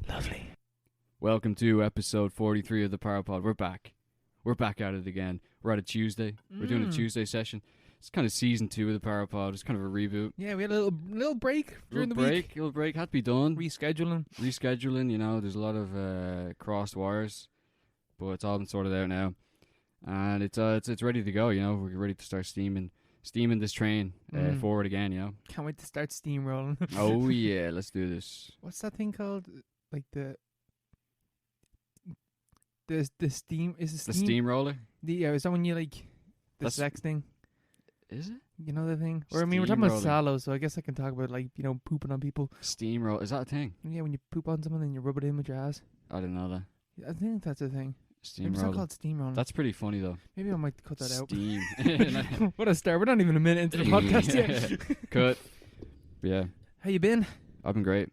Lovely. Welcome to episode 43 of the Parapod. We're back. We're back at it again. We're at a Tuesday. We're doing a Tuesday session. It's kind of season 2 of the Parapod. It's kind of a reboot. Yeah, we had a little break during the week. Little break. Had to be done. Rescheduling. You know, there's a lot of crossed wires, but it's all been sorted out now, and it's ready to go. You know, we're ready to start steaming this train forward again. You know, Can't wait to start steamrolling. oh yeah, let's do this. What's that thing called? Like the steam is The steamroller. Is that when you like the That's- sex thing? Is it You know the thing? Or I mean, we're talking about Steamrolling. Salo, so I guess I can talk about like pooping on people. steamroller? Is that a thing? Yeah, when you poop on someone and you rub it in with your ass. I didn't know that. I think that's a thing. Maybe it's not Steamroller. called steamrolling. That's pretty funny though. Maybe I might cut that out. Steam. What a start! We're not even a minute into the podcast yet. Cut. But yeah, How you been? I've been great.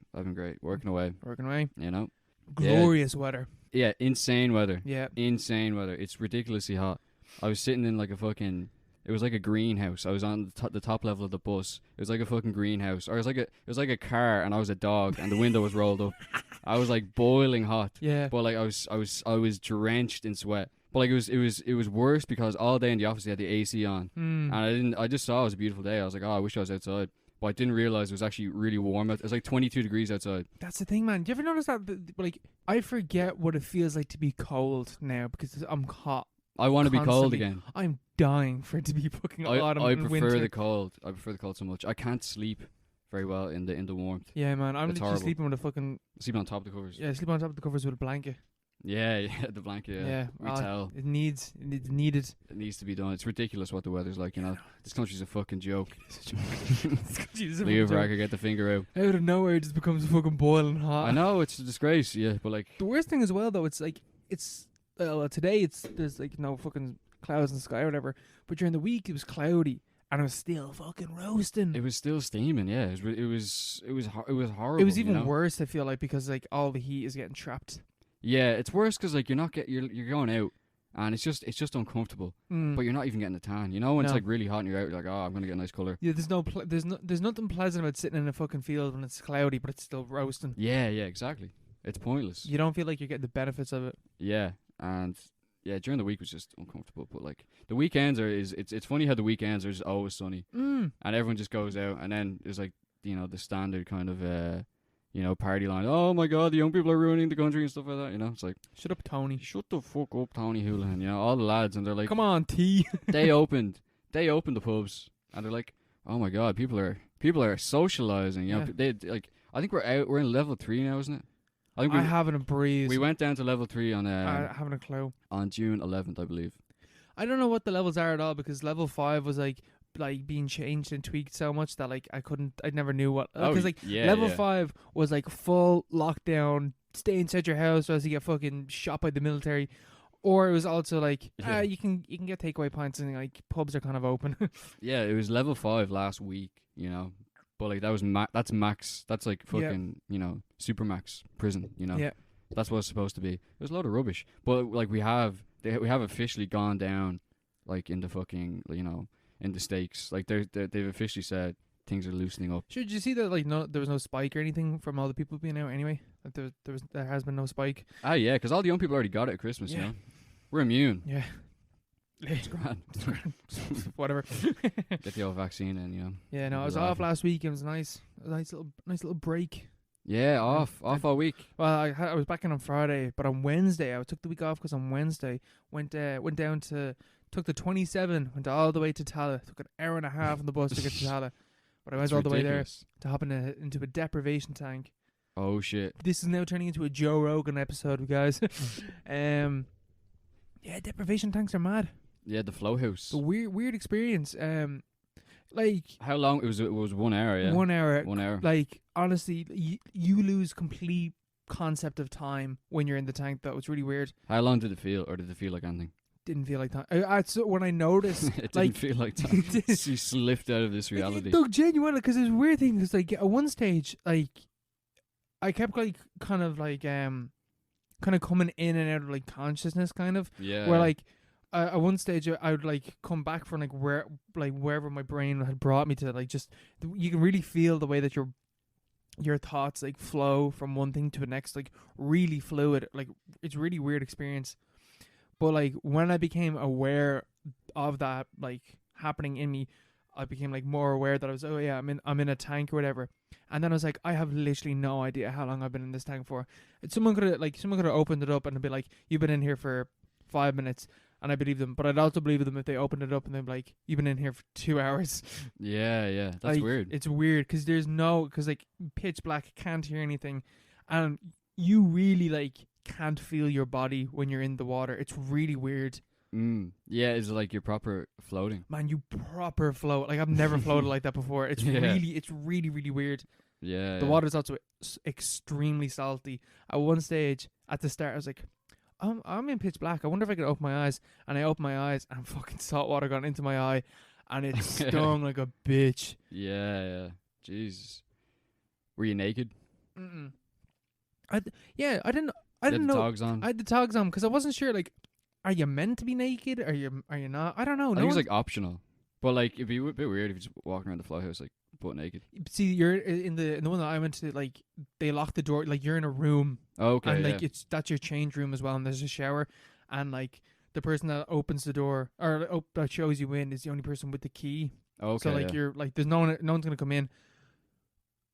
Working away. Working away. You know. Glorious weather. Yeah, insane weather. Yeah. Insane weather. It's ridiculously hot. I was sitting in like a fucking. It was like a greenhouse. I was on the top level of the bus. It was like a fucking greenhouse, or it was like a car, and I was a dog, and the window was rolled up. I was like boiling hot. Yeah. But like I was drenched in sweat. But like it was worse because all day in the office they had the AC on, and I just saw it was a beautiful day. I was like, oh, I wish I was outside. But I didn't realize it was actually really warm. It was like 22 degrees outside. That's the thing, man. Do you ever notice that? Like, I forget what it feels like to be cold now because I'm hot. I want to be cold Constantly. again. I'm dying for it to be fucking autumn I and prefer winter. the cold. I prefer the cold so much. I can't sleep very well in the warmth. Yeah, man. I'm It's literally horrible. sleeping with a fucking Sleeping on top of the covers. sleep on top of the covers with a blanket. Yeah, the blanket. Yeah. We tell. It's needed. It needs to be done. It's ridiculous what the weather's like. You know, this country's a fucking joke. Leo Racker, get the finger out. Out of nowhere, it just becomes fucking boiling hot. I know it's a disgrace. Yeah, but like The worst thing as well, though, it's like today there's like no fucking clouds in the sky or whatever, but during the week it was cloudy and it was still fucking roasting. it was still steaming. Yeah, it was horrible. It was you even know? worse. I feel like because like all the heat is getting trapped. Yeah, it's worse because like you're going out and it's just uncomfortable. Mm. But you're not even getting a tan. You know when it's No. like really hot and you're out, you're like, oh, I'm gonna get a nice color. Yeah, there's nothing pleasant about sitting in a fucking field when it's cloudy, but it's still roasting. Yeah, exactly. It's pointless. You don't feel like you're getting the benefits of it. Yeah, and yeah, during the week was just uncomfortable. But like the weekends it's funny how the weekends are just always sunny and everyone just goes out, and then there's like the standard kind of party line. Oh my god, the young people are ruining the country and stuff like that. You know, it's like Shut up, Tony. shut the fuck up, Tony Houlihan. You know, all the lads, and they're like, Come on, T. they opened the pubs, and they're like, oh my god, people are socializing. You know, Yeah. they like. I think we're in level 3 now, isn't it? I think I haven't a breeze. we went down to level 3 on I haven't a clue. on June 11th, I believe. I don't know what the levels are at all because level 5 was like being changed and tweaked so much that like I never knew what because level 5 was like full lockdown, stay inside your house or else you get fucking shot by the military, or it was also like you can get takeaway pints and like pubs are kind of open. Yeah, it was level 5 last week. You know, but like that was that's max. That's like fucking super max prison. You know, Yeah. that's what it's supposed to be. It was a load of rubbish. But like we have officially gone down, like in the fucking in the stakes. Like they've officially said things are loosening up. Did you see that like there was no spike or anything from all the people being out anyway? Like there has been no spike. Ah, yeah, because all the young people already got it at Christmas. Yeah. You know, we're immune. Yeah. It's grand. Whatever. Get the old vaccine in. You know. Yeah, no, I was Laughing. off last week. It was nice. A nice little break. Yeah, off all week. Well, I was back in on Friday, but on Wednesday I took the week off because on Wednesday went down to took the 27, went all the way to Tala. Took an hour and a half on the bus to get to Tala, but I went It's all the way there ridiculous. to hop into a deprivation tank. Oh shit. This is now turning into a Joe Rogan episode, guys. Yeah, deprivation tanks are mad. Yeah, the flow house. It's a weird experience. Like How long? It was 1 hour. Yeah. 1 hour. 1 hour. Like honestly, you lose complete concept of time when you're in the tank. That was really weird. How long did it feel, or did it feel like anything? Didn't feel like time. So when I noticed, It like, didn't feel like time. She slipped out of this reality. Look, genuinely, because it was a weird thing. Because like at one stage, like I kept like kind of coming in and out of like consciousness, kind of. Yeah. Where like at one stage I would like come back from wherever my brain had brought me to, like just you can really feel the way that your thoughts like flow from one thing to the next, like really fluid. Like it's a really weird experience. But like when I became aware of that like happening in me, I became like more aware that I was, oh yeah, I'm in a tank or whatever. And then I was like, I have literally no idea how long I've been in this tank for. Someone could have opened it up and be like, you've been in here for 5 minutes, and I believe them. But I'd also believe them if they opened it up and they'd be like, you've been in here for 2 hours. Yeah, that's weird. It's weird because like pitch black, can't hear anything, and you really like can't feel your body when you're in the water. It's really weird. Yeah, it's like you're proper floating. Man, you proper float. Like I've never floated like that before. It's really weird. Yeah. The water's also extremely salty. At one stage, at the start, I was like, I'm in pitch black. I wonder if I could open my eyes. And I opened my eyes, and fucking salt water got into my eye, and it stung like a bitch. Yeah. Jesus. Were you naked? I didn't know. I had the togs on. I had the togs on because I wasn't sure. Like, are you meant to be naked? Are you not? I don't know. I think it's like optional. But like, it'd be a bit weird if you're just walking around the float house like butt naked. See, you're in the one that I went to. Like, they lock the door. Like, you're in a room. Okay. And like that's your change room as well. And there's a shower. And like the person that opens the door or that shows you in is the only person with the key. Okay. So like you're like there's no one's gonna come in.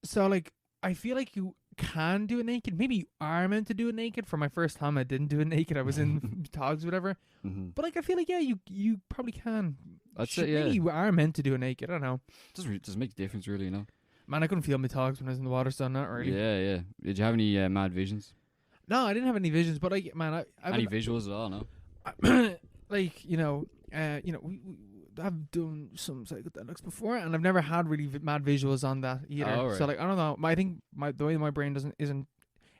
So like I feel like you can do it naked. Maybe you are meant to do it naked. For my first time, I didn't do it naked. I was in togs, whatever. But like, I feel like you probably can. I'd say maybe you are meant to do it naked. I don't know. Doesn't make a difference, really, you know. Man, I couldn't feel my togs when I was in the water, so not really. Yeah. Did you have any mad visions? No, I didn't have any visions. But like, man, I any visuals at all? No. Like I've done some psychedelics before, and I've never had really mad visuals on that either. Oh, right. So like I don't know. I think the way my brain isn't.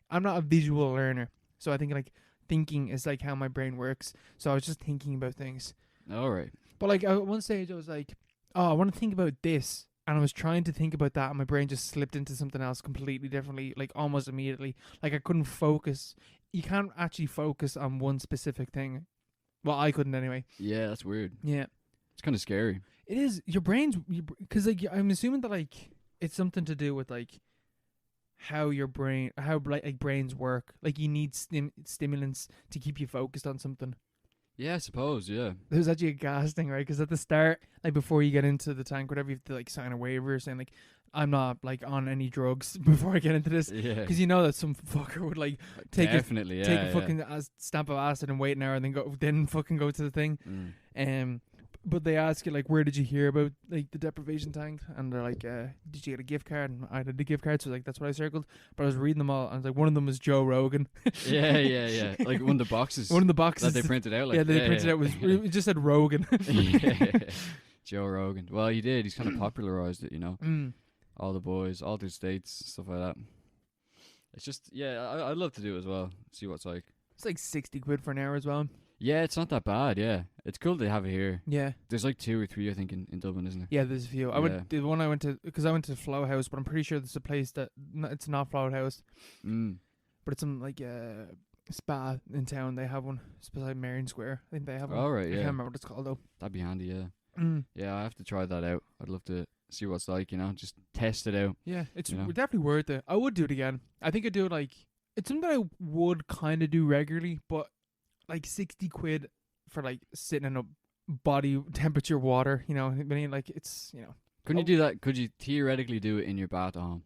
I'm not a visual learner, so I think like thinking is like how my brain works. So I was just thinking about things. All right. But like at one stage, I was like, oh, I want to think about this, and I was trying to think about that, and my brain just slipped into something else completely differently, like almost immediately. Like I couldn't focus. You can't actually focus on one specific thing. Well, I couldn't anyway. Yeah, that's weird. Yeah. It's kind of scary. It is. Your brain's... Because, like, I'm assuming that, like, it's something to do with, like, how your brain... How, like brains work. Like, you need stimulants to keep you focused on something. Yeah, I suppose, yeah. There's actually a gas thing, right? Because at the start, like, before you get into the tank, whatever, you have to, like, sign a waiver saying, like, I'm not, like, on any drugs before I get into this. Yeah. Because you know that some fucker would, like, take a fucking stamp of acid and wait an hour and then fucking go to the thing. But they ask you, like, where did you hear about, like, the deprivation tank? And they're like, did you get a gift card? And I had a gift card, so, like, that's what I circled. But I was reading them all, and I was like, one of them was Joe Rogan. Yeah. Like, one of the boxes. One of the boxes. That they printed out. Like, yeah, they printed out. It just said Rogan. Joe Rogan. Well, he did. He's kind of popularized it, you know. All the boys, all the states, stuff like that. It's just, yeah, I'd love to do it as well. See what it's like. It's like 60 quid for an hour as well. Yeah, it's not that bad, yeah. It's cool to have it here. Yeah. There's like 2 or 3, I think, in Dublin, isn't there? Yeah, there's a few. The one I went to, because I went to Flow House, but I'm pretty sure there's a place that, it's not Flow House. But it's some, like, spa in town. They have one. It's beside Marion Square. I think they have one. Oh, right, yeah. I can't remember what it's called, though. That'd be handy, yeah. Yeah, I have to try that out. I'd love to see what it's like, you know, just test it out. Yeah, it's definitely worth it. I would do it again. I think I'd do it, like, it's something I would kind of do regularly, but, like, 60 quid for, like, sitting in a body temperature water, you know, I mean, like, it's, you know. Couldn't you do that? Could you theoretically do it in your bath at home?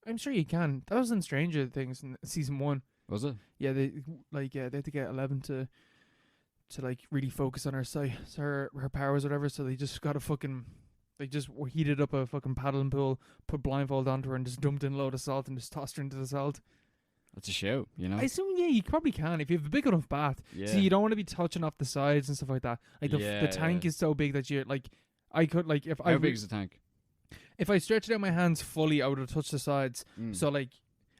I'm sure you can. That was in Stranger Things in season 1. Was it? Yeah, they had to get 11 to like really focus on her powers or whatever, so they just got they just heated up a fucking paddling pool, put blindfold onto her and just dumped in a load of salt and just tossed her into the salt. That's a shout, you know? I assume, yeah, you probably can if you have a big enough bath. Yeah. See, you don't want to be touching off the sides and stuff like that. Like, the tank is so big that you're, like, I could, like, if How big is the tank? If I stretched out my hands fully, I would have touched the sides. So, like,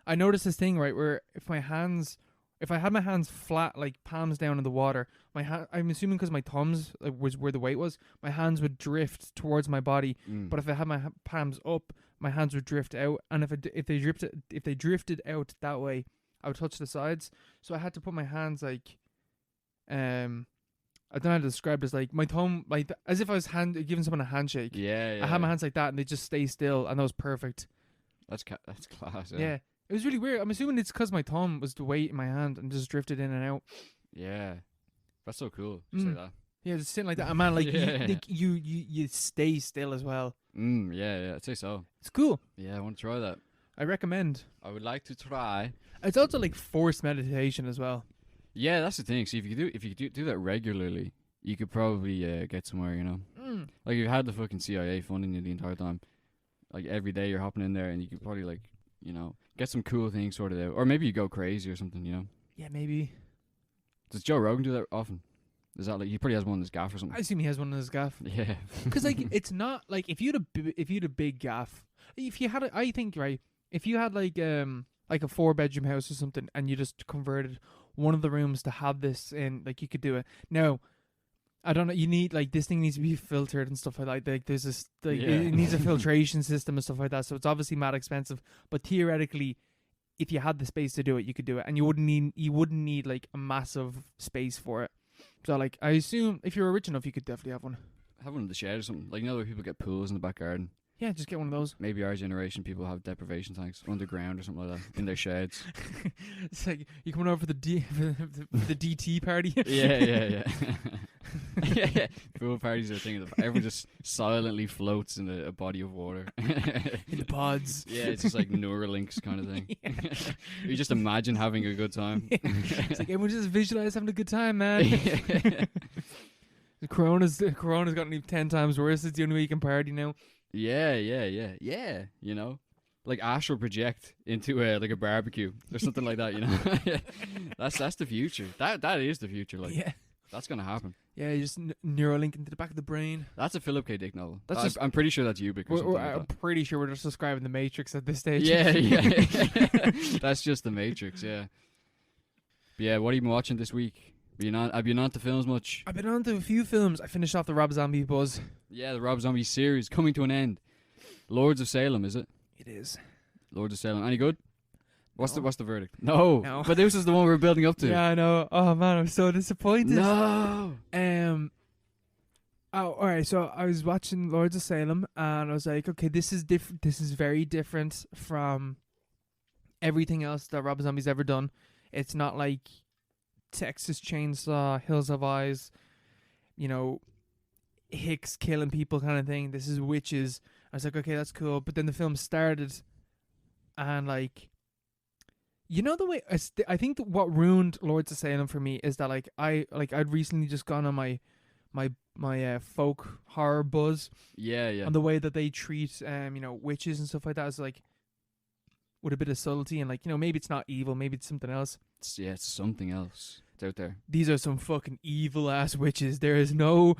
I noticed this thing, right, where if I had my hands flat, like, palms down in the water, I'm assuming because my thumbs was where the weight was, my hands would drift towards my body. But if I had my palms up, my hands would drift out. And if they drifted out that way, I would touch the sides. So I had to put my hands, like, I don't know how to describe this. Like my thumb, like as if I was giving someone a handshake. Yeah. I had my hands like that, and they just stay still, and that was perfect. That's class. Yeah. It was really weird. I'm assuming it's because my thumb was the weight in my hand and just drifted in and out. Yeah. That's so cool. Just like that. Yeah, just sitting like that. And man, like, you stay still as well. Yeah, I'd say so. It's cool. Yeah, I want to try that. I recommend. I would like to try. It's also like forced meditation as well. Yeah, that's the thing. See, if you do that regularly, you could probably get somewhere, you know. Like, if you had the fucking CIA funding you the entire time, like, every day you're hopping in there, and you could probably, like, you know, get some cool things sorted out. Or maybe you go crazy or something, you know. Yeah, maybe. Does Joe Rogan do that often? Is that, like, he probably has one in his gaff or something? I assume he has one in his gaff. Yeah. Because, like, it's not, like, if you had a big gaff, if you had, I think, right, if you had, like a 4-bedroom house or something, and you just converted one of the rooms to have this in, like, you could do it. Now, I don't know, you need, like, this thing needs to be filtered and stuff like that. Like, there's this, like, it needs a filtration system and stuff like that, so it's obviously mad expensive. But theoretically, if you had the space to do it, you could do it. And you wouldn't need, like, a massive space for it. So, like, I assume if you were rich enough, you could definitely have one. Have one in the shed or something. Like, you know, where people get pools in the back garden. Yeah, just get one of those. Maybe our generation, people have deprivation tanks underground or something like that in their sheds. It's like you coming over for the DT party. Yeah. Yeah. Pool parties are a thing. Everyone just silently floats in a body of water. In the pods. Yeah, it's just like Neuralinks kind of thing. Yeah. You just imagine having a good time. It's like everyone just visualize having a good time, man. The Corona's gotten 10 times worse. It's the only way you can party now. Yeah. You know, like astral project into like a barbecue or something like that. You know, that's the future. That is the future. Like, yeah, that's gonna happen. Yeah, you just Neuralink into the back of the brain. That's a Philip K. Dick novel. That's I'm pretty sure that's Ubik. I'm pretty sure we're just describing the Matrix at this stage. Yeah. That's just the Matrix. Yeah. But yeah, what have you been watching this week? Have you been on to films much? I've been on to a few films. I finished off the Rob Zombie buzz. Yeah, the Rob Zombie series coming to an end. Lords of Salem, is it? It is. Lords of Salem. Any good? What's the verdict? No. But this is the one we're building up to. Yeah, I know. Oh man, I'm so disappointed. No. Oh, all right. So I was watching Lords of Salem, and I was like, okay, this is different. This is very different from everything else that Rob Zombie's ever done. It's not like Texas Chainsaw, Hills Have Eyes, you know, Hicks killing people kind of thing. This is witches. I was like, okay, that's cool. But then the film started, and like, you know, the way I think what ruined Lords of Salem for me is that I'd recently just gone on my folk horror buzz. Yeah. On the way that they treat witches and stuff like that is like with a bit of subtlety, and like, you know, maybe it's not evil, maybe it's something else. It's something else. It's out there. These are some fucking evil ass witches. There is no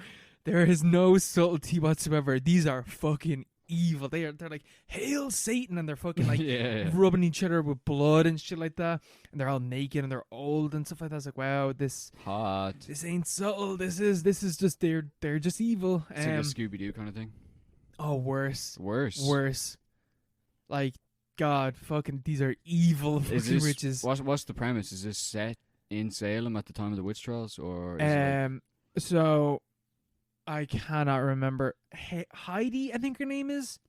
subtlety whatsoever. These are fucking evil. They're like, hail Satan, and they're fucking like rubbing each other with blood and shit like that, and they're all naked and they're old and stuff like that. It's like, wow, this ain't subtle. This is just they're just evil. It's like a Scooby-Doo kind of thing. Oh, worse. Like, God, fucking, these are evil fucking witches. What's the premise? Is this set in Salem at the time of the witch trials, or is so I cannot remember. Heidi, I think her name is.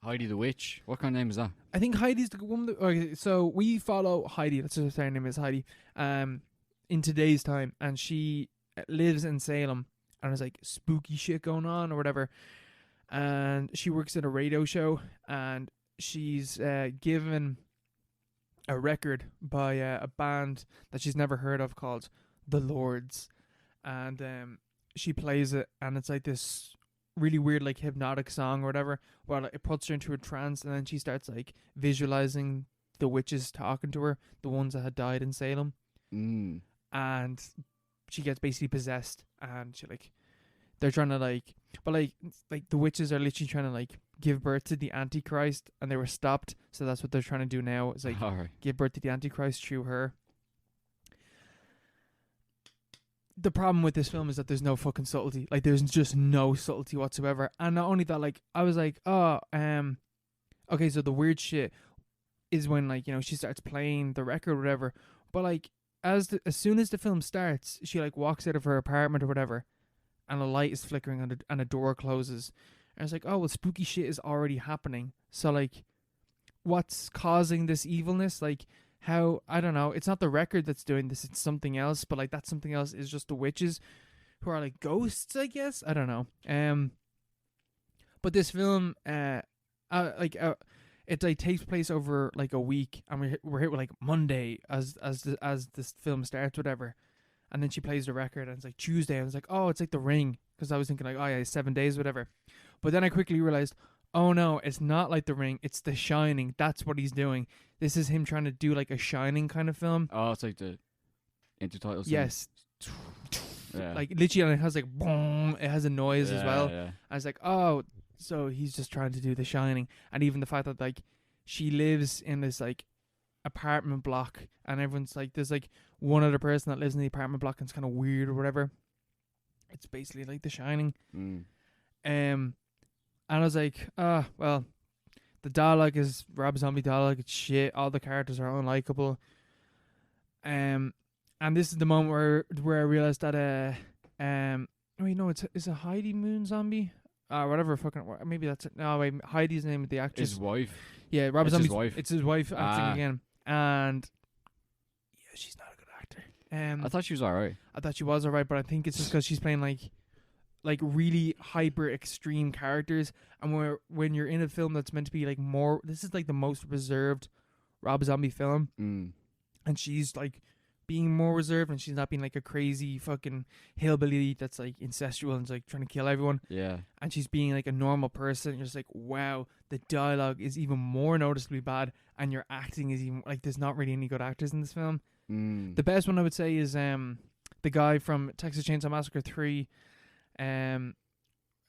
Heidi the Witch. What kind of name is that? I think Heidi's the woman. Okay, so we follow Heidi. That's what her name is, Heidi. In today's time, and she lives in Salem, and there's like spooky shit going on or whatever. And she works at a radio show, and she's given a record by a band that she's never heard of called The Lords, and she plays it, and it's like this really weird, like, hypnotic song or whatever. Well, it puts her into a trance, and then she starts like visualizing the witches talking to her, the ones that had died in Salem, and she gets basically possessed, and she they're trying to like the witches are literally trying to like give birth to the Antichrist, and they were stopped. So that's what they're trying to do now. Is like give birth to the Antichrist through her. The problem with this film is that there's no fucking subtlety. Like, there's just no subtlety whatsoever. And not only that, like, I was like, okay, so the weird shit is when, like, you know, she starts playing the record or whatever. But like, as soon as the film starts, she like walks out of her apartment or whatever, and a light is flickering and a door closes. And it's like, oh well, spooky shit is already happening. So like, what's causing this evilness? Like, how, I don't know. It's not the record that's doing this. It's something else. But like, that something else is just the witches, who are like ghosts, I guess. I don't know. But this film, it like takes place over like a week, and we're hit with like Monday as this film starts, whatever. And then she plays the record, and it's like Tuesday, and it's like, oh, it's like The Ring, because I was thinking like, oh yeah, 7 days, whatever. But then I quickly realized, oh no, it's not like The Ring, it's The Shining. That's what he's doing. This is him trying to do like a Shining kind of film. Oh, it's like the intertitles. Yes. Yeah. Like literally, and it has like boom, it has a noise as well. Yeah. I was like, oh, so he's just trying to do The Shining. And even the fact that like she lives in this like apartment block, and everyone's like, there's like one other person that lives in the apartment block, and it's kind of weird or whatever. It's basically like The Shining. And I was like, well, the dialogue is Rob Zombie dialogue. It's shit. All the characters are unlikable. And this is the moment where I realized that wait, no, it's a Heidi Moon zombie. Whatever, fucking, maybe that's it. No, wait, Heidi's the name of the actress. His wife. Yeah, Rob Zombie's his wife. It's his wife acting again, and yeah, she's not a good actor. I thought she was alright. I thought she was alright, but I think it's just because she's playing like really hyper extreme characters, and when you're in a film that's meant to be like more, this is like the most reserved Rob Zombie film, and she's like being more reserved, and she's not being like a crazy fucking hillbilly that's like incestual and like trying to kill everyone. Yeah. And she's being like a normal person. You're just like, wow, the dialogue is even more noticeably bad, and your acting is even like, there's not really any good actors in this film. The best one I would say is the guy from Texas Chainsaw Massacre 3,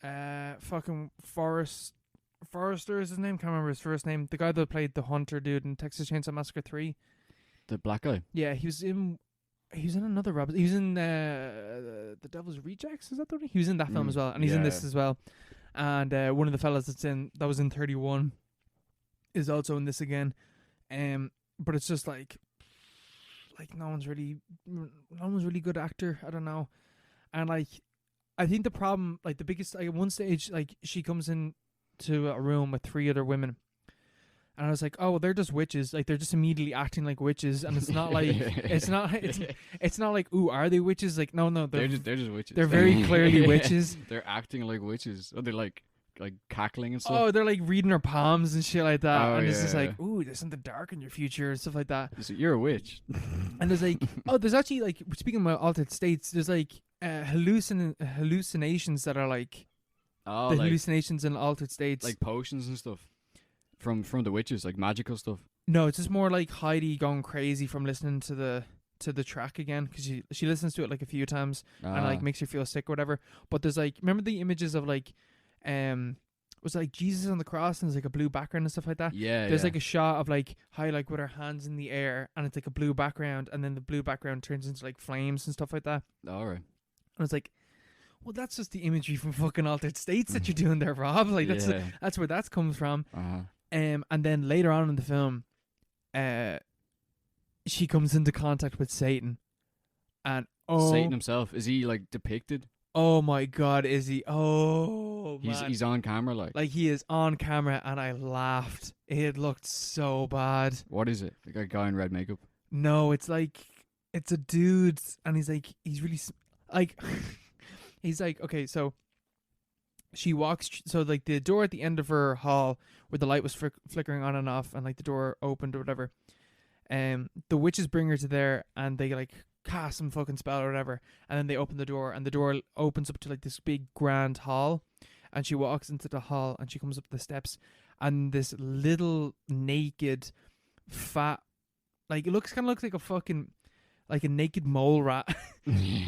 fucking Forrester is his name. Can't remember his first name. The guy that played the hunter dude in Texas Chainsaw Massacre 3. The black guy. Yeah, he was in another Rob. He was in The Devil's Rejects. Is that the one? He was in that film as well, and he's in this as well. And one of the fellas that was in 31 is also in this again. But it's just like no one's really good actor. I don't know. And like, I think the problem, like the biggest, like at one stage, like she comes in to a room with 3 other women. And I was like, oh, well, they're just witches. Like, they're just immediately acting like witches, and it's not like it's not like, ooh, are they witches? Like, no, they're just witches. They're very clearly witches. They're acting like witches. Oh, they're like cackling and stuff. Oh, they're like reading their palms and shit like that. And it's just like, ooh, there's something dark in your future and stuff like that. So you're a witch. And there's like, oh, there's actually like, speaking about altered states, there's like hallucinations that are like, hallucinations in altered states, like potions and stuff. From the witches, like magical stuff. No, it's just more like Heidi going crazy from listening to the track again, because she listens to it like a few times and like makes her feel sick or whatever. But there's like, remember the images of like was it like Jesus on the cross, and there's like a blue background and stuff like that. Yeah. There's like a shot of like Heidi like with her hands in the air, and it's like a blue background, and then the blue background turns into like flames and stuff like that. All right. And it's like, well, that's just the imagery from fucking altered states that you're doing there, Rob. Like that's where that comes from. And then later on in the film, she comes into contact with Satan, and Satan himself, is he like depicted? Oh my God, is he? Oh, man. He's on camera, like he is on camera, and I laughed. It looked so bad. What is it? Like a guy in red makeup? No, it's a dude, and he's really like he's like, okay, so she walks, so like the door at the end of her hall where the light was flickering on and off, and like the door opened or whatever, the witches bring her to there, and they like cast some fucking spell or whatever, and then they open the door, and the door opens up to like this big grand hall, and she walks into the hall, and she comes up the steps, and this little naked fat, like it looks like a fucking, like a naked mole rat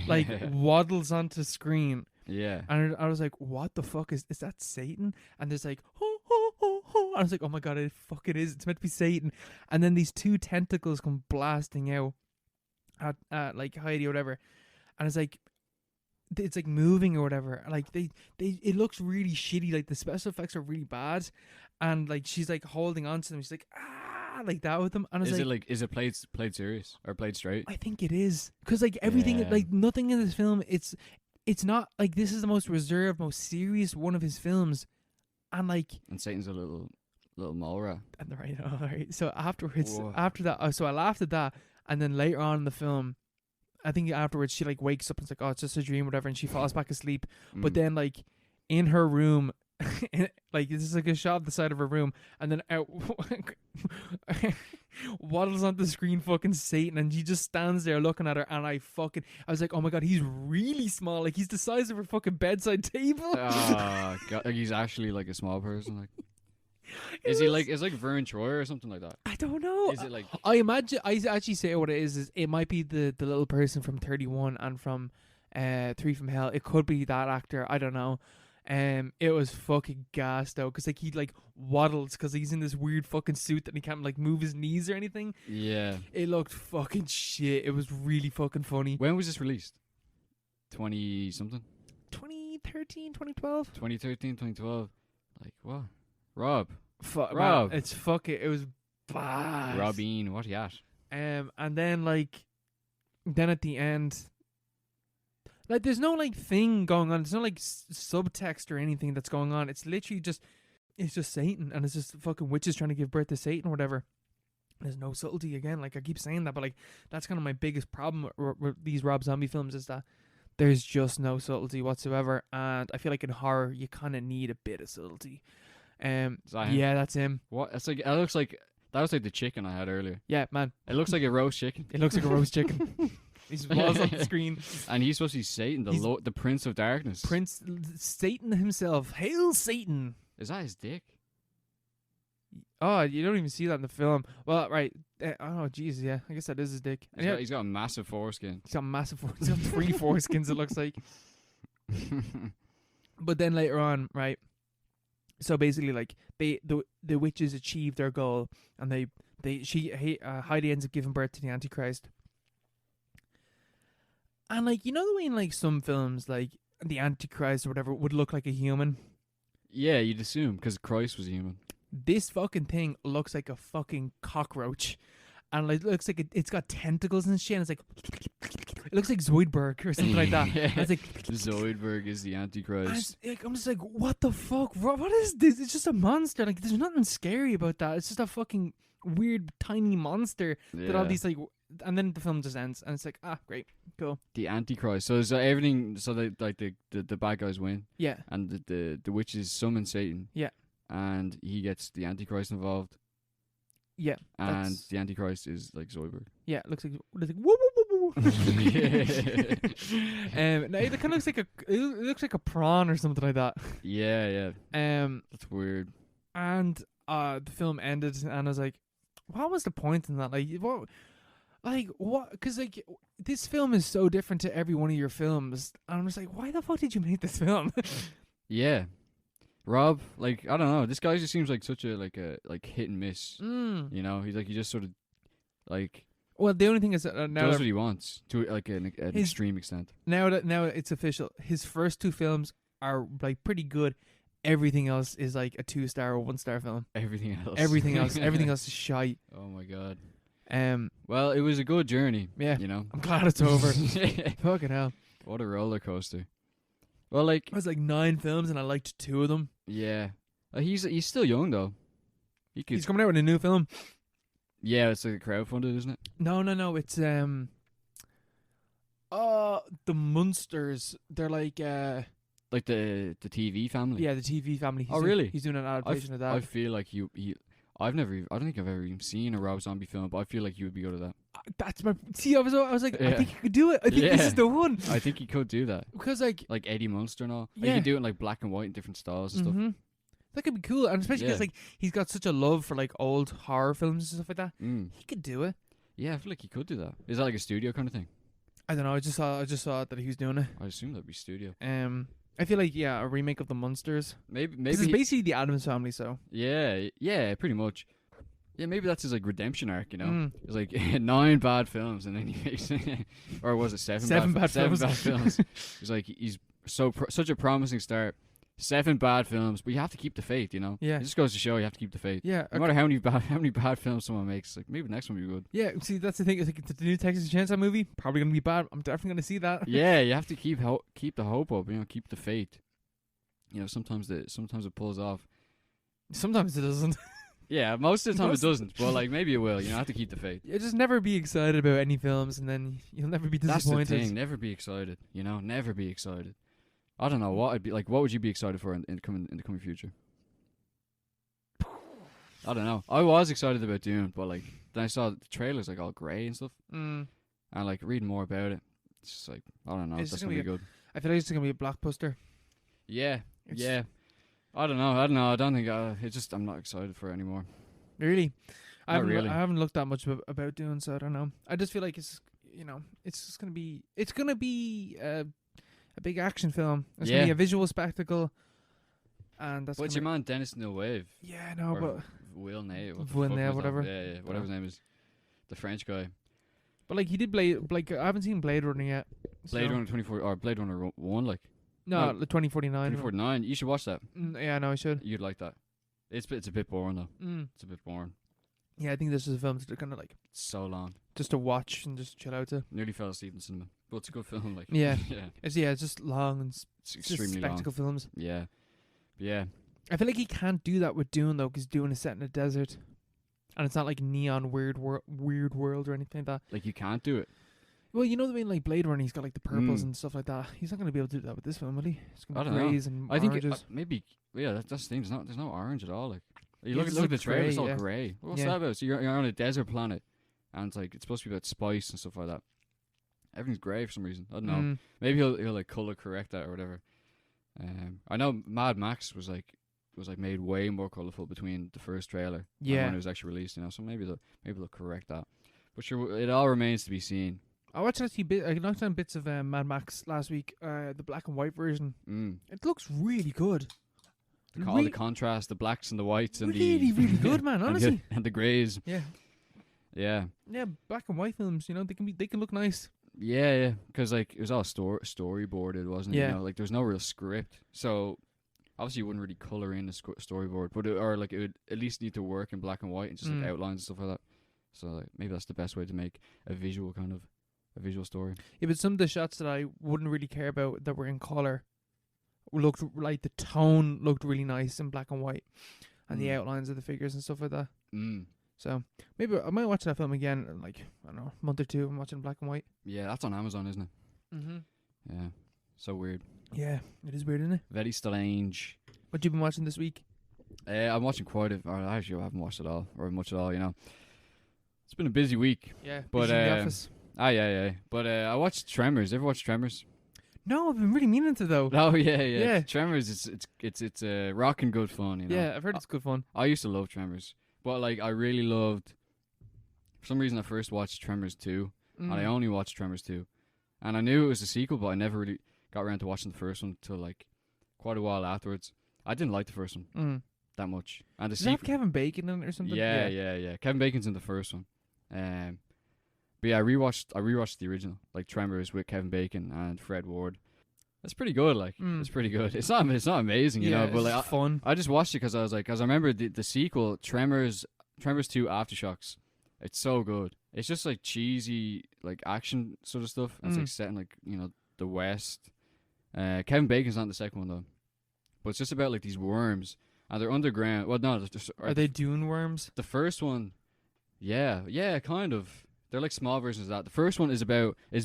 like waddles onto screen. Yeah. And I was like, what the fuck is that Satan? And there's like, ho, ho, ho, ho. I was like, oh my God, it fucking is. It's meant to be Satan. And then these 2 tentacles come blasting out at like Heidi or whatever. And it's like moving or whatever. Like it looks really shitty. Like the special effects are really bad. And like she's like holding on to them. She's like, ah. like that with him. And I was is it played serious or played straight? I think it is, because like everything, like nothing in this film, it's not like, this is the most reserved, most serious one of his films, and like, and Satan's a little mole rat. And all right. So after that, so I laughed at that, and then later on in the film, I think afterwards she like wakes up and it's like, oh, it's just a dream, whatever, and she falls back asleep. But then like in her room, like this is like a shot of the side of her room, and then out waddles onto the screen fucking Satan, and he just stands there looking at her, and I was like, oh my god, he's really small, like he's the size of her fucking bedside table. Oh god, like he's actually like a small person, like. Is he like Vern Troyer or something like that? I don't know. Is it like, I imagine, I actually say what it is it might be the little person from 31 and from 3 from Hell. It could be that actor. I don't know. It was fucking gas though, because like he like waddles because he's in this weird fucking suit that he can't like move his knees or anything. Yeah. It looked fucking shit. It was really fucking funny. When was this released? 20 something? 2013, 2012? 2013, 2012. Like what? Rob. Man, it's it was bad. Robin, what you at? And then like, then at the end, like there's no like thing going on. There's no like subtext or anything that's going on. It's literally just Satan, and it's just fucking witches trying to give birth to Satan or whatever. There's no subtlety again. Like I keep saying that, but like that's kind of my biggest problem with these Rob Zombie films, is that there's just no subtlety whatsoever. And I feel like in horror you kind of need a bit of subtlety. Yeah, that's him. What? It's like, that looks like the chicken I had earlier. Yeah, man. It looks like a roast chicken. It looks like a roast chicken. He's walls on the screen, and he's supposed to be Satan, the Prince of Darkness. Prince Satan himself. Hail Satan! Is that his dick? Oh, you don't even see that in the film. Well, right. Oh, jeez, yeah. I guess that is his dick. He's got a massive foreskin. He's got 3 foreskins. It looks like. But then later on, right. So basically, like the witches achieve their goal, and Heidi ends up giving birth to the Antichrist. And like, you know the way in like some films, like the Antichrist or whatever would look like a human. Yeah, you'd assume, because Christ was a human. This fucking thing looks like a fucking cockroach, and like, it looks like it's got tentacles and shit. And it's like, it looks like Zoidberg or something like that. Yeah. And it's like, Zoidberg is the Antichrist. I'm just like, what the fuck? What is this? It's just a monster. Like, there's nothing scary about that. It's just a fucking weird tiny monster that all these like. And then the film just ends, and it's like, great, cool. The Antichrist. So everything. So they like the bad guys win. Yeah. And the witches summon Satan. Yeah. And he gets the Antichrist involved. Yeah. And the Antichrist is like Zoidberg. Yeah, it looks like woo woo woo woo. No, it kind of looks like a prawn or something like that. Yeah. That's weird. And the film ended, and I was like, what was the point in that? Like, what? Like, what? Because, like, this film is so different to every one of your films. And I'm just like, why the fuck did you make this film? Yeah. Rob, like, I don't know. This guy just seems like such a, like hit and miss. You know? He's like, he just sort of, like... Well, the only thing is that now... does what he wants, to, like, an extreme extent. Now it's official. His first 2 films are, like, pretty good. Everything else is, like, a 2-star or 1-star film. Everything else. Everything else is shite. Oh, my God. Well, it was a good journey. Yeah, you know. I'm glad it's over. Fucking hell! What a roller coaster. Well, like, it was like 9 films, and I liked 2 of them. Yeah, he's still young though. He's coming out with a new film. Yeah, it's like crowdfunded, isn't it? No. It's the Munsters. They're like the TV family. Yeah, the TV family. Really? He's doing an adaptation of that. I feel like I don't think I've ever even seen a Rob Zombie film, but I feel like you would be good at that. That's my... See, I was like, I think he could do it. I think this is the one. I think he could do that. Because, like Eddie Munster and all. Yeah. Like, he could do it in, like, black and white and different styles and stuff. That could be cool. And especially because, like, he's got such a love for, like, old horror films and stuff like that. He could do it. Yeah, I feel like he could do that. Is that, like, a studio kind of thing? I don't know. I just saw that he was doing it. I assume that'd be studio. I feel like, a remake of the Munsters. Maybe it's basically the Addams Family, so. Yeah, pretty much. Yeah, maybe that's his like redemption arc, you know. It's like 9 bad films, and then he makes, or was it 7 bad films? He's like, he's such a promising start. 7 bad films, but you have to keep the faith, you know? Yeah. It just goes to show you have to keep the faith. Yeah. No matter how many bad films someone makes, like, maybe the next one will be good. Yeah, see, that's the thing. It's like the new Texas Chainsaw movie, probably going to be bad. I'm definitely going to see that. Yeah, you have to keep the hope up, you know, keep the faith. You know, sometimes it pulls off. Sometimes it doesn't. Yeah, most of the time it doesn't, but like maybe it will. You know, have to keep the faith. You just never be excited about any films, and then you'll never be disappointed. That's the thing. Never be excited. You know, never be excited. I don't know what I'd be like. What would you be excited for in the coming future? I don't know. I was excited about Dune, but like then I saw the trailers like all grey and stuff, and like reading more about it, it's just like I don't know. That's gonna be good. I feel like it's gonna be a blockbuster. Yeah, yeah. I don't know. I don't think it's just I'm not excited for it anymore. Really? I haven't looked that much about Dune, so I don't know. I just feel like it's just gonna be a big action film. It's gonna be a visual spectacle, and that's. What's your man Dennis Villeneuve? Yeah, no, but Villeneuve, whatever. Yeah, whatever his name is, the French guy. But like he did Blade. Like I haven't seen Blade Runner yet. Blade Runner 24 or Blade Runner 1, like. No, 2049. 2049. You should watch that. Yeah, no, I should. You'd like that. It's a bit boring though. It's a bit boring. Yeah, I think this is a film to kind of like so long, just to watch and just chill out to. Nearly fell asleep in the cinema, but it's a good film. Like yeah, it's just long and it's extremely spectacle long. films. Yeah, yeah. I feel like he can't do that with Dune though, because Dune is set in a desert, and it's not like neon weird world or anything like that. Like you can't do it. Well, you know what I mean, like Blade Runner, he's got like the purples and stuff like that. He's not going to be able to do that with this film, will he? It's going to be greys and oranges. Think maybe, yeah, that's the thing. There's no orange at all. Like you look at the trailer, it's all grey. What's that about? So you're on a desert planet, and it's like it's supposed to be about spice and stuff like that. Everything's grey for some reason. I don't know. Maybe he'll like color correct that or whatever. I know Mad Max was made way more colorful between the first trailer and when it was actually released. You know, so maybe they'll correct that. But sure, it all remains to be seen. I watched I knocked on bits of Mad Max last week, the black and white version. It looks really good. The contrast, the blacks and the whites, and really good, man. Honestly, and the greys. Yeah. Black and white films, you know, they can look nice. Yeah, because like it was all storyboarded, wasn't it? Yeah. You know, like there's no real script, so obviously you wouldn't really color in the storyboard, but it would at least need to work in black and white and just like outlines and stuff like that. So like, maybe that's the best way to make a visual story. Yeah, but some of the shots that I wouldn't really care about that were in color looked like the tone looked really nice in black and white, and the outlines of the figures and stuff like that. So maybe I might watch that film again in like, I don't know, a month or two. I'm watching black and white. Yeah, that's on Amazon, isn't it? Yeah, so weird. Yeah, it is weird, isn't it? Very strange. What you been watching this week? I'm watching actually I haven't watched it all or much at all. You know, it's been a busy week. Yeah, but busy in the office. Yeah. But I watched Tremors. Ever watched Tremors? No, I've been really meaning to though. Oh yeah. Tremors, it's rocking good fun. You know. Yeah, I've heard it's good fun. I used to love Tremors, but like I really loved. For some reason, I first watched Tremors 2, and I only watched Tremors 2, and I knew it was a sequel, but I never really got around to watching the first one until like quite a while afterwards. I didn't like the first one that much, and the sequel. Does that have Kevin Bacon in it or something? Yeah. Kevin Bacon's in the first one. But yeah, I rewatched the original, like Tremors with Kevin Bacon and Fred Ward. That's pretty good. Like it's pretty good. It's not amazing, you know. But like fun. I just watched it because I was like, because I remember the sequel, Tremors 2 Aftershocks. It's so good. It's just like cheesy, like action sort of stuff. And it's like set in like, you know, the West. Kevin Bacon's not in the second one though, but it's just about like these worms and they're underground. Well, no, are they dune worms? The first one, yeah, kind of. They're like small versions of that. The first one is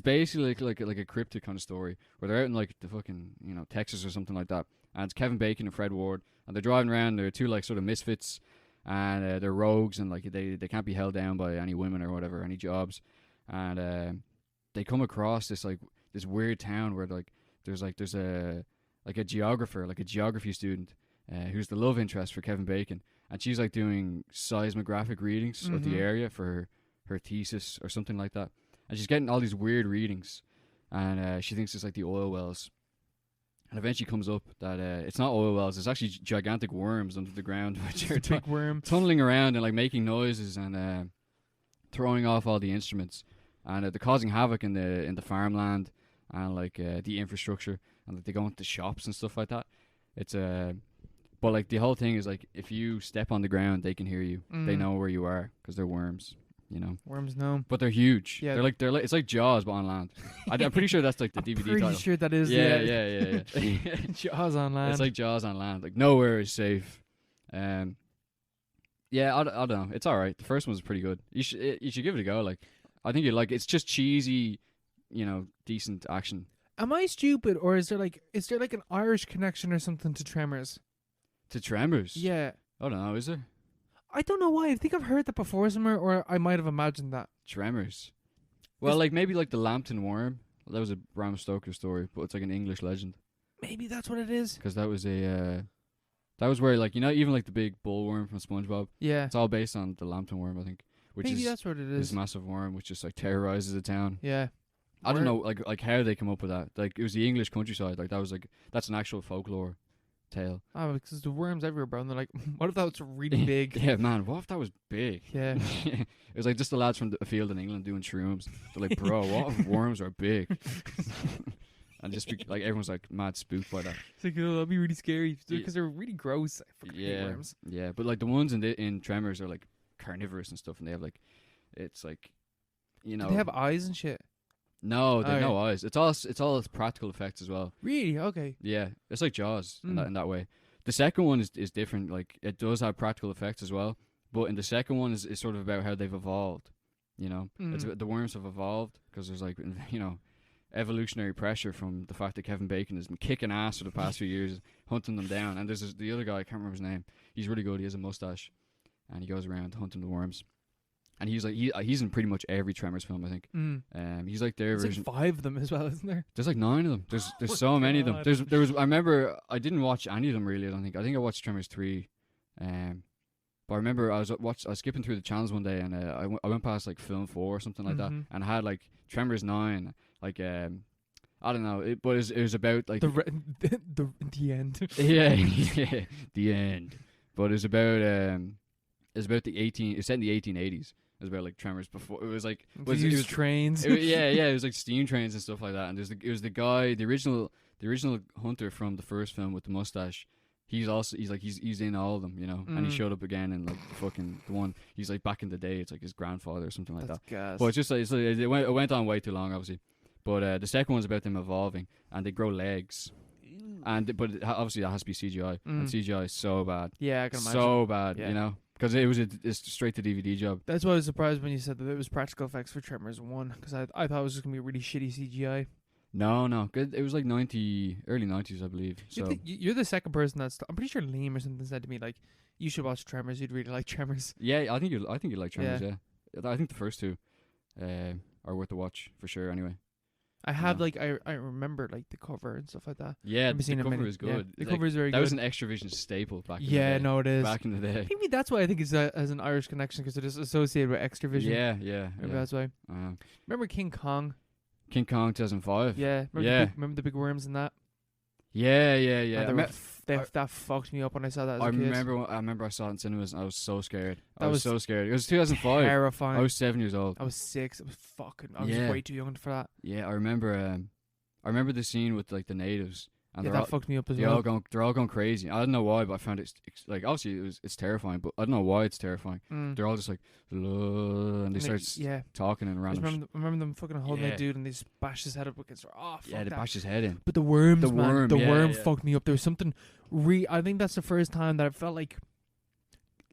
basically like a cryptic kind of story where they're out in like the fucking, you know, Texas or something like that, and it's Kevin Bacon and Fred Ward, and they're driving around. They're two like sort of misfits, and they're rogues, and like they can't be held down by any women or whatever, any jobs, and they come across this weird town where like there's a geography student who's the love interest for Kevin Bacon, and she's like doing seismographic readings of the area for her thesis or something like that, and she's getting all these weird readings, and she thinks it's like the oil wells, and eventually comes up that it's not oil wells, it's actually gigantic worms under the ground which are big worm tunneling around and like making noises and throwing off all the instruments, and they're causing havoc in the farmland and like the infrastructure, and like, they go into shops and stuff like that. It's but like the whole thing is like if you step on the ground, they can hear you. They know where you are because they're worms. You know, worms know, but they're huge. Yeah, they're like it's like Jaws but on land. I'm pretty sure that's like the DVD title. Pretty sure that is. Yeah. Jaws on land. It's like Jaws on land. Like nowhere is safe. Yeah, I don't know. It's all right. The first one was pretty good. You should give it a go. Like, I think you'd like. It's just cheesy, you know, decent action. Am I stupid, or is there like an Irish connection or something to Tremors? To Tremors? Yeah. I don't know. Is there? I don't know why. I think I've heard that before somewhere, or I might have imagined that. Tremors. Well, like maybe like the Lambton Worm. That was a Bram Stoker story, but it's like an English legend. Maybe that's what it is. Because that was that was where like you know even like the big bullworm from SpongeBob. Yeah. It's all based on the Lambton Worm, I think. Maybe that's what it is. This massive worm which just like terrorizes the town. Yeah. I don't know like how they come up with that. Like it was the English countryside. Like that's an actual folklore tale. Oh, because the worms everywhere, bro. And they're like, what if that was really big? Yeah, man. What if that was big? Yeah. It was like just the lads from the field in England doing shrooms. They're like, bro, what if worms are big? And just like everyone's like mad spooked by that. It's like, oh, that'd be really scary because they're really gross. I fucking hate worms. Yeah, but like the ones in Tremors are like carnivorous and stuff, and they have like, it's like, you know, do they have eyes and shit? No, they have no eyes. It's all practical effects as well. Really? Okay. Yeah, it's like Jaws in that way. The second one is different. Like it does have practical effects as well, but in the second one is sort of about how they've evolved. You know, it's about the worms have evolved because there's like you know, evolutionary pressure from the fact that Kevin Bacon has been kicking ass for the past few years, hunting them down. And there's the other guy, I can't remember his name. He's really good. He has a mustache, and he goes around hunting the worms. And he's like he's in pretty much every Tremors film, I think. He's like their version. Like 5 of them as well, isn't there? There's like 9 of them. There's so many of them. There was. I remember I didn't watch any of them really. I don't think. I think I watched Tremors 3. But I remember I was skipping through the channels one day, and I went past like film 4 or something like that, and I had like Tremors 9. Like I don't know. It was about like the end. Yeah, the end. But it was about It's set in the 1880s. It was about like Tremors before. It was like it was trains. It was like steam trains and stuff like that. And it was the guy, the original hunter from the first film with the mustache. He's in all of them, you know. And he showed up again in like the one. He's like back in the day. It's like his grandfather or something like That's that. gas. But it's just like it went on way too long, obviously. But the second one's about them evolving and they grow legs. But obviously that has to be CGI, and CGI is so bad. Yeah, I can imagine. So bad, you know. Because it's straight to DVD job. That's why I was surprised when you said that it was practical effects for Tremors 1, because I thought it was just going to be really shitty CGI. No. It was like early 90s, I believe. So You're the second person I'm pretty sure Liam or something said to me, like, you should watch Tremors, you'd really like Tremors. Yeah, I think you like Tremors, yeah. I think the first two are worth a watch, for sure, anyway. I have, like, I remember, like, the cover and stuff like that. Yeah, the cover is good. Yeah, the cover is very good. That was an Extravision staple back in the day. Yeah, no, it is. Back in the day. Maybe that's why I think it has an Irish connection, because it is associated with Extravision. Yeah. Maybe that's why. Remember King Kong? King Kong 2005? Yeah. Remember the big worms in that? Yeah. That fucked me up when I saw that as a kid. I remember I saw it in cinemas and I was so scared. I was so scared. It was 2005. Terrifying. I was 7 years old. I was 6. I was way too young for that. Yeah, I remember the scene with like the natives. And that fucked me up as well. They're all going crazy. I don't know why, but I found it like obviously it's terrifying, but I don't know why it's terrifying. They're all just like, and they start talking in random. I remember them fucking holding that dude and they just bashed his head up against her. Oh, fuck they bashed his head in. But the worm fucked me up. There was something I think that's the first time that I felt like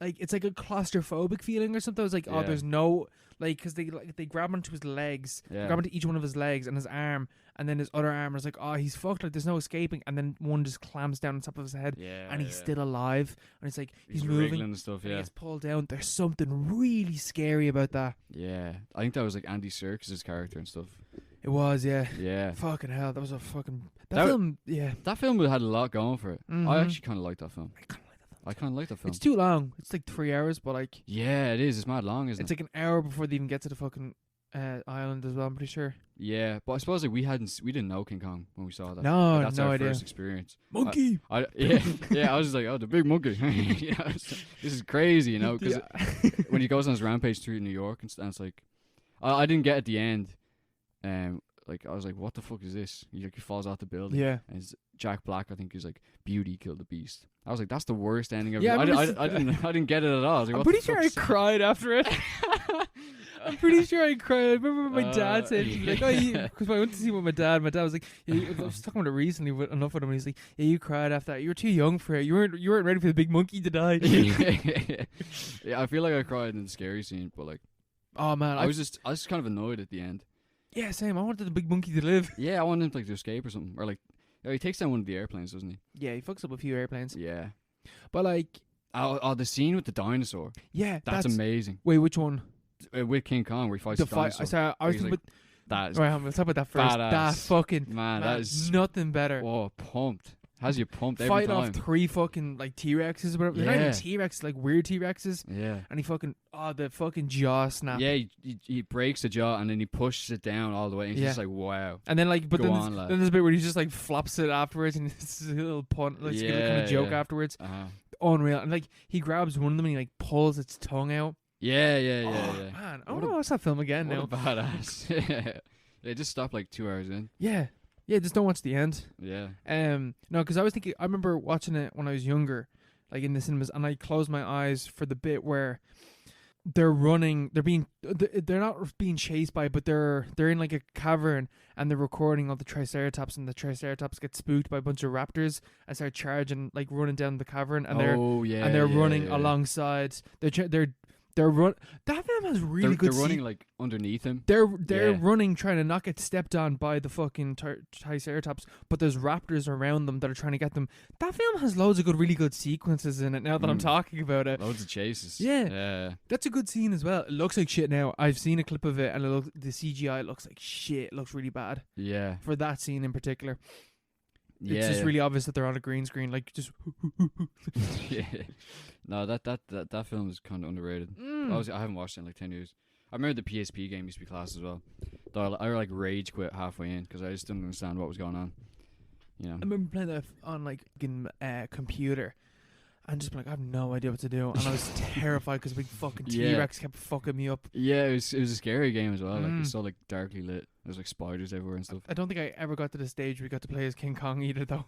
it's like a claustrophobic feeling or something. I was like, there's no. Like, because they grab onto his legs, grab onto each one of his legs and his arm, and then his other arm is like, he's fucked, like, there's no escaping, and then one just clamps down on top of his head, and he's still alive, and it's like, he's moving, and stuff, and he gets pulled down. There's something really scary about that. Yeah, I think that was like Andy Serkis' character and stuff. It was, yeah. Yeah. Fucking hell, that was a fucking... That film, yeah. That film had a lot going for it. I actually kind of liked that film. I kind of like that film. It's too long. It's like 3 hours, but like... Yeah, it is. It's mad long, isn't it? It's like an hour before they even get to the fucking island as well, I'm pretty sure. Yeah, but I suppose like we didn't know King Kong when we saw that. No, that's no our idea. First experience. Monkey! I was just like, the big monkey. You know, this is crazy, you know, because when he goes on his rampage through New York and it's like... I didn't get at the end... like I was like, what the fuck is this? He falls off the building. Yeah. And Jack Black, I think, is like, beauty killed the beast. I was like, that's the worst ending ever. Yeah, I didn't get it at all. I was like, I'm what pretty the sure I fuck's cried after it. I'm pretty sure I cried. I remember my dad said to me, like, because I went to see it with my dad. My dad was like, I was talking about it recently enough with him. And he's like, yeah, you cried after that. You were too young for it. You weren't ready for the big monkey to die. Yeah, I feel like I cried in the scary scene, but like, oh man, I was just kind of annoyed at the end. Yeah, same. I wanted the big monkey to live. Yeah, I wanted him to, like, to escape or something, or like, he takes down one of the airplanes, doesn't he? Yeah, he fucks up a few airplanes. Yeah, but like, the scene with the dinosaur. Yeah, that's amazing. Wait, which one? With King Kong, where he fights the dinosaur. Sorry, I was thinking like, that is right, we'll talk about that first. badass. That fucking man, that is nothing better. Oh, pumped. Has you pumped every Fight time. off 3 fucking like T-Rexes or whatever. They're not even T-Rexes, like weird T-Rexes. Yeah. And he fucking the fucking jaw snap. Yeah, he breaks the jaw and then he pushes it down all the way. And he's just like, wow. And then like, but then there's a bit where he just like flops it afterwards and it's a little pun, like kind of joke afterwards. Unreal. And like he grabs one of them and he like pulls its tongue out. Yeah. Man, I want to watch that film again now. What a badass. They just stopped like 2 hours in. Yeah, just don't watch the end. Yeah. No, because I was thinking, I remember watching it when I was younger, like in the cinemas, and I closed my eyes for the bit where they're running, they're not being chased by, but they're in like a cavern, and they're recording all the Triceratops, and the Triceratops get spooked by a bunch of raptors and start charging, like running down the cavern, and they're running alongside. That film has really good. They're running like underneath him. They're running, trying to not get stepped on by the fucking Triceratops, but there's raptors around them that are trying to get them. That film has loads of really good sequences in it. Now that I'm talking about it, loads of chases. Yeah, that's a good scene as well. It looks like shit now. I've seen a clip of it, and the CGI looks like shit. It looks really bad. Yeah, for that scene in particular. It's just really obvious that they're on a green screen, like just. Yeah. No, that film is kind of underrated. I haven't watched it in like 10 years. I remember the PSP game used to be class as well. Though I like rage quit halfway in because I just didn't understand what was going on. You know. I remember playing that on like a computer, and just like I have no idea what to do, and I was terrified because a big fucking T-Rex kept fucking me up. Yeah, it was a scary game as well. Like it's so like darkly lit. There's like spiders everywhere and stuff. I don't think I ever got to the stage where we got to play as King Kong either, though.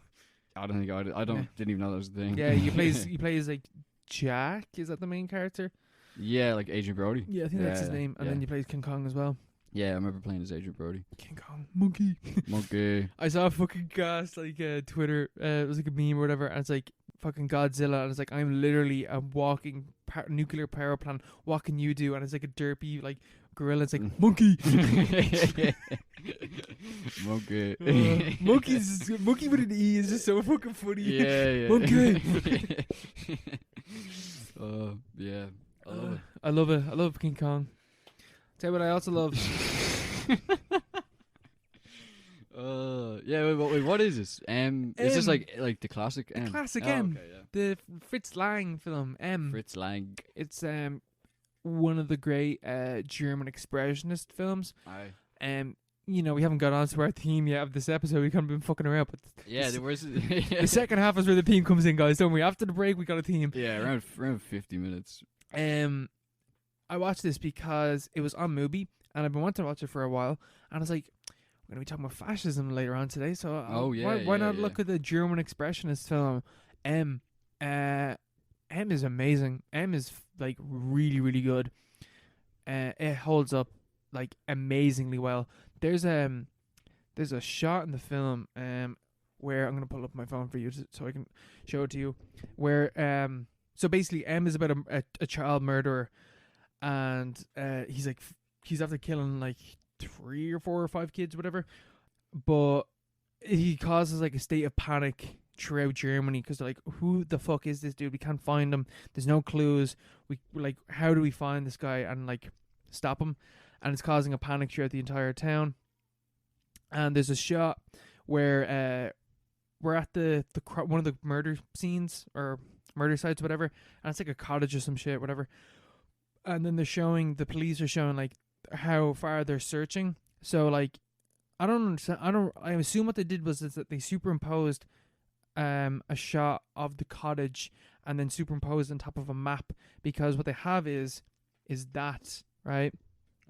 I don't think I did. Didn't even know that was a thing. Yeah, you play as like Jack. Is that the main character? Yeah, like Adrian Brody. Yeah, I think that's his name. And then you play as King Kong as well. Yeah, I remember playing as Adrian Brody. King Kong, monkey. I saw a fucking gas like Twitter. It was like a meme or whatever, and it's like fucking Godzilla, and it's like I'm literally a walking nuclear power plant. What can you do? And it's like a derpy like gorilla. It's like monkey. Monkey. Monkey with an E is just so fucking funny. Yeah. Monkey. Yeah. I love it. I love King Kong. Tell you what I also love. Yeah. Wait, what is this? Is this like the classic M? The classic M. Okay, yeah. The Fritz Lang film M. Fritz Lang. It's one of the great German expressionist films. Aye. You know, we haven't got on to our theme yet of this episode. We kind of been fucking around, but the second half is where the theme comes in, guys. Don't we? After the break, we got a theme. Yeah, around 50 minutes. I watched this because it was on Mubi, and I've been wanting to watch it for a while. And I was like, we're gonna be talking about fascism later on today, so why not look at the German expressionist film M? M is amazing. M is like really, really good. It holds up like amazingly well. There's a shot in the film where I'm gonna pull up my phone for you so I can show it to you. Where so basically M is about a child murderer, and he's after killing like 3 or 4 or 5 kids, whatever. But he causes like a state of panic throughout Germany because they're like, who the fuck is this dude? We can't find him. There's no clues. We're like, how do we find this guy and like stop him? And it's causing a panic throughout the entire town. And there's a shot where we're at the one of the murder scenes or murder sites, whatever. And it's like a cottage or some shit, whatever. And then the police are showing like how far they're searching. So like, I don't understand. I assume what they did was that they superimposed a shot of the cottage and then superimposed on top of a map, because what they have is that, right?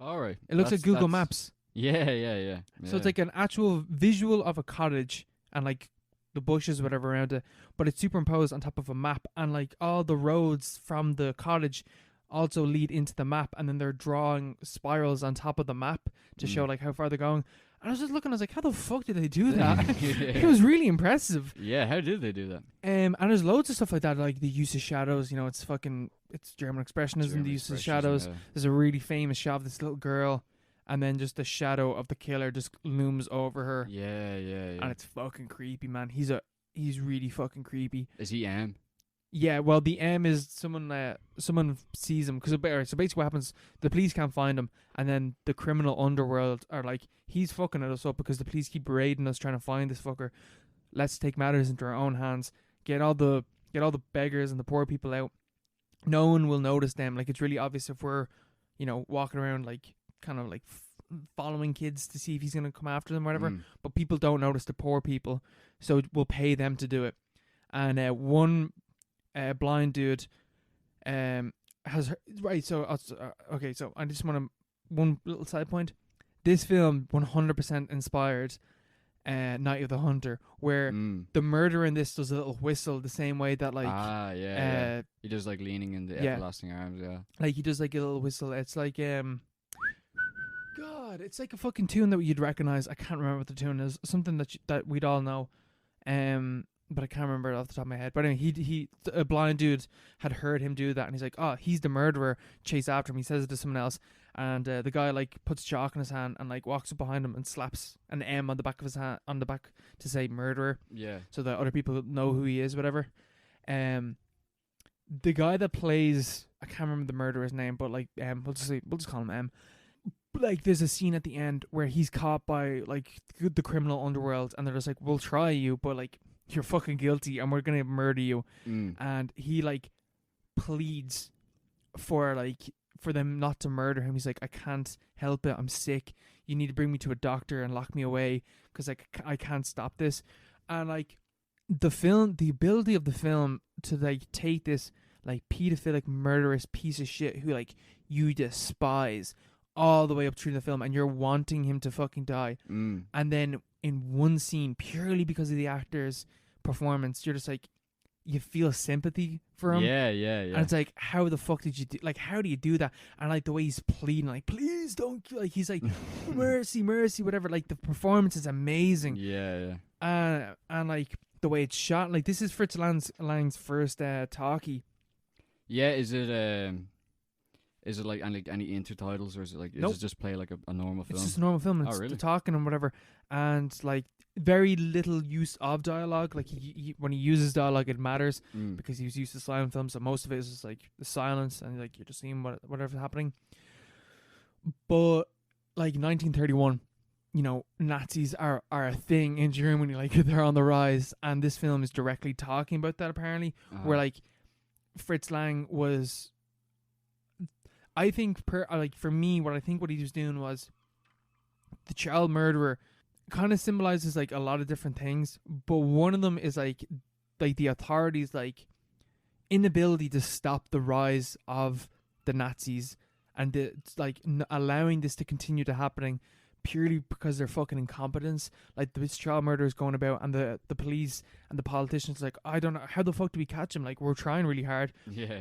All right. It looks like Google Maps. Yeah. So it's like an actual visual of a cottage and like the bushes, whatever around it, but it's superimposed on top of a map, and like all the roads from the cottage also lead into the map, and then they're drawing spirals on top of the map to show like how far they're going. And I was just looking, I was like, how the fuck did they do that? It was really impressive. Yeah, how did they do that? And there's loads of stuff like that, like the use of shadows. You know, it's German expressionism, the use of shadows. Yeah. There's a really famous shot of this little girl, and then just the shadow of the killer just looms over her. Yeah. And it's fucking creepy, man. He's really fucking creepy. Is he M? Yeah, well, the M is someone sees him. So basically what happens, the police can't find him, and then the criminal underworld are like, he's fucking us up because the police keep raiding us trying to find this fucker. Let's take matters into our own hands. Get all the beggars and the poor people out. No one will notice them. Like, it's really obvious if we're, you know, walking around like kind of like following kids to see if he's going to come after them or whatever. But people don't notice the poor people, so we'll pay them to do it. And one blind dude has right. So okay. So I just want to one little side point. This film 100% inspired Night of the Hunter, where the murderer in this does a little whistle the same way that like he does like leaning in the everlasting arms. Yeah, like he does like a little whistle. It's like God, it's like a fucking tune that you'd recognize. I can't remember what the tune is. Something that we'd all know. But I can't remember it off the top of my head. But anyway, a blind dude had heard him do that, and he's like, "Oh, he's the murderer." Chase after him. He says it to someone else, and the guy like puts chalk in his hand and like walks up behind him and slaps an M on the back of his hand to say murderer. Yeah. So that other people know who he is, whatever. The guy that plays, I can't remember the murderer's name, but like we'll just call him M. Like, there's a scene at the end where he's caught by like the criminal underworld, and they're just like, "We'll try you, but like, you're fucking guilty and we're gonna murder you." And he like pleads for them not to murder him. He's like, "I can't help it, I'm sick, you need to bring me to a doctor and lock me away because like I can't stop this." And like the ability of the film to like take this like pedophilic murderous piece of shit who like you despise all the way up through the film, and you're wanting him to fucking die, and then in one scene, purely because of the actor's performance, you're just like, you feel sympathy for him. Yeah. And it's like, how the fuck did you do? Like, how do you do that? And like the way he's pleading, like, "Please don't," like he's like, "Mercy, mercy," whatever. Like the performance is amazing. Yeah. And like the way it's shot, like this is Fritz Lang's first talkie. Yeah, is it like any intertitles, or is it like does it just play like a normal film? It's just a normal film. It's really? The talking and whatever, and like very little use of dialogue. Like he when he uses dialogue, it matters because he's used to silent films. So most of it is just like the silence, and like you're just seeing whatever's happening. But like 1931, you know, Nazis are a thing in Germany. Like they're on the rise, and this film is directly talking about that. Apparently, where like Fritz Lang was. I think, for me, what he was doing was the child murderer kind of symbolizes like a lot of different things, but one of them is like the authorities' like inability to stop the rise of the Nazis and allowing this to continue to happening purely because they're fucking incompetence. Like this child murderer is going about, and the police and the politicians like, "I don't know how the fuck do we catch him? Like we're trying really hard,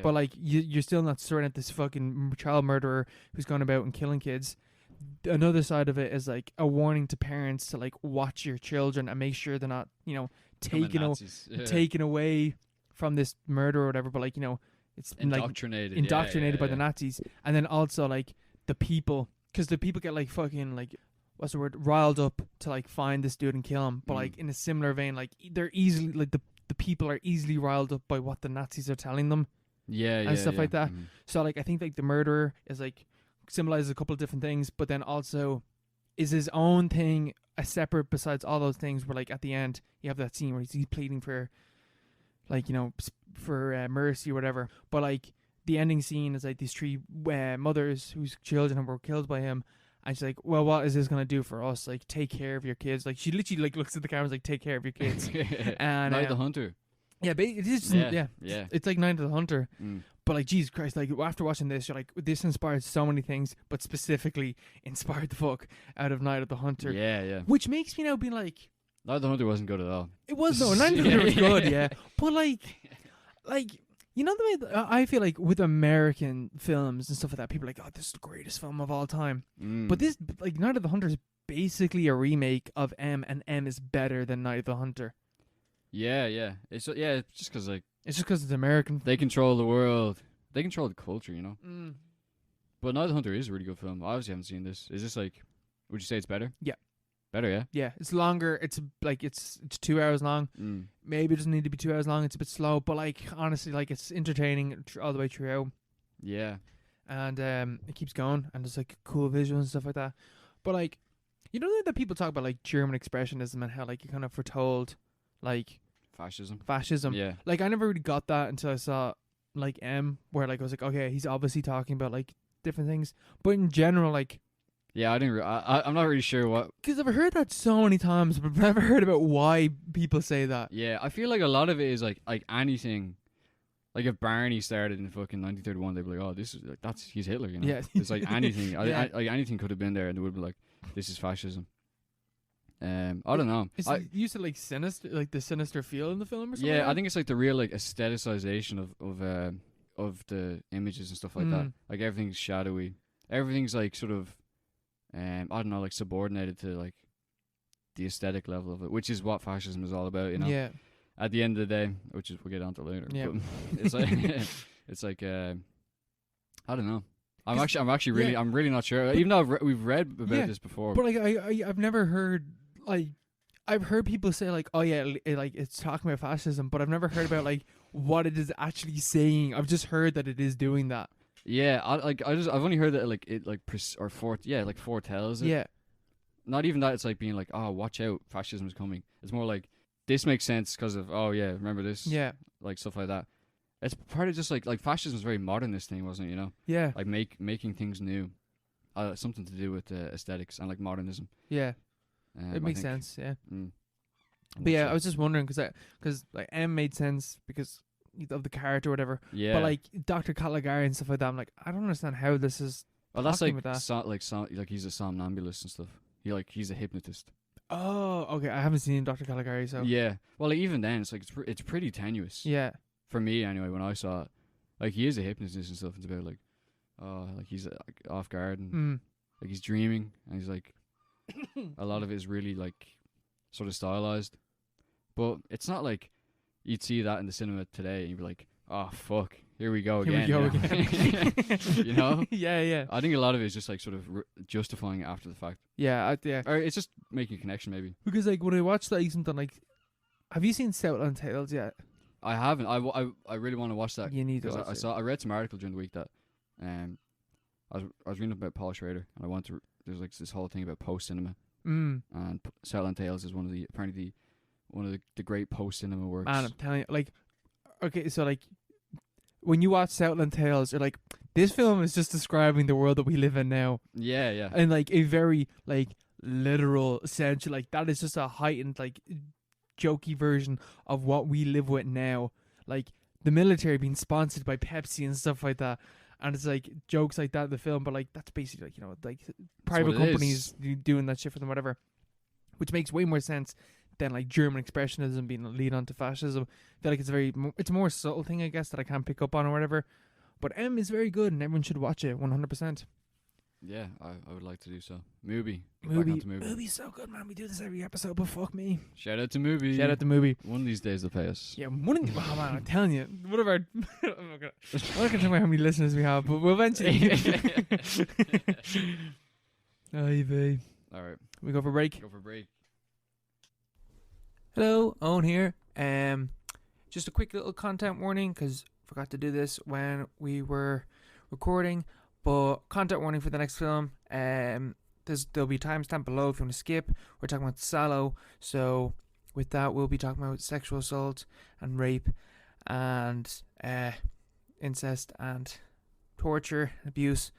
but like you're still not sorting out this fucking child murderer who's going about and killing kids." Another side of it is like a warning to parents to like watch your children and make sure they're not, you know, taken away from this murder or whatever. But like, you know, it's indoctrinated by the Nazis, and then also like the people, because the people get like fucking like, what's the word, riled up to like find this dude and kill him. But like in a similar vein, like they're easily like the people are easily riled up by what the Nazis are telling them. And stuff like that. So like I think like the murderer is like symbolizes a couple of different things, but then also is his own thing, a separate besides all those things, where like at the end you have that scene where he's pleading for like, you know, for mercy or whatever. But like the ending scene is like these three mothers whose children were killed by him, and she's like, "Well, what is this gonna do for us? Like, take care of your kids." Like she literally like looks at the cameras like, "Take care of your kids." And Night of the Hunter. Yeah, but it is. Yeah. It's like Night of the Hunter. But like, Jesus Christ, like after watching this, you're like, this inspired so many things, but specifically inspired the fuck out of Night of the Hunter. Yeah. Which makes me now be like, Night of the Hunter wasn't good at all. It was though. Night of the Hunter was good, yeah. But like you know the way I feel like with American films and stuff like that, people are like, oh, this is the greatest film of all time. But this, like, Night of the Hunter is basically a remake of M, and M is better than Night of the Hunter. Yeah. It's just because like it's just because it's American. They control the world. They control the culture, you know. But Night of the Hunter is a really good film. I obviously haven't seen this. Is this like? Would you say it's better? Yeah. Better, yeah. Yeah, it's longer. It's like it's 2 hours long. Maybe it doesn't need to be 2 hours long. It's a bit slow, but like honestly, like it's entertaining all the way throughout. Yeah. And it keeps going, and there's like cool visuals and stuff like that. But like, you know that people talk about like German expressionism and how like you kind of foretold like fascism. Yeah. Like I never really got that until I saw like M, where like I was like, okay, he's obviously talking about like different things, but in general, like. Yeah, I didn't. I'm not really sure what. Because I've heard that so many times, but I've never heard about why people say that. Yeah, I feel like a lot of it is like anything. Like if Barney started in fucking 1931, they'd be like, "Oh, this is like he's Hitler," you know. Yeah. It's like anything. Yeah. Like anything could have been there, and they would be like, "This is fascism." I don't know. You said like sinister, like the sinister feel in the film or something. Yeah, I think it's like the real like aestheticization of the images and stuff like that. Like everything's shadowy. Everything's like sort of. I don't know, like subordinated to like the aesthetic level of it, which is what fascism is all about, you know. Yeah. At the end of the day, which is we'll get onto later. Yeah. But it's like I don't know. I'm actually really I'm really not sure. Even though we've read about this before. But like I've never heard like I've heard people say like, oh yeah, like it's talking about fascism, but I've never heard about like what it is actually saying. I've just heard that it is doing that. Yeah, I've only heard that like it like foretells it. Yeah. Not even that. It's like being like, oh, watch out, fascism is coming. It's more like this makes sense because of remember this. Yeah. Like stuff like that. It's part of just like fascism is very modernist thing, wasn't it? You know. Yeah. Like making things new. Something to do with aesthetics and like modernism. Yeah. It makes sense. Yeah. But sure. I was just wondering because like M made sense because of the character or whatever. Yeah. But like Dr. Caligari and stuff like that, I'm like, I don't understand how this is. Well, that's like that. like he's a somnambulist and stuff. He's a hypnotist. Oh, okay. I haven't seen Dr. Caligari, so yeah. Well, like, even then, it's like it's pretty tenuous. Yeah. For me, anyway, when I saw it, like he is a hypnotist and stuff. It's about like, like he's like, off guard and like he's dreaming and he's like, a lot of it is really like sort of stylized, but it's not like. You'd see that in the cinema today, and you'd be like, "Oh fuck, here we go again." You know? Yeah. I think a lot of it is just like sort of justifying it after the fact. Yeah. Or it's just making a connection, maybe. Because like when I watched like something like, have you seen Southland Tales yet? I haven't. I really want to watch that. You need to watch it. I read some article during the week that, I was reading about Paul Schrader, and I want to. There's like this whole thing about post cinema, and Southland Tales is one of the great post cinema works. Man, I'm telling you, like, okay, so like, when you watch Southland Tales, you're like, this film is just describing the world that we live in now. Yeah. And like a very like literal sense, like that is just a heightened like jokey version of what we live with now. Like the military being sponsored by Pepsi and stuff like that. And it's like jokes like that in the film, but like that's basically like, you know, like private companies doing that shit for them, whatever. Which makes way more sense than like German expressionism being a lead on to fascism. I feel like it's a more subtle thing, I guess, that I can't pick up on or whatever. But M is very good and everyone should watch it 100%. Yeah, I would like to do so. Movie's so good, man. We do this every episode, but fuck me. Shout out to Movie. One of these days they'll pay us. Yeah, man, I'm telling you. One of our I'm not gonna tell you how many listeners we have, but we'll eventually. Ivy. Alright. We go for break. Hello, Owen here. Just a quick little content warning because I forgot to do this when we were recording. But content warning for the next film. There'll be a timestamp below if you want to skip. We're talking about Salo. So with that, we'll be talking about sexual assault and rape and incest and torture, abuse,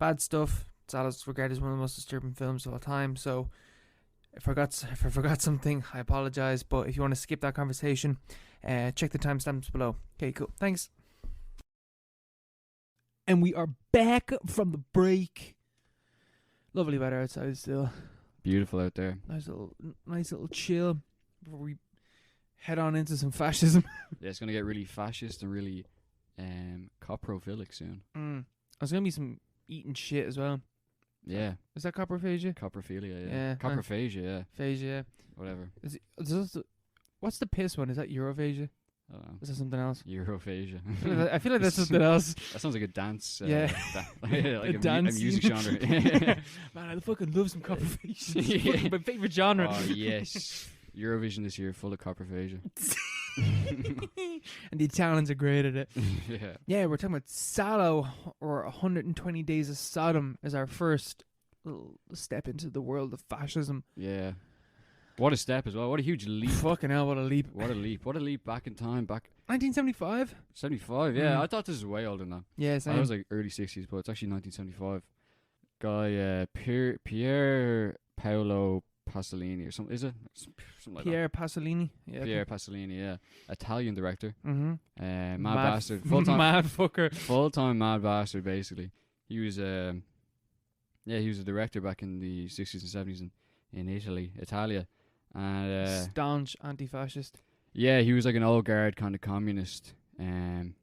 bad stuff. Salo's regarded as one of the most disturbing films of all time. So if I forgot something, I apologize. But if you want to skip that conversation, check the timestamps below. Okay, cool. Thanks. And we are back from the break. Lovely weather outside still. Beautiful out there. Nice little chill. before we head on into some fascism. Yeah, it's gonna get really fascist and really coprophilic soon. There's gonna be some eating shit as well. Yeah. Is that coprophagia? Coprophilia, yeah. Yeah. Coprophagia, yeah. Phagia, yeah. Whatever. What's the piss one? Is that Europhagia? I don't know. Is that something else? Europhagia. I feel like that's something else. That sounds like a dance. Yeah. Like a dance music scene. genre. Man, I fucking love some coprophagia. It's my favourite genre. Oh, yes. Eurovision this year, full of coprophagia. And the Italians are great at it. Yeah. Yeah, we're talking about Salo, or 120 Days of Sodom, as our first little step into the world of fascism. Yeah. What a step as well. What a huge leap. Fucking hell, what a leap. What a leap. What a leap back in time. Back 1975? 75, yeah. I thought this was way older than that. Yeah, same. I was like early 60s, but it's actually 1975. Guy, Pier Paolo Pasolini or something. Is it? Something like Pier Pasolini? Yeah. Pier Pasolini, yeah. Italian director. Mm-hmm. Mad bastard. Full-time, mad fucker. Full-time mad bastard, basically. He was, he was a director back in the 60s and 70s in Italia. And staunch anti-fascist. Yeah, he was like an old guard kind of communist. But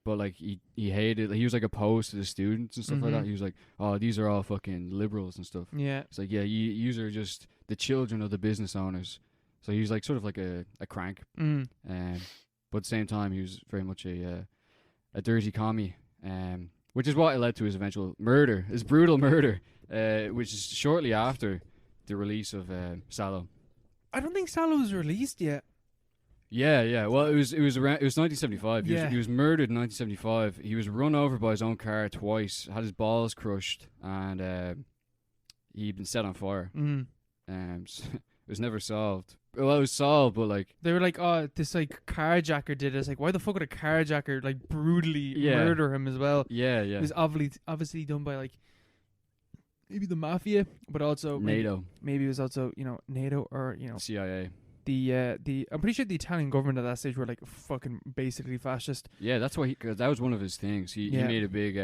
like he hated. He was like opposed to the students and stuff like that. He was like, "Oh, these are all fucking liberals and stuff." Yeah, it's like, yeah, you are just the children of the business owners. So he was like sort of like a crank. But at the same time, he was very much a dirty commie. Which is what led to his eventual murder, his brutal murder, which is shortly after the release of Salo. I don't think Salo was released yet. Yeah. Well, it was around. It was 1975. He was murdered in 1975. He was run over by his own car twice. Had his balls crushed, and he'd been set on fire. So it was never solved. Well, it was solved, but like they were like, "Oh, this like carjacker did it." It's like, why the fuck would a carjacker like brutally murder him as well? Yeah. It was obviously done by like maybe the mafia, but also NATO. Maybe it was also NATO or CIA. The I'm pretty sure the Italian government at that stage were like fucking basically fascist. Yeah, that's why that was one of his things. He made a big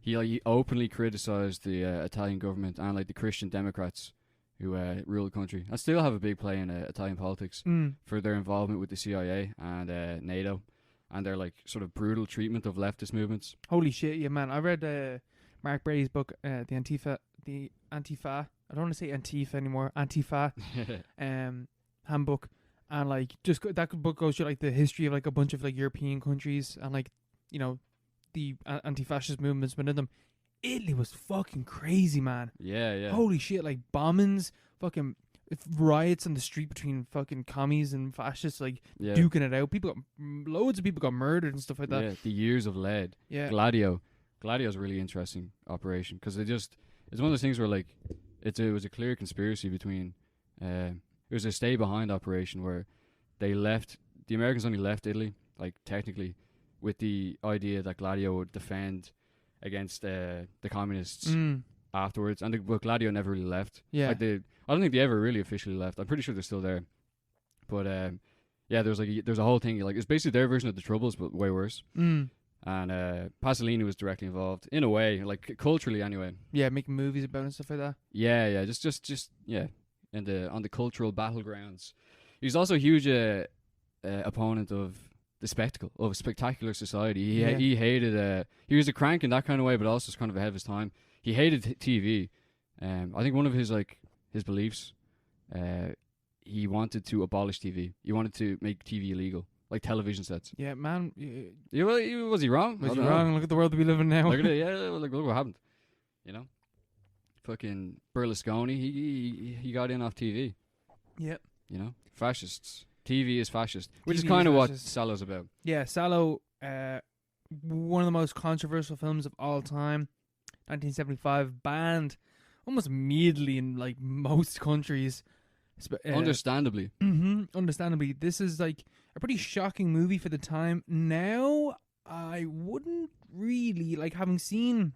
he openly criticized the Italian government and like the Christian Democrats who rule the country and still have a big play in Italian politics for their involvement with the CIA and NATO and their like sort of brutal treatment of leftist movements. Holy shit, yeah, man! I read Mark Brady's book, the Antifa. I don't want to say Antifa anymore. Antifa, handbook, and like just that book goes through like the history of like a bunch of like European countries and like the anti-fascist movements within them. Italy was fucking crazy, man. Yeah. Holy shit, like bombings, fucking riots on the street between fucking commies and fascists, like duking it out. Loads of people got murdered and stuff like that. Yeah, the years of lead. Yeah. Gladio's a really interesting operation because it's one of those things where like it was a clear conspiracy between it was a stay behind operation where the Americans only left Italy like technically with the idea that Gladio would defend against the communists afterwards, but Gladio never really left. Yeah, I don't think they ever really officially left. I'm pretty sure they're still there, but there's a whole thing like it's basically their version of the Troubles but way worse. And Pasolini was directly involved in a way, like culturally anyway. Yeah, making movies about it and stuff like that. Yeah, just on the cultural battlegrounds. He's also a huge opponent of the spectacle of a spectacular society. He hated. He was a crank in that kind of way, but also kind of ahead of his time. He hated TV. I think one of his beliefs, he wanted to abolish TV. He wanted to make TV illegal. Like television sets. Yeah, man. Was he wrong? Was he wrong? Look at the world we live in now. Look at it. Yeah, look what happened. Fucking Berlusconi. He got in off TV. Yep. Fascists. TV is fascist, which TV is kind of what fascist. Salo's about. Yeah, Salo. One of the most controversial films of all time. 1975, banned almost immediately in like most countries. Understandably. Understandably. This is like a pretty shocking movie for the time. Now, I wouldn't really, like, having seen,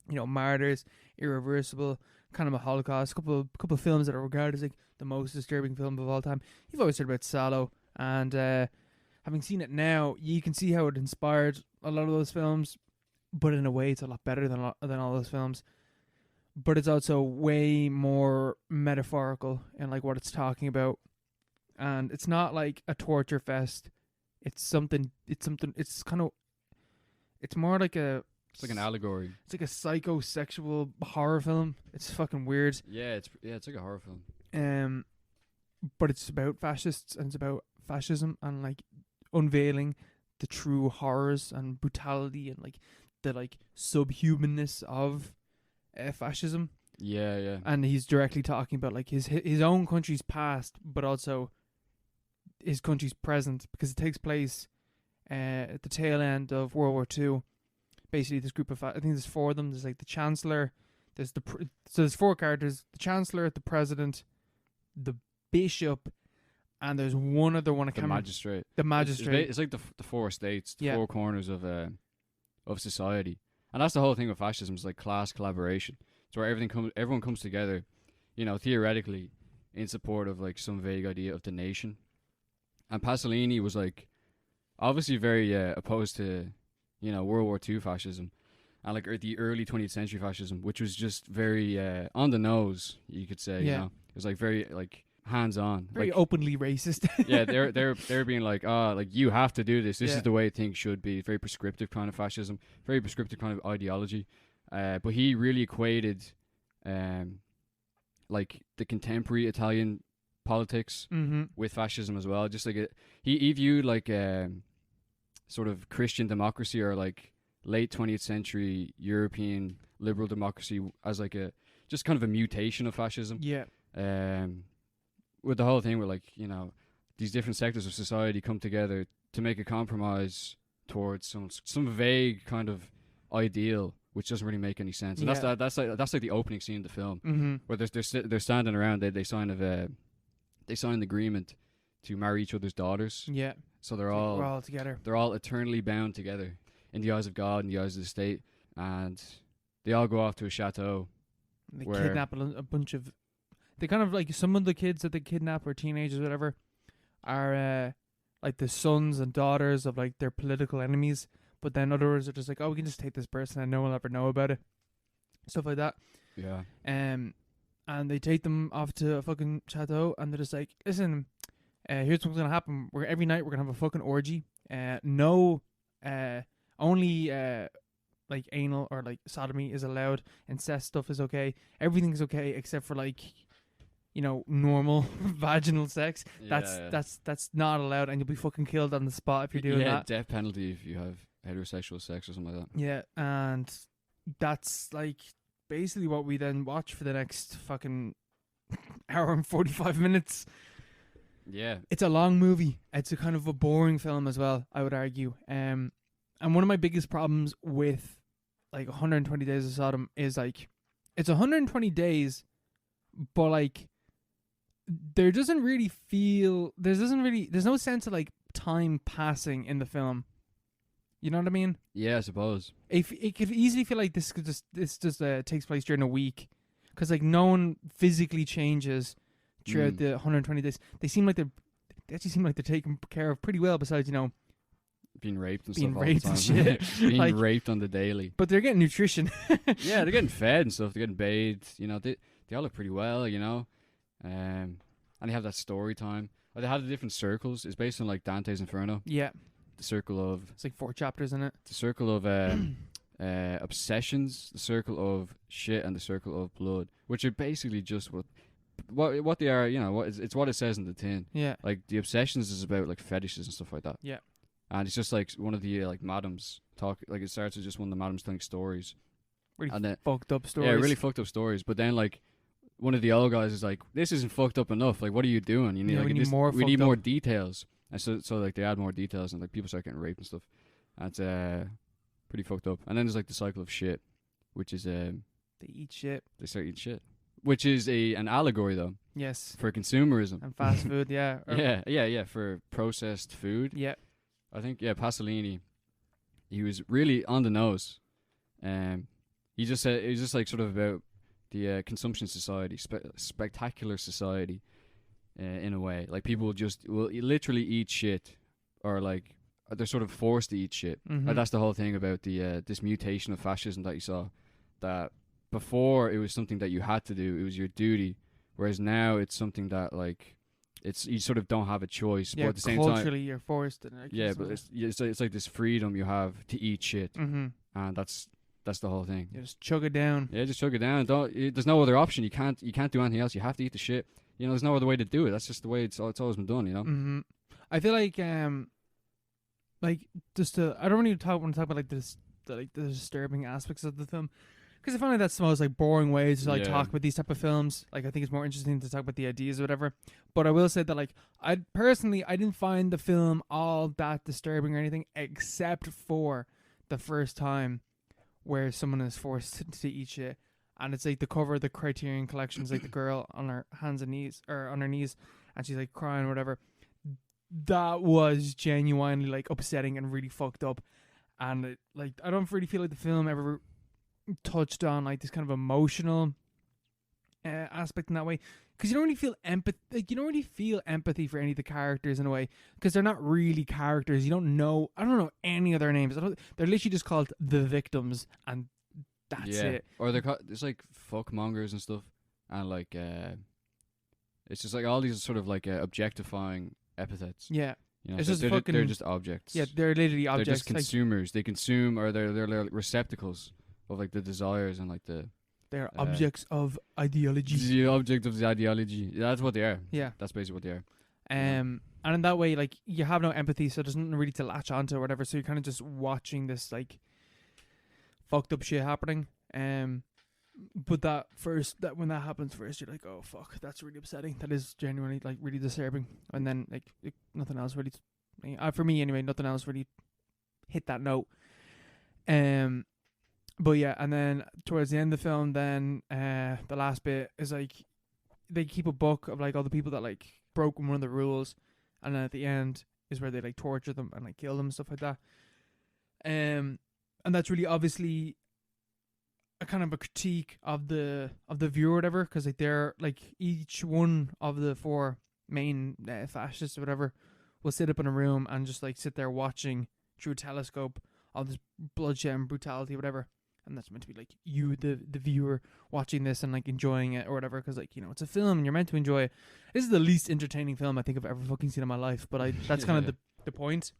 Martyrs, Irreversible, kind of a Holocaust, couple of films that are regarded as like the most disturbing film of all time. You've always heard about Salo, and having seen it now, you can see how it inspired a lot of those films, but in a way it's a lot better than all those films. but it's also way more metaphorical in like what it's talking about, and it's not like a torture fest. It's more like it's like an allegory. It's like a psychosexual horror film. It's fucking weird. Yeah, it's like a horror film. But it's about fascists and it's about fascism and like unveiling the true horrors and brutality and like the like subhumanness of fascism. Yeah. And he's directly talking about like his own country's past, but also his country's present, because it takes place at the tail end of World War II. Basically, this group of I think there's 4 of them. There's like the Chancellor. There's so there's 4 characters: the Chancellor, the President, the Bishop, and there's one other one. The Magistrate. The Magistrate. It's like the 4 states, the 4 corners of society, and that's the whole thing with fascism. Is like class collaboration. It's where everyone comes together, theoretically, in support of like some vague idea of the nation. And Pasolini was like obviously very opposed to World War II fascism and like the early 20th century fascism, which was just very on the nose, you could say. It was like very like hands on, very like, openly racist. Yeah, they're being like, like you have to do this. This is the way things should be. Very prescriptive kind of fascism, very prescriptive kind of ideology. But he really equated like the contemporary Italian politics with fascism as well. Just like he viewed like sort of Christian democracy or like late 20th century European liberal democracy as like just kind of a mutation of fascism. Yeah. With the whole thing where like these different sectors of society come together to make a compromise towards some vague kind of ideal which doesn't really make any sense. And that's like the opening scene of the film where they're standing around. They sign an agreement to marry each other's daughters. Yeah. So we're all together. They're all eternally bound together in the eyes of God, in the eyes of the state, and they all go off to a chateau. They kidnap a bunch of. They kind of like some of the kids that they kidnap or teenagers, whatever, are like the sons and daughters of like their political enemies. But then others are just like, oh, we can just take this person and no one will ever know about it. Stuff like that. Yeah. And they take them off to a fucking chateau, and they're just like, listen, here's what's gonna happen. Every night we're gonna have a fucking orgy. Only like anal or like sodomy is allowed. Incest stuff is okay. Everything's okay except for like, normal vaginal sex. That's not allowed, and you'll be fucking killed on the spot if you're doing that. Yeah, death penalty if you have heterosexual sex or something like that. Yeah, and that's like basically what we then watch for the next fucking hour and 45 minutes. Yeah. It's a long movie. It's a kind of a boring film as well, I would argue. And one of my biggest problems with like 120 Days of Sodom is like it's 120 days, but like there's no sense of like time passing in the film. You know what I mean? Yeah, I suppose. It could easily feel like this just takes place during a week, because like no one physically changes throughout the 120 days. They actually seem like they're taken care of pretty well. Besides, being raped and being stuff raped all and the time. shit. Being like, raped on the daily. But they're getting nutrition. Yeah, they're getting fed and stuff. They're getting bathed. They all look pretty well. And they have that story time. Or they have the different circles. It's based on like Dante's Inferno. Yeah. The circle of. It's like 4 chapters in it. The circle of obsessions, the circle of shit, and the circle of blood, which are basically just what they are. It's what it says in the tin. Yeah. Like the obsessions is about like fetishes and stuff like that. Yeah. And it's just like one of the like madams talk. Like it starts with just one of the madams telling stories. Really fucked up stories. Yeah, really fucked up stories. But then like one of the old guys is like, "This isn't fucked up enough. Like, what are you doing? You need we need more. We need more details." And so like they add more details, and like people start getting raped and stuff. And it's pretty fucked up. And then there's like the cycle of shit, which is they eat shit. They start eating shit, which is an allegory though. Yes. For consumerism and fast food. Yeah. Yeah. For processed food. Yeah. I think Pasolini, he was really on the nose. He just said it was just like sort of about the consumption society, spectacular society, in a way. Like people will literally eat shit, or like they're sort of forced to eat shit. Mm-hmm. Like that's the whole thing about the this mutation of fascism that you saw, that before it was something that you had to do. It was your duty. Whereas now it's something that like you sort of don't have a choice. Yeah, but at the same culturally time, you're forced. And but it's like this freedom you have to eat shit, and that's the whole thing. you just chug it down. Yeah, just chug it down. There's no other option. You can't do anything else. You have to eat the shit. There's no other way to do it. That's just the way it's always been done. I feel like just to, I don't really want to talk about like the disturbing aspects of the film, because I find like that's the most like boring way to like talk about these type of films. Like I think it's more interesting to talk about the ideas or whatever. But I will say that like I didn't find the film all that disturbing or anything, except for the first time where someone is forced to eat shit, and it's like the cover of the Criterion Collection is like the girl on her hands and knees, or on her knees, and she's like crying or whatever. That was genuinely like upsetting and really fucked up, and like I don't really feel like the film ever touched on like this kind of emotional aspect in that way, because you don't really feel empathy. Like you don't really feel empathy for any of the characters in a way, because they're not really characters. I don't know any of their names. They're literally just called the victims, and that's it. Or it's like fuckmongers and stuff, and like it's just like all these sort of like objectifying epithets. Yeah. It's just they're just objects. Yeah, they're literally objects. They're just consumers. They consume, or they're like receptacles of like the desires and like the. They're objects of ideology. The object of the ideology. Yeah, that's what they are. Yeah, that's basically what they are. And in that way, like you have no empathy, so there's nothing really to latch onto or whatever. So you're kind of just watching this like fucked up shit happening. But when that happens first, you're like, oh fuck, that's really upsetting. That is genuinely like really disturbing. And then like nothing else really, for me anyway, nothing else really hit that note. But yeah, and then towards the end of the film, then the last bit is like they keep a book of like all the people that like broke one of the rules, and then at the end is where they like torture them and like kill them and stuff like that. And that's really obviously a kind of a critique of the viewer or whatever, because like they're like each one of the four main fascists or whatever will sit up in a room and just like sit there watching through a telescope all this bloodshed and brutality or whatever, and that's meant to be like you the viewer watching this and like enjoying it or whatever, because like it's a film and you're meant to enjoy it. This is the least entertaining film I think I've ever fucking seen in my life, but that's kind of the point.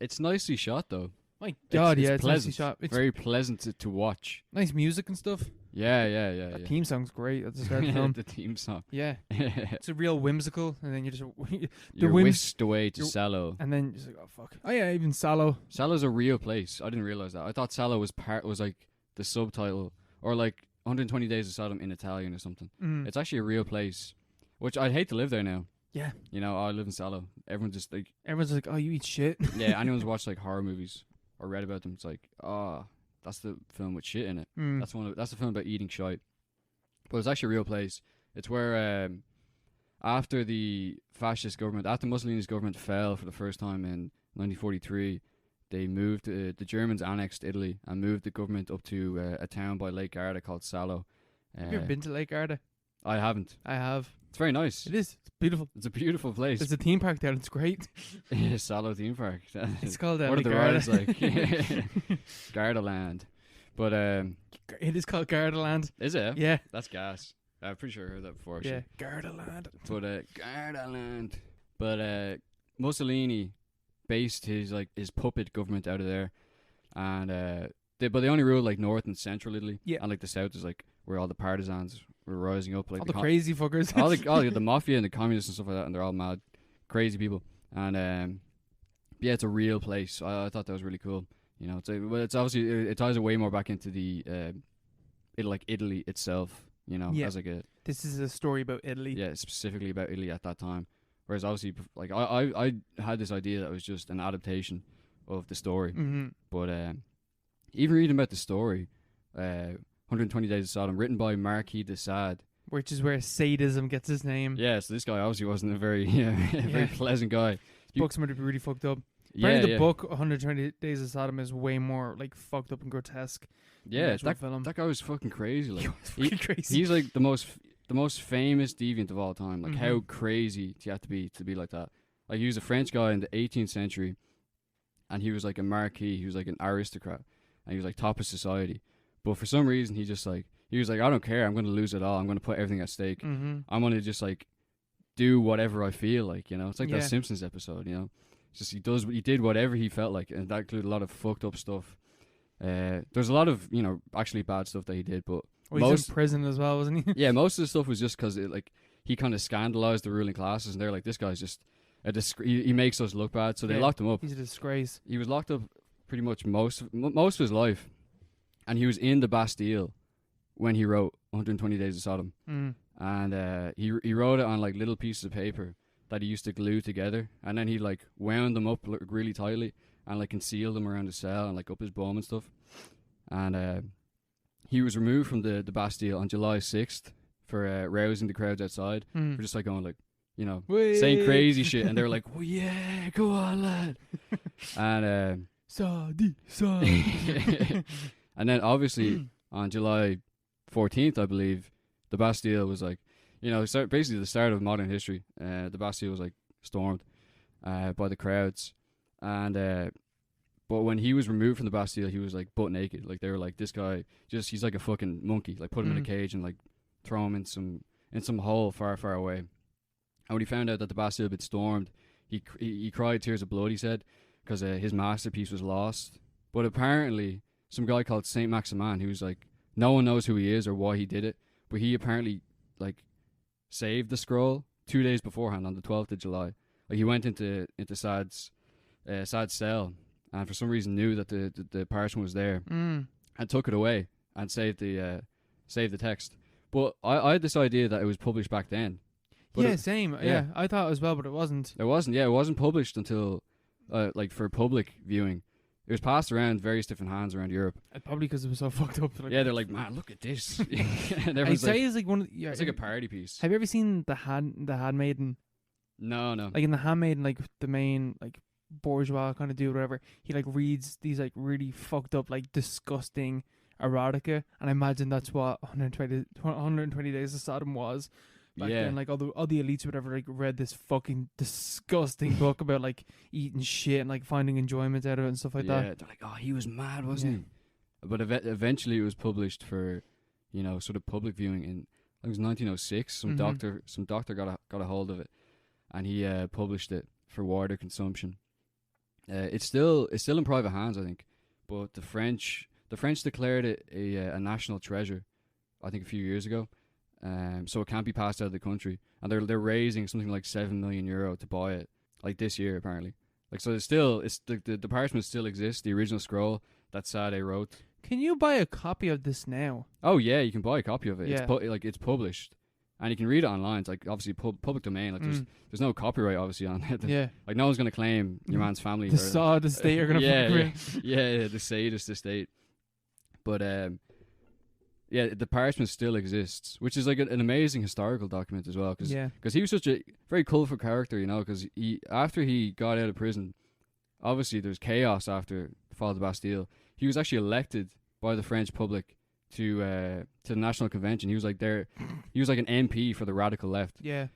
It's nicely shot though. My God, it's pleasant. Nicely shot. It's very pleasant to watch. Nice music and stuff. Yeah. The theme song's great at the start of the film. The theme song. Yeah. It's a real whimsical, and then you're whisked away to Salo. And then you're just like, oh fuck. Oh yeah, even Salo. Salo's a real place. I didn't realize that. I thought Salo was like the subtitle, or like 120 Days of Sodom in Italian or something. It's actually a real place, which I'd hate to live there now. Yeah. I live in Salo. Everyone's like, oh, you eat shit. Yeah, anyone's watched like horror movies or read about them, it's like, that's the film with shit in it. That's the film about eating shite. But it's actually a real place. It's where after the fascist government, after Mussolini's government fell for the first time in 1943, they moved, the Germans annexed Italy and moved the government up to a town by Lake Garda called Salo. Have you ever been to Lake Garda? I haven't. I have. It's very nice. It is. It's beautiful. It's a beautiful place. There's a theme park there. It's great. Yeah, Salo theme park. It's called what are the rides like? Gardaland. But it is called Gardaland. Is it? Yeah. That's gas. I'm pretty sure I heard that before. Actually. Yeah, Gardaland. But Gardaland. But Mussolini based his puppet government out of there, and but they only ruled like north and central Italy. Yeah. And like the south is like where all the partisans were rising up, like all the crazy fuckers, all the mafia and the communists and stuff like that, and they're all mad, crazy people. And yeah, it's a real place. I thought that was really cool. It's obviously it ties it way more back into the Italy itself. As like this is a story about Italy. Yeah, specifically about Italy at that time. Whereas obviously, like I had this idea that it was just an adaptation of the story. But even reading about the story, 120 Days of Sodom, written by Marquis de Sade, which is where sadism gets his name. Yeah, so this guy obviously wasn't a very very pleasant guy. His books might be really fucked up. Apparently the book 120 Days of Sodom is way more like fucked up and grotesque. Yeah, that guy was fucking crazy. Like, he was crazy. He's like the most famous deviant of all time. Like how crazy do you have to be like that? Like he was a French guy in the 18th century, and he was like a marquis. He was like an aristocrat, and he was like top of society. But for some reason, he He was like, I don't care. I'm going to lose it all. I'm going to put everything at stake. Mm-hmm. I'm going to just like do whatever I feel like, you know. It's like Yeah. that Simpsons episode, you know. It's just he did whatever he felt like, and that included a lot of fucked up stuff. There's a lot of, you know, actually bad stuff that he did, but Well, he's in prison as well, wasn't he? yeah, most of the stuff was just because he kind of scandalized the ruling classes, and they're like, this guy's just he makes us look bad, so they locked him up. He's a disgrace. He was locked up pretty much most of his life, and he was in the Bastille when he wrote 120 Days of Sodom. And he wrote it on like little pieces of paper that he used to glue together, and then he like wound them up really tightly and like concealed them around his cell and like up his bum and stuff. And he was removed from the Bastille on July 6th for rousing the crowds outside, for just like going like, you know, saying crazy shit, and they were like, "Oh yeah, go on, lad." And Sadi. and then obviously on July 14th, I believe, the Bastille was like, you know, basically the start of modern history. The Bastille was like stormed by the crowds, and but when he was removed from the Bastille, he was like butt naked. Like they were like, this guy he's like a fucking monkey. Like put him in a cage and like throw him in some hole far away. And when he found out that the Bastille had been stormed, he cried tears of blood, he said, because his masterpiece was lost. But apparently some guy called Saint Maximin, who's like, no one knows who he is or why he did it, but he apparently like saved the scroll 2 days beforehand on the 12th of July. Like he went into Sad's cell, and for some reason knew that the parchment was there, and took it away and saved the text. But I had this idea that it was published back then. But Same. Yeah, I thought as well, but it wasn't. It wasn't. Yeah, it wasn't published until like for public viewing. It was passed around various different hands around Europe. Probably because it was so fucked up. Like, yeah, they're like, man, look at this. And I'd say it's like one of it's like a party piece. Have you ever seen the Handmaiden? No. Like in the Handmaiden, like the main like bourgeois kind of dude, whatever. He like reads these like really fucked up, like disgusting erotica, and I imagine that's what 120 Days of Sodom was. Back then, like all the elites or whatever, like read this fucking disgusting book about like eating shit and like finding enjoyment out of it and stuff like that. Yeah, they're like, oh, he was mad, wasn't he? But eventually, it was published for, you know, sort of public viewing in, I think it was 1906. Some doctor got a hold of it, and he published it for wider consumption. It's still in private hands, I think, but the French declared it a national treasure, I think a few years ago. So it can't be passed out of the country, and they're raising something like €7 million to buy it, like this year apparently. Like so, it's the parchment still exists, the original scroll that Sade wrote. Can you buy a copy of this now? Oh yeah, you can buy a copy of it. Yeah. It's published, and you can read it online. It's like obviously public domain. Like there's no copyright obviously on it. Yeah. Like no one's gonna claim your man's family. The state are gonna yeah, the sadist estate. But yeah, the parchment still exists, which is like an amazing historical document as well. Because he was such a very colourful character, you know. Because after he got out of prison, obviously there's chaos after the fall of the Bastille. He was actually elected by the French public to the National Convention. He was like he was like an MP for the radical left. Yeah.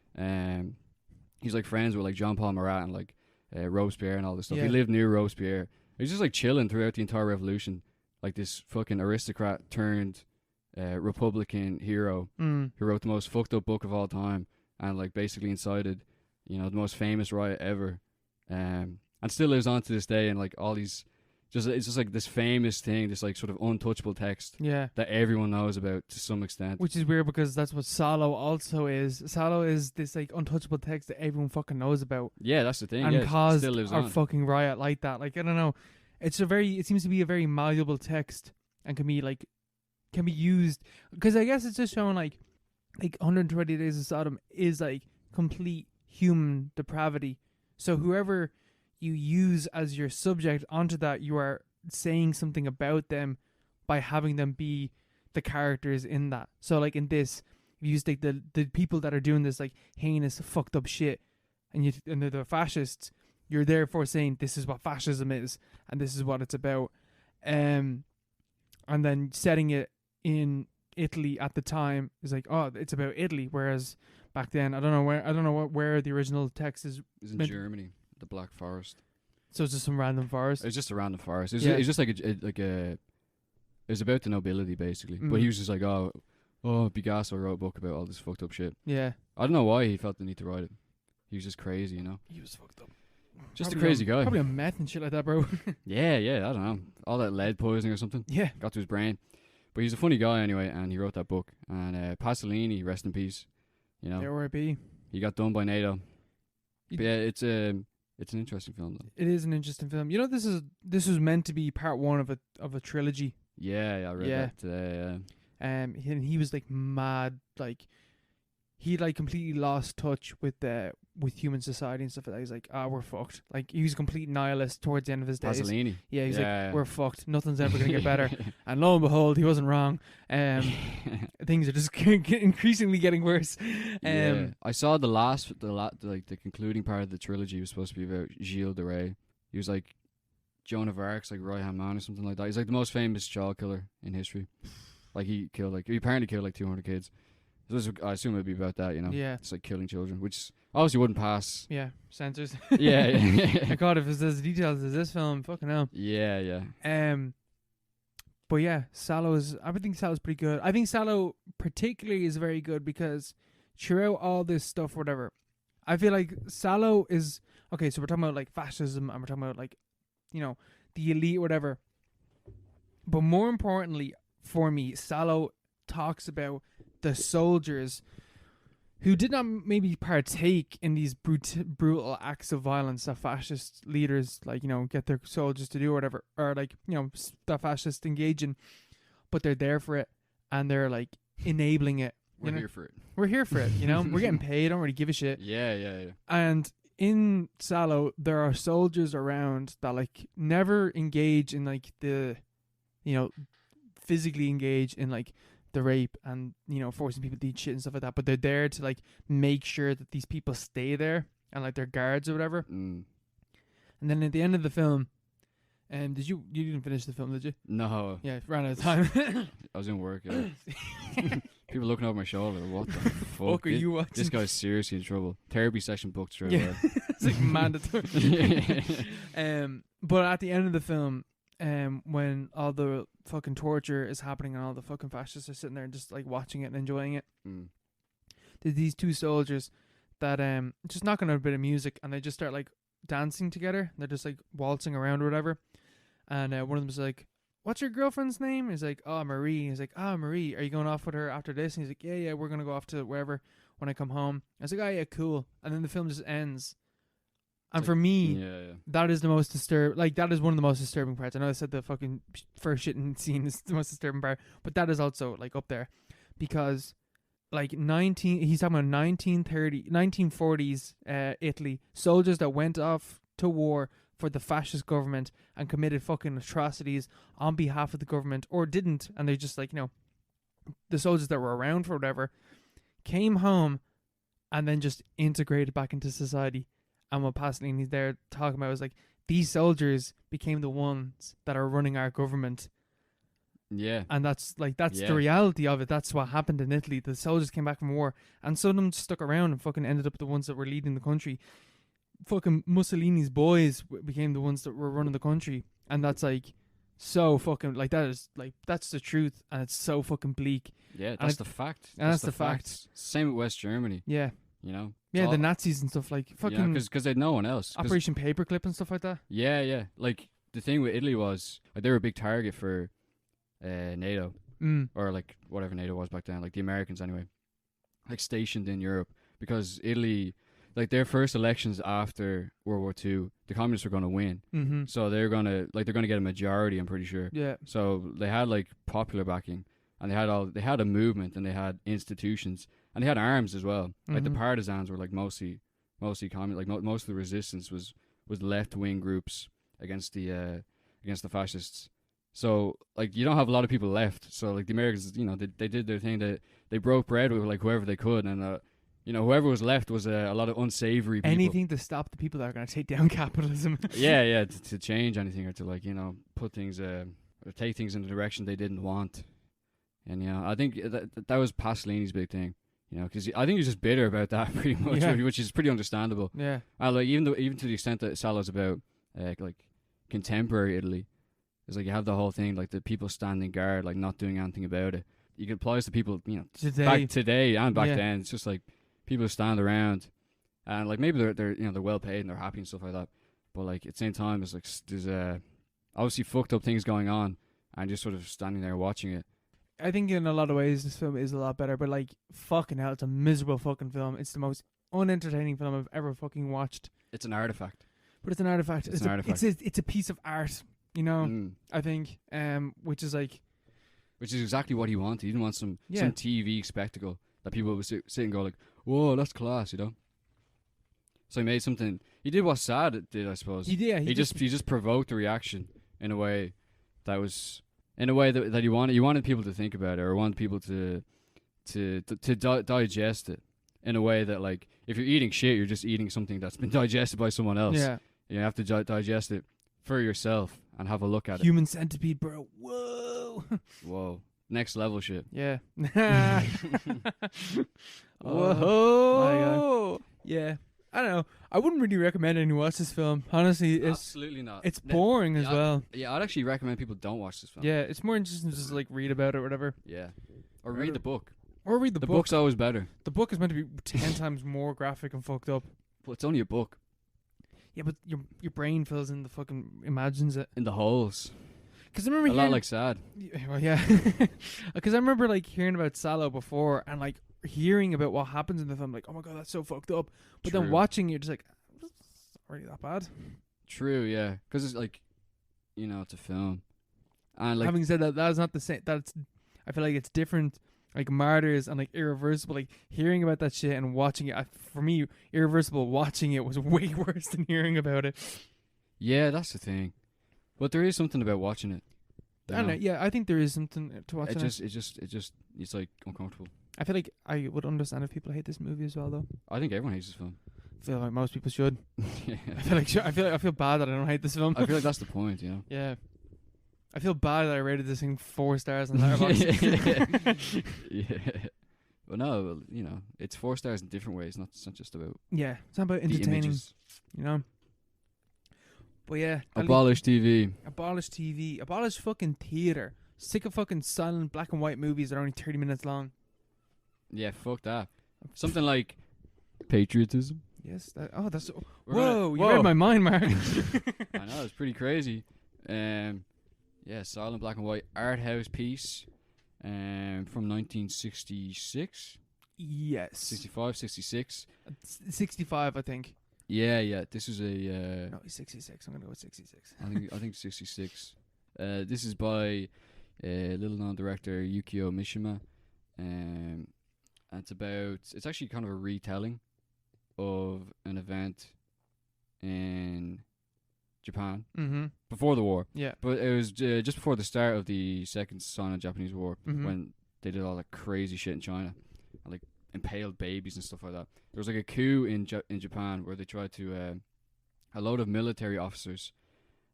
He's like friends with like Jean-Paul Marat and like Robespierre and all this stuff. Yeah. He lived near Robespierre. He was just like chilling throughout the entire revolution, like this fucking aristocrat turned Republican hero who wrote the most fucked up book of all time and like basically incited, you know, the most famous riot ever, and still lives on to this day. And like all these, it's just like this famous thing, this like sort of untouchable text, that everyone knows about to some extent. Which is weird because that's what Salo also is. Salo is this like untouchable text that everyone fucking knows about. Yeah, that's the thing. And caused still lives our on. fucking riot like that. Like I don't know, it seems to be a very malleable text and can be used, because I guess it's just showing like 120 Days of Sodom is like complete human depravity. So whoever you use as your subject onto that, you are saying something about them by having them be the characters in that. So like in this, you use like the people that are doing this like heinous fucked up shit, and they're the fascists. You're therefore saying this is what fascism is and this is what it's about, and then setting it in Italy at the time is like, oh, it's about Italy, whereas back then I don't know where the original text is. It's in Germany, the Black Forest. So it's just some random forest. It's just a random forest. It's just like a It was about the nobility basically, but he was just like, oh, Picasso wrote a book about all this fucked up shit. Yeah. I don't know why he felt the need to write it. He was just crazy, you know. He was fucked up. Just probably a crazy guy. Probably on meth and shit like that, bro. yeah, I don't know. All that lead poisoning or something. Yeah. Got to his brain. But he's a funny guy anyway, and he wrote that book. And Pasolini, rest in peace. You know. R.I.P. He got done by NATO. But yeah, it's an interesting film though. It is an interesting film. You know, this was meant to be part one of a trilogy. Yeah, I read that today. And he was like mad, like he like completely lost touch with human society and stuff like that. He's like, we're fucked. Like he was a complete nihilist towards the end of his days. Pasolini. Yeah, he's like, we're fucked. Nothing's ever gonna get better. And lo and behold, he wasn't wrong. Things are just increasingly getting worse. I saw the concluding part of the trilogy was supposed to be about Gilles de Rais. He was like Joan of Arc's like right hand man or something like that. He's like the most famous child killer in history. Like he apparently killed like 200 kids. So I assume it'd be about that, you know. Yeah. It's like killing children, which obviously wouldn't pass. Yeah, censors. yeah. God, if it's as detailed as this film, fucking hell. Yeah. But yeah, I think Salo's pretty good. I think Salo particularly is very good because throughout all this stuff, whatever, I feel like Salo is okay. So we're talking about like fascism, and we're talking about like, you know, the elite, whatever. But more importantly, for me, Salo talks about the soldiers who did not maybe partake in these brutal acts of violence that fascist leaders, like, you know, get their soldiers to do or whatever, or like, you know, that fascists engage in, but they're there for it and they're like enabling it. We're here for it. We're here for it, you know. We're getting paid. I don't really give a shit. Yeah. And in Salo, there are soldiers around that like never engage in like the, you know, physically engage in like the rape and, you know, forcing people to eat shit and stuff like that, but they're there to like make sure that these people stay there and like they're guards or whatever. And then at the end of the film, you didn't finish the film, did you? No. Yeah, ran out of time. I was in work. Yeah. People looking over my shoulder. What the fuck are you watching? This guy's seriously in trouble. Therapy session booked straight away. It's like mandatory. But at the end of the film, when all the fucking torture is happening and all the fucking fascists are sitting there and just like watching it and enjoying it, there's these two soldiers that just knock on a bit of music and they just start like dancing together. They're just like waltzing around or whatever, and one of them's like, "What's your girlfriend's name?" He's like, "Oh, Marie." He's like, "Oh, Marie, are you going off with her after this?" And he's like, yeah, we're gonna go off to wherever when I come home. I was like, "Oh yeah, cool." And then the film just ends. And for me, that is the most that is one of the most disturbing parts. I know I said the fucking first shitting scene is the most disturbing part, but that is also like up there because like he's talking about 1940s Italy, soldiers that went off to war for the fascist government and committed fucking atrocities on behalf of the government, or didn't, and they just like, you know, the soldiers that were around for whatever came home and then just integrated back into society. And what Pasolini's there talking about was like, these soldiers became the ones that are running our government. Yeah. And that's the reality of it. That's what happened in Italy. The soldiers came back from war and some of them stuck around and fucking ended up the ones that were leading the country. Fucking Mussolini's boys became the ones that were running the country. And that's like so fucking, like, that is like, that's the truth. And it's so fucking bleak. Yeah, that's the fact. And that's the fact. Same with West Germany. Yeah. You know? Yeah, the Nazis and stuff, like fucking... because they had no one else. Operation Paperclip and stuff like that. Yeah. Like, the thing with Italy was, like, they were a big target for NATO. Or, like, whatever NATO was back then. Like, the Americans, anyway. Like, stationed in Europe. Because Italy, like, their first elections after World War II, the communists were going to win. Mm-hmm. So they're going to get a majority, I'm pretty sure. Yeah. So they had, like, popular backing. And they had a movement, and they had institutions. And they had arms as well. Like the partisans were like mostly like most of the resistance was left wing groups against the fascists. So like you don't have a lot of people left. So like the Americans, you know, they did their thing. They broke bread with like whoever they could, and you know, whoever was left was a lot of unsavory people. Anything to stop the people that are going to take down capitalism. yeah, to change anything or to like, you know, put things or take things in the direction they didn't want. And you know, I think that was Pasolini's big thing. You know, because I think he's just bitter about that pretty much, which is pretty understandable. Yeah. Like even to the extent that Salo's about like contemporary Italy, It's like you have the whole thing, like the people standing guard, like not doing anything about it. You can apply to people, back today and back then. It's just like people stand around, and like maybe they're well paid and they're happy and stuff like that. But like at the same time, it's like there's obviously fucked up things going on, and just sort of standing there watching it. I think in a lot of ways this film is a lot better, but like fucking hell, it's a miserable fucking film. It's the most unentertaining film I've ever fucking watched. It's an artifact. But it's an artifact. It's an artifact. It's a piece of art, I think, which is exactly what he wanted. He didn't want some TV spectacle that people would sit and go like, whoa, that's class, So he made something. He did what Sad did, I suppose. He did. He just provoked the reaction in a way that was that he wanted. He wanted people to think about it, or wanted people to digest it in a way that, like, if you're eating shit, you're just eating something that's been digested by someone else. Yeah. You have to digest it for yourself and have a look at Human centipede, bro. Whoa. Whoa. Next level shit. Yeah. Whoa. Yeah. I don't know. I wouldn't really recommend anyone watch this film. Honestly, absolutely not. It's boring as well. Yeah, I'd actually recommend people don't watch this film. Yeah, it's more interesting to just like read about it or whatever. Yeah. Or read the book. Or read the book. The book's always better. The book is meant to be 10 times more graphic and fucked up. But it's only a book. Yeah, but your brain fills in the fucking imagines it. In the holes. Because I remember lot like Sad. Well, yeah. Because I remember like hearing about Salo before and like hearing about what happens in the film, like, oh my god, that's so fucked up. But then watching, you're just like, it's not really that bad. True, yeah. Because it's like, it's a film. And like, having said that, that's not the same. I feel like it's different. Like Martyrs and like Irreversible, like hearing about that shit and watching it. For me, Irreversible, watching it was way worse than hearing about it. Yeah, that's the thing. But there is something about watching it. I don't know. Yeah, I think there is something to watching it. It's like uncomfortable. I feel like I would understand if people hate this movie as well, though. I think everyone hates this film. I feel like most people should. Yeah. I feel bad that I don't hate this film. I feel like that's the point, Yeah. I feel bad that I rated this thing 4 stars on Letterboxd. Yeah. But no, it's 4 stars in different ways. It's not just about. Yeah, it's not about entertaining. But yeah, abolish TV. Abolish TV. Abolish fucking theater. Sick of fucking silent black and white movies that are only 30 minutes long. Yeah, fuck that. Something like Patriotism. Yes. That's. Whoa! You read my mind, Mark. I know, it's pretty crazy. Yeah, silent black and white art house piece from 1966. Yes. 65, 66. 65, I think. Yeah. This is a. No, 66. I'm gonna go with 66. I think 66. This is by little known director Yukio Mishima, and it's actually kind of a retelling of an event in Japan before the war. Yeah, but it was just before the start of the Second Sino-Japanese War when they did all that crazy shit in China, and like impaled babies and stuff like that. There was like a coup in Japan where they tried to a load of military officers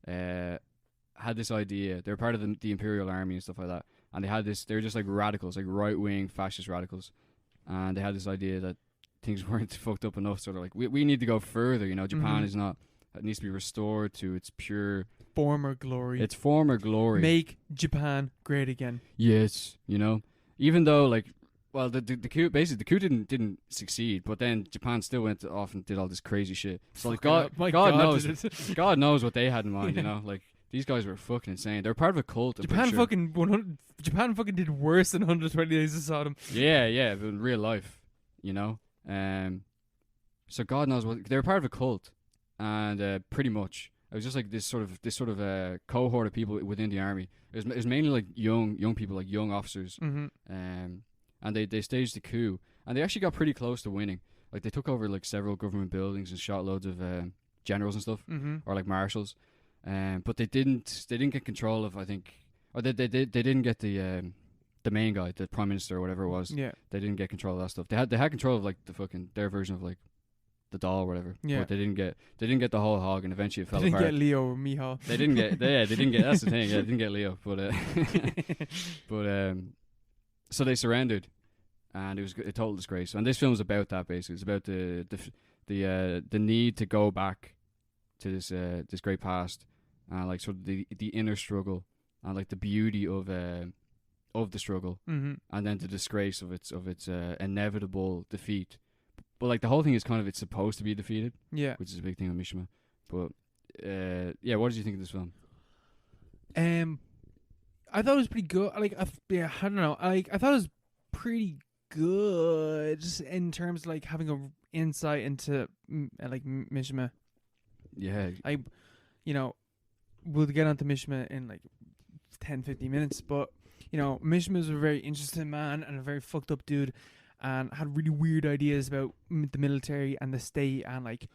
had this idea. They were part of the Imperial Army and stuff like that, and they were just like radicals, like right-wing fascist radicals, and they had this idea that things weren't fucked up enough, so they're like, we need to go further. Japan is not. It needs to be restored to its pure former glory. Its former glory. Make Japan great again. Yes, even though like, well, the coup didn't succeed, but then Japan still went off and did all this crazy shit. So like God knows what they had in mind. Like these guys were fucking insane. They're part of a cult. Japan fucking did worse than 120 Days of Sodom. Yeah, but in real life, So God knows what they were part of a cult. And pretty much, it was just like this sort of cohort of people within the army. It was mainly like young people, like young officers. And they staged the coup, and they actually got pretty close to winning. Like they took over like several government buildings and shot loads of generals and stuff, or like marshals. But they didn't get control of, I think, or they didn't get the main guy, the prime minister or whatever it was. Yeah, they didn't get control of that stuff. They had control of like their version of like the doll or whatever. Yeah. But they didn't get the whole hog, and eventually it fell apart. They didn't get Leo or Miho. They didn't get that's the thing. Yeah, they didn't get Leo, but so they surrendered, and it was a total disgrace. And this film is about that basically. It's about the need to go back to this great past and like sort of the inner struggle and like the beauty of the struggle, and then the disgrace of its inevitable defeat. But like the whole thing is kind of it's supposed to be defeated, which is a big thing with Mishima. But what did you think of this film? I thought it was pretty good. Like, I don't know. I thought it was pretty good in terms of like having a insight into like Mishima. Yeah, we'll get onto Mishima in like 10-15 minutes, but Mishima is a very interesting man and a very fucked up dude, and had really weird ideas about the military and the state and like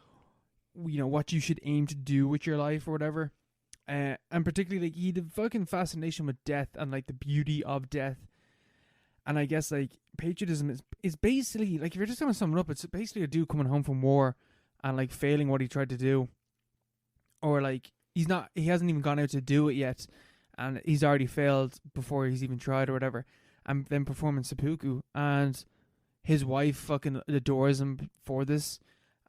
what you should aim to do with your life or whatever. And particularly like he had a fucking fascination with death and like the beauty of death. And I guess like patriotism is basically like, if you're just gonna sum it up, it's basically a dude coming home from war and like failing what he tried to do, or like he hasn't even gone out to do it yet, and he's already failed before he's even tried or whatever, and then performing seppuku, and his wife fucking adores him for this,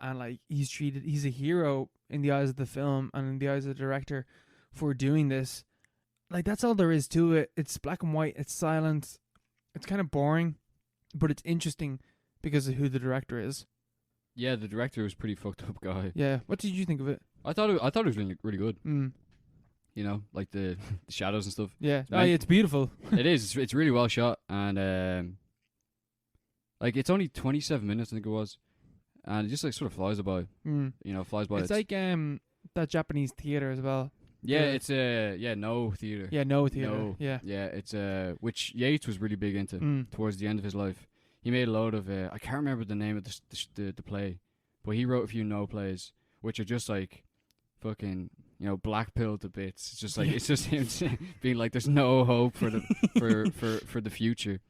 and like he's a hero in the eyes of the film and in the eyes of the director for doing this. Like, that's all there is to it. It's black and white, it's silent, it's kind of boring, but it's interesting because of who the director is. Yeah, the director was a pretty fucked up guy. Yeah. What did you think of it? I thought it was really, really good. Like the shadows and stuff. Yeah. It's beautiful. It is. It's really well shot, and like it's only 27 minutes, I think it was, and it just like sort of flies by. Flies by. It's like that Japanese theater as well. Yeah, it's No Theater. Yeah, No Theater. No. Yeah. Yeah, it's which Yates was really big into towards the end of his life. He made a load of I can't remember the name of the play, but he wrote a few No plays, which are just like fucking black pill to bits. It's just like it's just him being like, there's no hope for the for the future.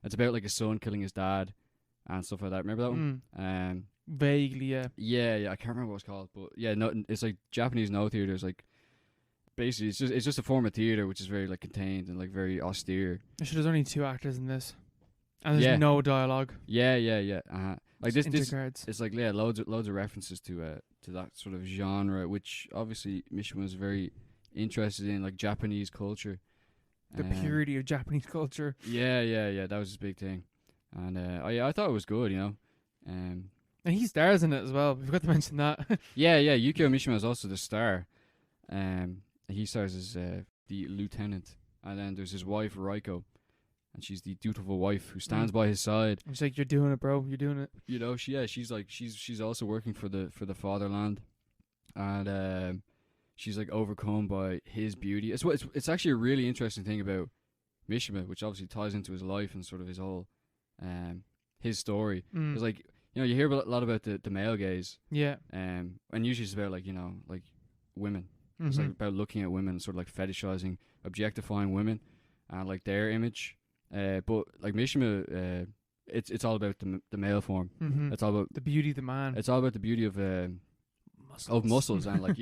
It's about like a son killing his dad and stuff like that. Remember that one? Vaguely, yeah. Yeah. I can't remember what it's called, but yeah, no, it's like Japanese No Theater is like. Basically, it's just a form of theater which is very like contained and like very austere. There's only 2 actors in this, and there's no dialogue. Yeah. Like this, it's like loads of references to that sort of genre, which obviously Mishima was very interested in, like Japanese culture, the purity of Japanese culture. Yeah. That was his big thing, and I thought it was good, and he stars in it as well. We forgot to mention that. yeah. Yukio Mishima is also the star. He stars as the lieutenant, and then there's his wife Raiko, and she's the dutiful wife who stands by his side. She's like, "You're doing it, bro. You're doing it." She's like she's also working for the fatherland, and she's like overcome by his beauty. It's actually a really interesting thing about Mishima, which obviously ties into his life and sort of his whole his story. It's like you hear a lot about the male gaze, and usually it's about like like women. It's like about looking at women, sort of like fetishizing, objectifying women, and like their image. But like Mishima, it's all about the male form. It's all about the beauty of the man. It's all about the beauty of muscles, and like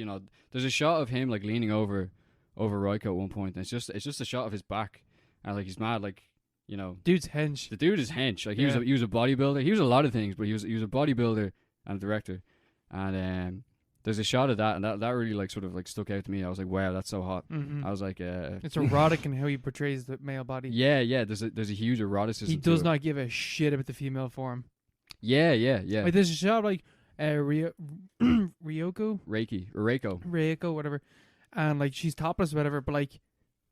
there's a shot of him like leaning over Raiko at one point, and it's just a shot of his back, and like he's mad, like dude's hench. The dude is hench. Like he was a bodybuilder. He was a lot of things, but he was a bodybuilder and a director, and there's a shot of that, and that really like sort of like stuck out to me. I was like, wow, that's so hot. I was like, it's erotic in how he portrays the male body. Yeah. There's a huge eroticism. He does not give a shit about the female form. Yeah. Like there's a shot of, like Reiko, whatever, and like she's topless, or whatever. But like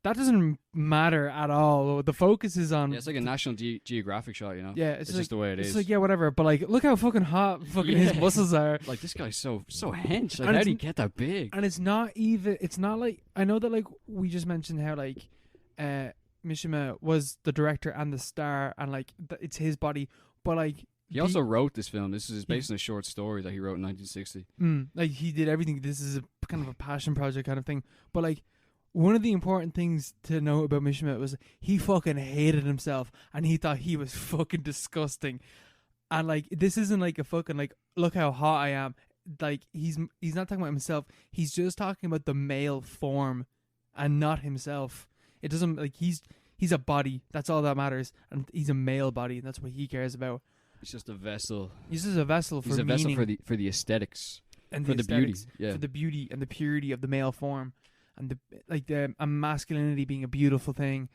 that doesn't matter at all. The focus is on. Yeah, it's like a National Geographic shot, Yeah, it's just the way it is. It's like, yeah, whatever. But like, look how fucking hot his muscles are. Like, this guy's so hench. Like, how did he get that big? And it's not like, I know that like we just mentioned how like Mishima was the director and the star, and like it's his body, but like. He also wrote this film. This is based on a short story that he wrote in 1960. Like he did everything. This is a kind of a passion project kind of thing. But like. One of the important things to know about Mishima was he fucking hated himself, and he thought he was fucking disgusting. And like, this isn't like a fucking like, look how hot I am. Like he's not talking about himself. He's just talking about the male form, and not himself. It doesn't like he's a body. That's all that matters, and he's a male body, and that's what he cares about. He's just a vessel. He's just a vessel for meaning. Vessel for the aesthetics and for the beauty. For the beauty and the purity of the male form. and the masculinity being a beautiful thing,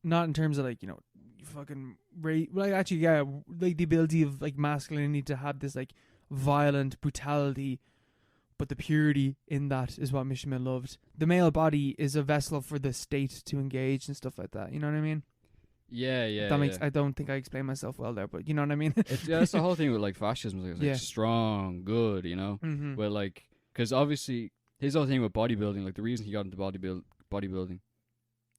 not in terms of like, you know, fucking like actually like the ability of like masculinity to have this like violent brutality, but the purity in that is what Mishima loved. The male body is a vessel for the state to engage and stuff like that. You know what I mean? Yeah. That makes. I don't think I explained myself well there, but you know what I mean. That's the whole thing with like fascism. It's like strong, good. You know, well, like because obviously his whole thing with bodybuilding, like the reason he got into bodybuilding,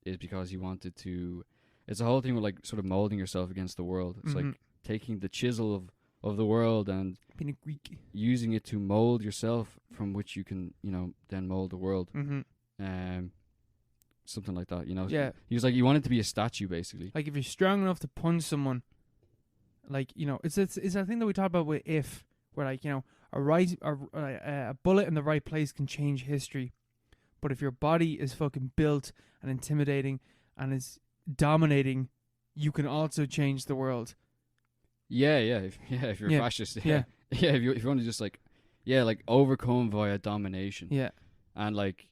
is because he wanted to. It's a whole thing with like sort of molding yourself against the world. It's like taking the chisel of the world and being a Greek, using it to mold yourself, from which you can, you know, then mold the world. Something like that, you know. Yeah. He was like, he wanted to be a statue, basically. Like if you're strong enough to punch someone, like, you know, it's a thing that we talked about with If, where like, you know, a bullet in the right place can change history, but if your body is fucking built and intimidating and is dominating, you can also change the world. Yeah. If you're a fascist, if you want to just like overcome via domination. Yeah. And like,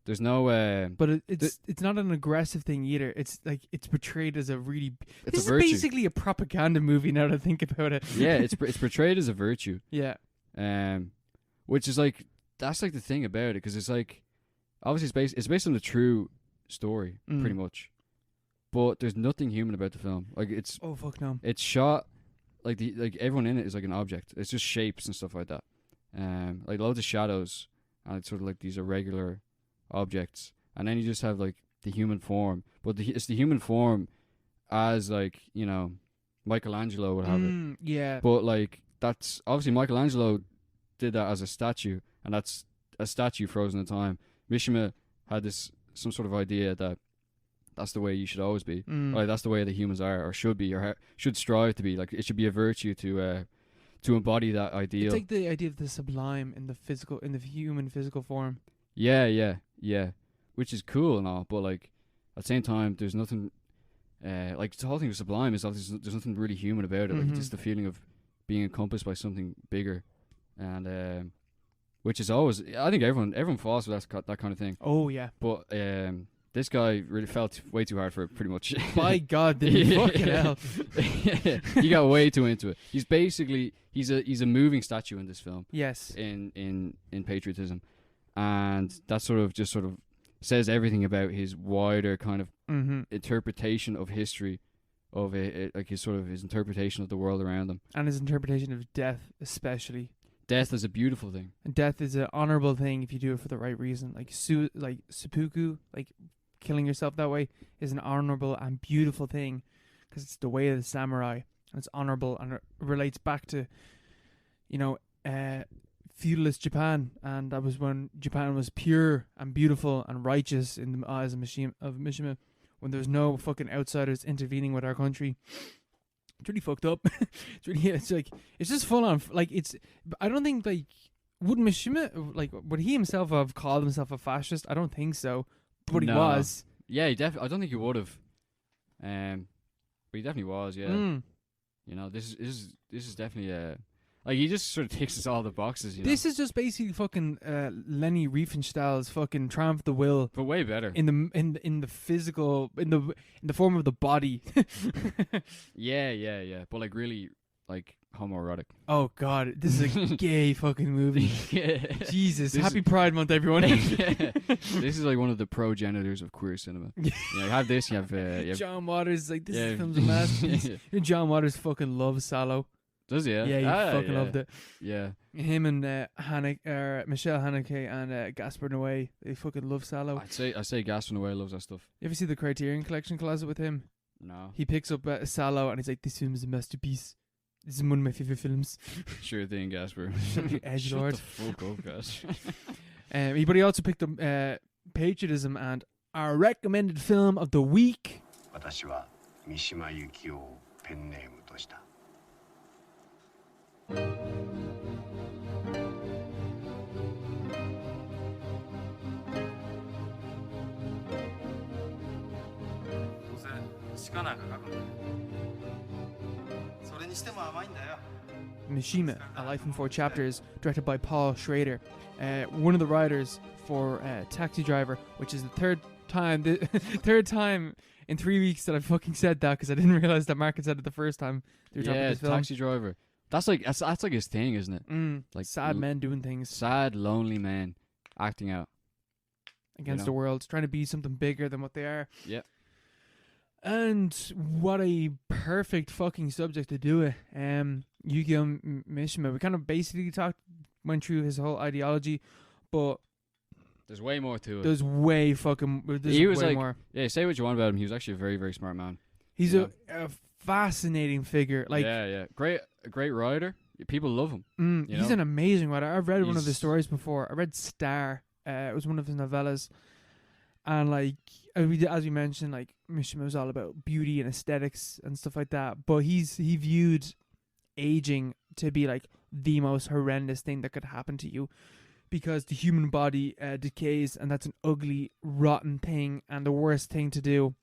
there's no. But it's not an aggressive thing either. It's like it's portrayed as a really. This is virtue. Basically a propaganda movie now that I think about it. Yeah, it's portrayed as a virtue. Yeah. Which is like, that's like the thing about it, because it's like, obviously it's based on the true story pretty much, but there's nothing human about the film. Like it's. Oh fuck no. It's shot like everyone in it is like an object. It's just shapes and stuff like that. Like loads of shadows and it's sort of like these irregular objects, and then you just have like the human form, but it's the human form as like, you know, Michelangelo would have it. Yeah. But like that's obviously Michelangelo did that as a statue, and that's a statue frozen in time. Mishima had some sort of idea that that's the way you should always be. Like that's the way that humans are, or should be, or should strive to be. Like it should be a virtue to embody that ideal. It's like the idea of the sublime in the human physical form. Yeah. Which is cool and all, but like at the same time, there's nothing. Like the whole thing of sublime is obviously there's nothing really human about it. Like it's just the feeling of being encompassed by something bigger, and which is always, I think everyone falls for that kind of thing. Oh yeah. But this guy really felt way too hard for it, pretty much. My God, did he fucking hell? He got way too into it. He's basically he's a moving statue in this film. Yes. In Patriotism, and that sort of says everything about his wider kind of interpretation of history, of like his interpretation of the world around him, and his interpretation of death, especially. Death is a beautiful thing. And death is an honorable thing if you do it for the right reason. Like seppuku, like killing yourself that way, is an honorable and beautiful thing because it's the way of the samurai, and it's honorable, and it relates back to, you know, feudalist Japan, and that was when Japan was pure and beautiful and righteous in the eyes of Mishima, when there was no fucking outsiders intervening with our country. It's really fucked up. It's just full on. Like I don't think like would Mishima, like, would he himself have called himself a fascist? I don't think so, but he was. Yeah, he definitely. I don't think he would have. But he definitely was. Yeah. You know, this is definitely like he just sort of ticks all the boxes. You know? This is just basically fucking Leni Riefenstahl's fucking Triumph of the Will, but way better in the physical, in the form of the body. yeah. But like really, like homoerotic. Oh God, this is a gay fucking movie. Jesus, happy Pride Month, everyone. This is like one of the progenitors of queer cinema. You have this. You have John Waters. Like this film's a masterpiece. John Waters fucking loves Salo. Does he? Yeah, he fucking loved it. Yeah, him and Michelle Haneke and Gaspar Noé, they fucking love Salo. I say Gaspar Noé loves that stuff. You ever see the Criterion Collection closet with him? No. He picks up Salo and he's like, "This film is a masterpiece. This is one of my favorite films." Sure thing, Gaspar. Edgelord. Shut the fuck up, Gaspar. But he also picked up Patriotism and our recommended film of the week. 私は三島由紀夫をペンネームとした。どうせ鹿なんか描くんだよ。それにしても甘いんだよ。Mishima, A Life in 4 Chapters, directed by Paul Schrader. One of the writers for Taxi Driver, which is the third time in 3 weeks that I fucking said that, because I didn't realize that Mark had said it the first time. Yeah, Taxi Driver. That's like his thing, isn't it? Like sad men doing things. Sad, lonely men acting out against the world, trying to be something bigger than what they are. Yeah. And what a perfect fucking subject to do it. Yukio Mishima. We kind of basically went through his whole ideology, but there's way more to it. There's way more. Yeah, say what you want about him. He was actually a very, very smart man. He's a fascinating figure. Like, a great writer. People love him. He's an amazing writer. I've read one of his stories before. I read Star. It was one of his novellas. And like, as we mentioned, like Mishima was all about beauty and aesthetics and stuff like that. But he viewed aging to be like the most horrendous thing that could happen to you, because the human body decays, and that's an ugly, rotten thing. And the worst thing to do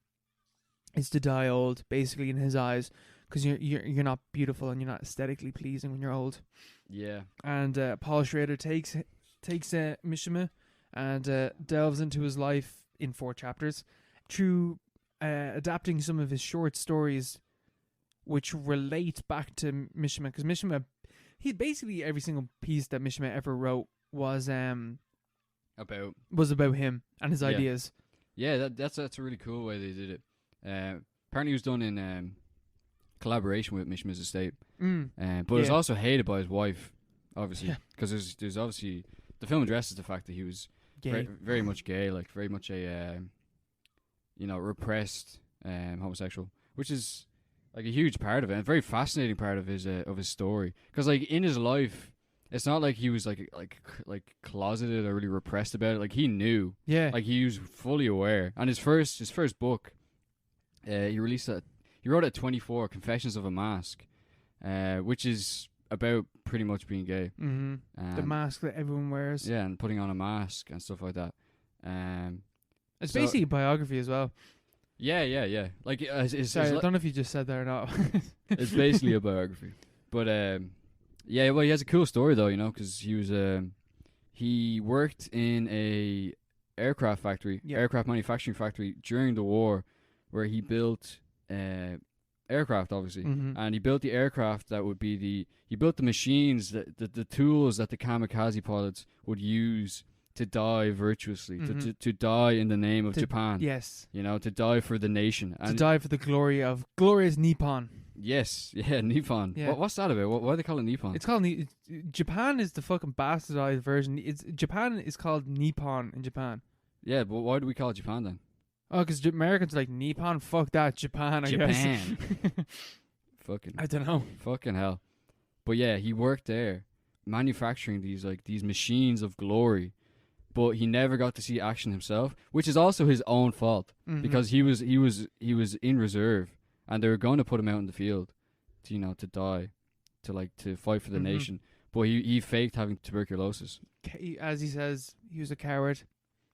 is to die old, basically, in his eyes, because you're not beautiful and you're not aesthetically pleasing when you're old. Yeah. And Paul Schrader takes Mishima and delves into his life in 4 chapters through adapting some of his short stories, which relate back to Mishima, because Mishima, he basically every single piece that Mishima ever wrote was about him and his ideas. Yeah, that's a really cool way they did it. Apparently, it was done in collaboration with Mishima's estate, but it was also hated by his wife, obviously, because there's obviously the film addresses the fact that he was gay. Very much gay, like very much a repressed homosexual, which is like a huge part of it, and a very fascinating part of his story. Because like in his life, it's not like he was like closeted or really repressed about it. Like he knew, like he was fully aware. And his first book, he wrote at 24, Confessions of a Mask, which is about pretty much being gay. The mask that everyone wears. Yeah, and putting on a mask and stuff like that. It's basically a biography as well. Yeah. Like, sorry, I don't know if you just said that or not. It's basically a biography. But, well, he has a cool story, though, because he worked in a aircraft manufacturing factory during the war, where he built aircraft, obviously, and he built the aircraft that would be he built the machines, the tools that the kamikaze pilots would use to die virtuously, to die in the name of Japan. Yes. To die for the nation. To die for the glory of glorious Nippon. Yes, Nippon. Yeah. What's that about? Why do they call it Nippon? It's called Japan is the fucking bastardized version. Japan is called Nippon in Japan. Yeah, but why do we call it Japan then? Oh, because Americans are like, Nippon? Fuck that, Japan, I guess. Fucking. I don't know. Fucking hell. But yeah, he worked there, manufacturing these machines of glory, but he never got to see action himself, which is also his own fault, because he was in reserve, and they were going to put him out in the field, to die, to fight for the nation. But he faked having tuberculosis. As he says, he was a coward.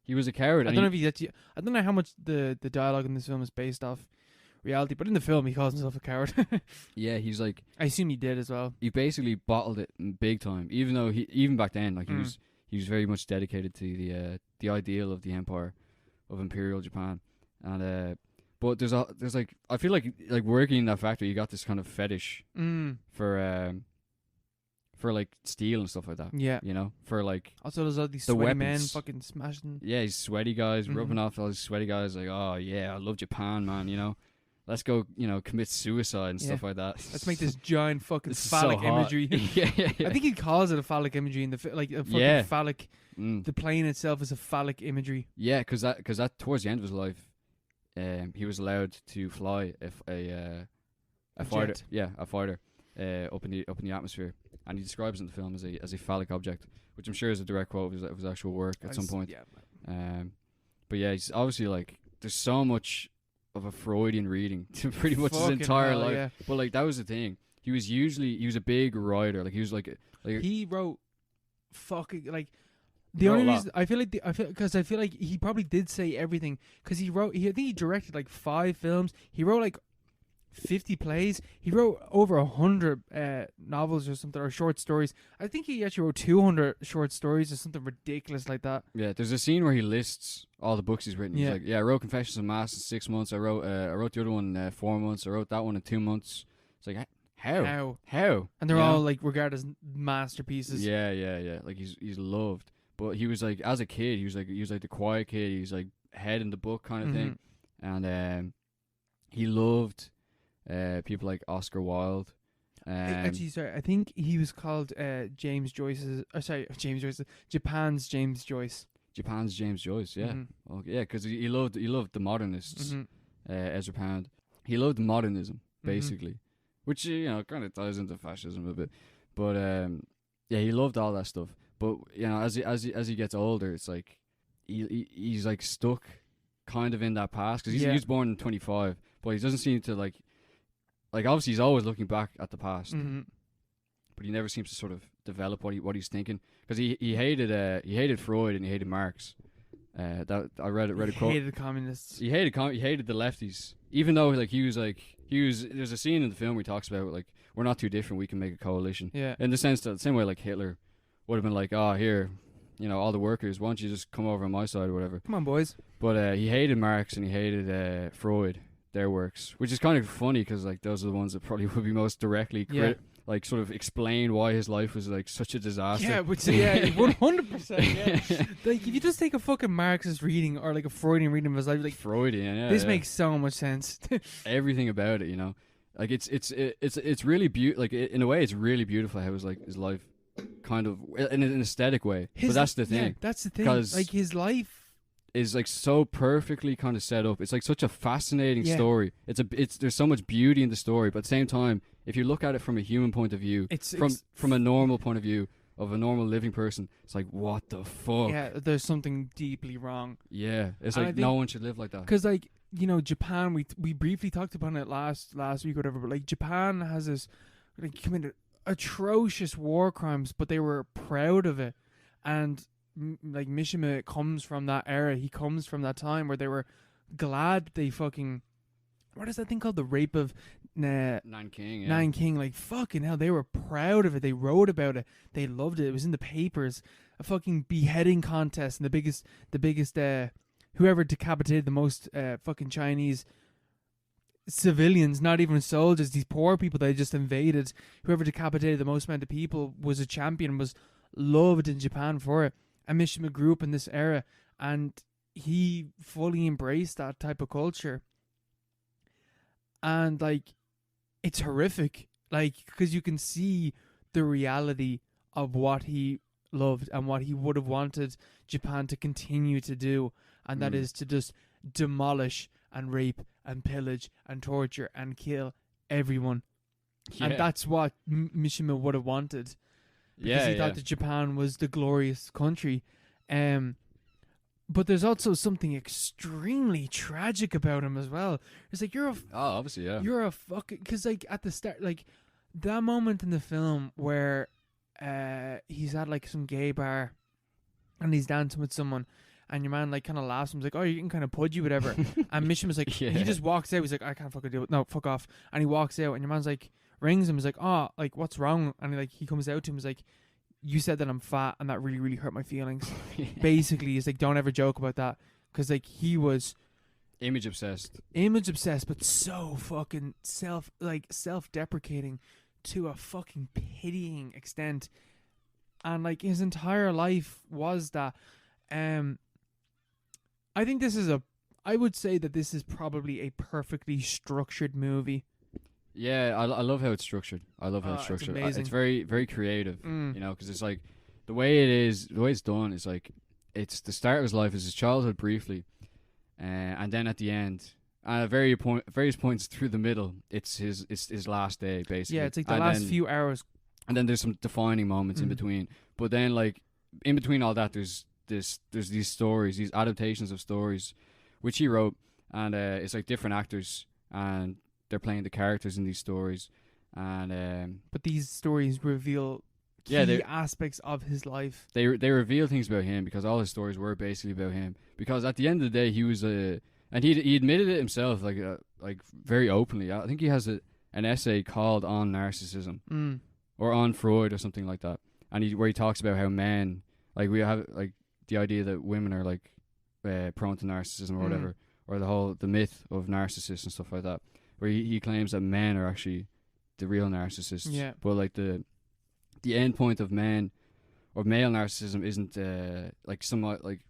He was a coward. I don't know how much the dialogue in this film is based off reality, but in the film he calls himself a coward. Yeah, he's like. I assume he did as well. He basically bottled it in big time, even though even back then, like he was very much dedicated to the ideal of the empire of Imperial Japan, and but there's like I feel like working in that factory, you got this kind of fetish for like steel and stuff like that. Yeah. For like. Also, there's all these sweaty men fucking smashing. Yeah, these sweaty guys, rubbing off all these sweaty guys, like, oh yeah, I love Japan, man, Let's go, commit suicide and stuff like that. Let's make this giant fucking phallic imagery. Yeah. I think he calls it a phallic imagery in the like a fucking phallic. The plane itself is a phallic imagery. Yeah, because that towards the end of his life, he was allowed to fly a fighter. Jet. Yeah, a fighter up in the atmosphere, and he describes it in the film as a phallic object, which I'm sure is a direct quote of his actual work at some point. Yeah. But yeah, he's obviously like there's so much of a Freudian reading to pretty much his entire life. Yeah. But like that was the thing. He was a big writer. Like he was like he wrote fucking like the only reason I feel like he probably did say everything because I think he directed like 5 films. He wrote like 50 plays. He wrote over 100 novels or something, or short stories. I think he actually wrote 200 short stories or something ridiculous like that. Yeah, there's a scene where he lists all the books he's written. He's like, I wrote Confessions of Mass in 6 months. I wrote the other one in 4 months. I wrote that one in 2 months. It's like, how? And they're all like regarded as masterpieces. Yeah. Like he's loved. But he was like, as a kid, he was like the quiet kid. He was like head in the book kind of thing, and he loved people like Oscar Wilde. Actually, sorry, I think he was called James Joyce's. Japan's James Joyce. Japan's James Joyce, yeah, because he loved the modernists. Ezra Pound, he loved modernism basically, which kind of ties into fascism a bit, but he loved all that stuff. But as he gets older, it's like he's like stuck kind of in that past, because he was born in 25, but he doesn't seem to like obviously he's always looking back at the past, but he never seems to sort of develop what he's thinking, because he hated Freud and he hated Marx. That I read a quote. He hated communists. He hated the lefties, even though he was there's a scene in the film where he talks about like, we're not too different, we can make a coalition. Yeah. In the sense that the same way like Hitler would have been like, here, all the workers, why don't you just come over on my side or whatever. Come on, boys. But he hated Marx and he hated Freud, their works, which is kind of funny because like those are the ones that probably would be most directly like sort of explain why his life was like such a disaster. Yeah, but 100%. Yeah. Like if you just take a fucking Marxist reading or like a Freudian reading of his life, like Freudian, this makes so much sense. Everything about it, like it's really beautiful. Like in a way, it's really beautiful how his life kind of in an aesthetic way. But that's the thing. Yeah, that's the thing. Like his life is like so perfectly kind of set up. It's like such a fascinating story. There's so much beauty in the story, but at the same time, if you look at it from a human point of view, from a normal point of view of a normal living person, it's like, what the fuck? Yeah, there's something deeply wrong. Yeah, it's like no one should live like that. Because like Japan, we briefly talked about it last week or whatever, but like Japan has this committed atrocious war crimes, but they were proud of it. And like Mishima comes from that era. He comes from that time where they were glad they fucking, what is that thing called, the rape of Nanking. Nanking. Like fucking hell, they were proud of it. They wrote about it. They loved it. It was in the papers. A fucking beheading contest, and the biggest whoever decapitated the most fucking Chinese civilians, not even soldiers, these poor people they just invaded, whoever decapitated the most amount of people was a champion, was loved in Japan for it. And Mishima grew up in this era, and he fully embraced that type of culture. And like, it's horrific, like, because you can see the reality of what he loved and what he would have wanted Japan to continue to do, and that is to just demolish and rape and pillage and torture and kill everyone. And that's what Mishima would have wanted, because he thought that Japan was the glorious country. But there's also something extremely tragic about him as well. It's like, you're a fucking, because like at the start, like that moment in the film where he's at like some gay bar and he's dancing with someone, and your man like kind of laughs and he's like, oh, you're getting kind of pudgy, whatever. And Mishima's like, he just walks out. He's like, I can't fucking do it. No, fuck off. And he walks out, and your man's like, rings him. He's like, oh, like, what's wrong? And he comes out to him. He's like, you said that I'm fat, and that really, really hurt my feelings. Basically, he's like, don't ever joke about that, because like he was image obsessed, but so fucking self-deprecating to a fucking pitying extent, and like his entire life was that. I think I would say that this is probably a perfectly structured movie. Yeah, I love how it's structured. It's amazing. It's very, very creative, because it's like the way it's done is like, it's the start of his life is his childhood briefly, and then at the end, at various points through the middle, it's his last day basically. Yeah, it's like the last few hours, and then there's some defining moments in between. But then like in between all that, there's these stories, these adaptations of stories, which he wrote, and it's like different actors and they're playing the characters in these stories, and but these stories reveal key aspects of his life. They reveal things about him, because all his stories were basically about him. Because at the end of the day, he was and he admitted it himself. Like like very openly. I think he has an essay called On Narcissism or On Freud or something like that, and where he talks about how men, like, we have like the idea that women are like prone to narcissism or whatever, or the myth of narcissists and stuff like that, where he claims that men are actually the real narcissists. Yeah. But like the end point of men or male narcissism isn't like somewhat like,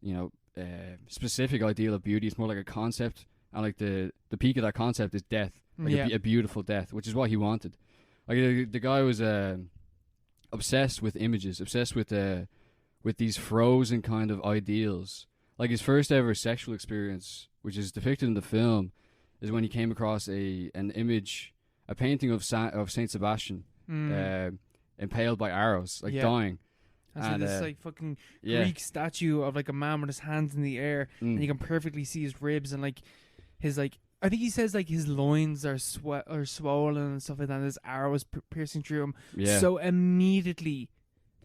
you know, specific ideal of beauty. It's more like a concept, and like the peak of that concept is death, like a beautiful death, which is what he wanted. Like the guy was obsessed with images, obsessed with these frozen kind of ideals. Like his first ever sexual experience, which is depicted in the film, is when he came across an image, a painting of Saint Sebastian, impaled by arrows, like dying. And this like fucking Greek statue of like a man with his hands in the air, and you can perfectly see his ribs and like his like, I think he says like his loins are swollen and stuff like that. And this arrow is piercing through him. Yeah. So immediately,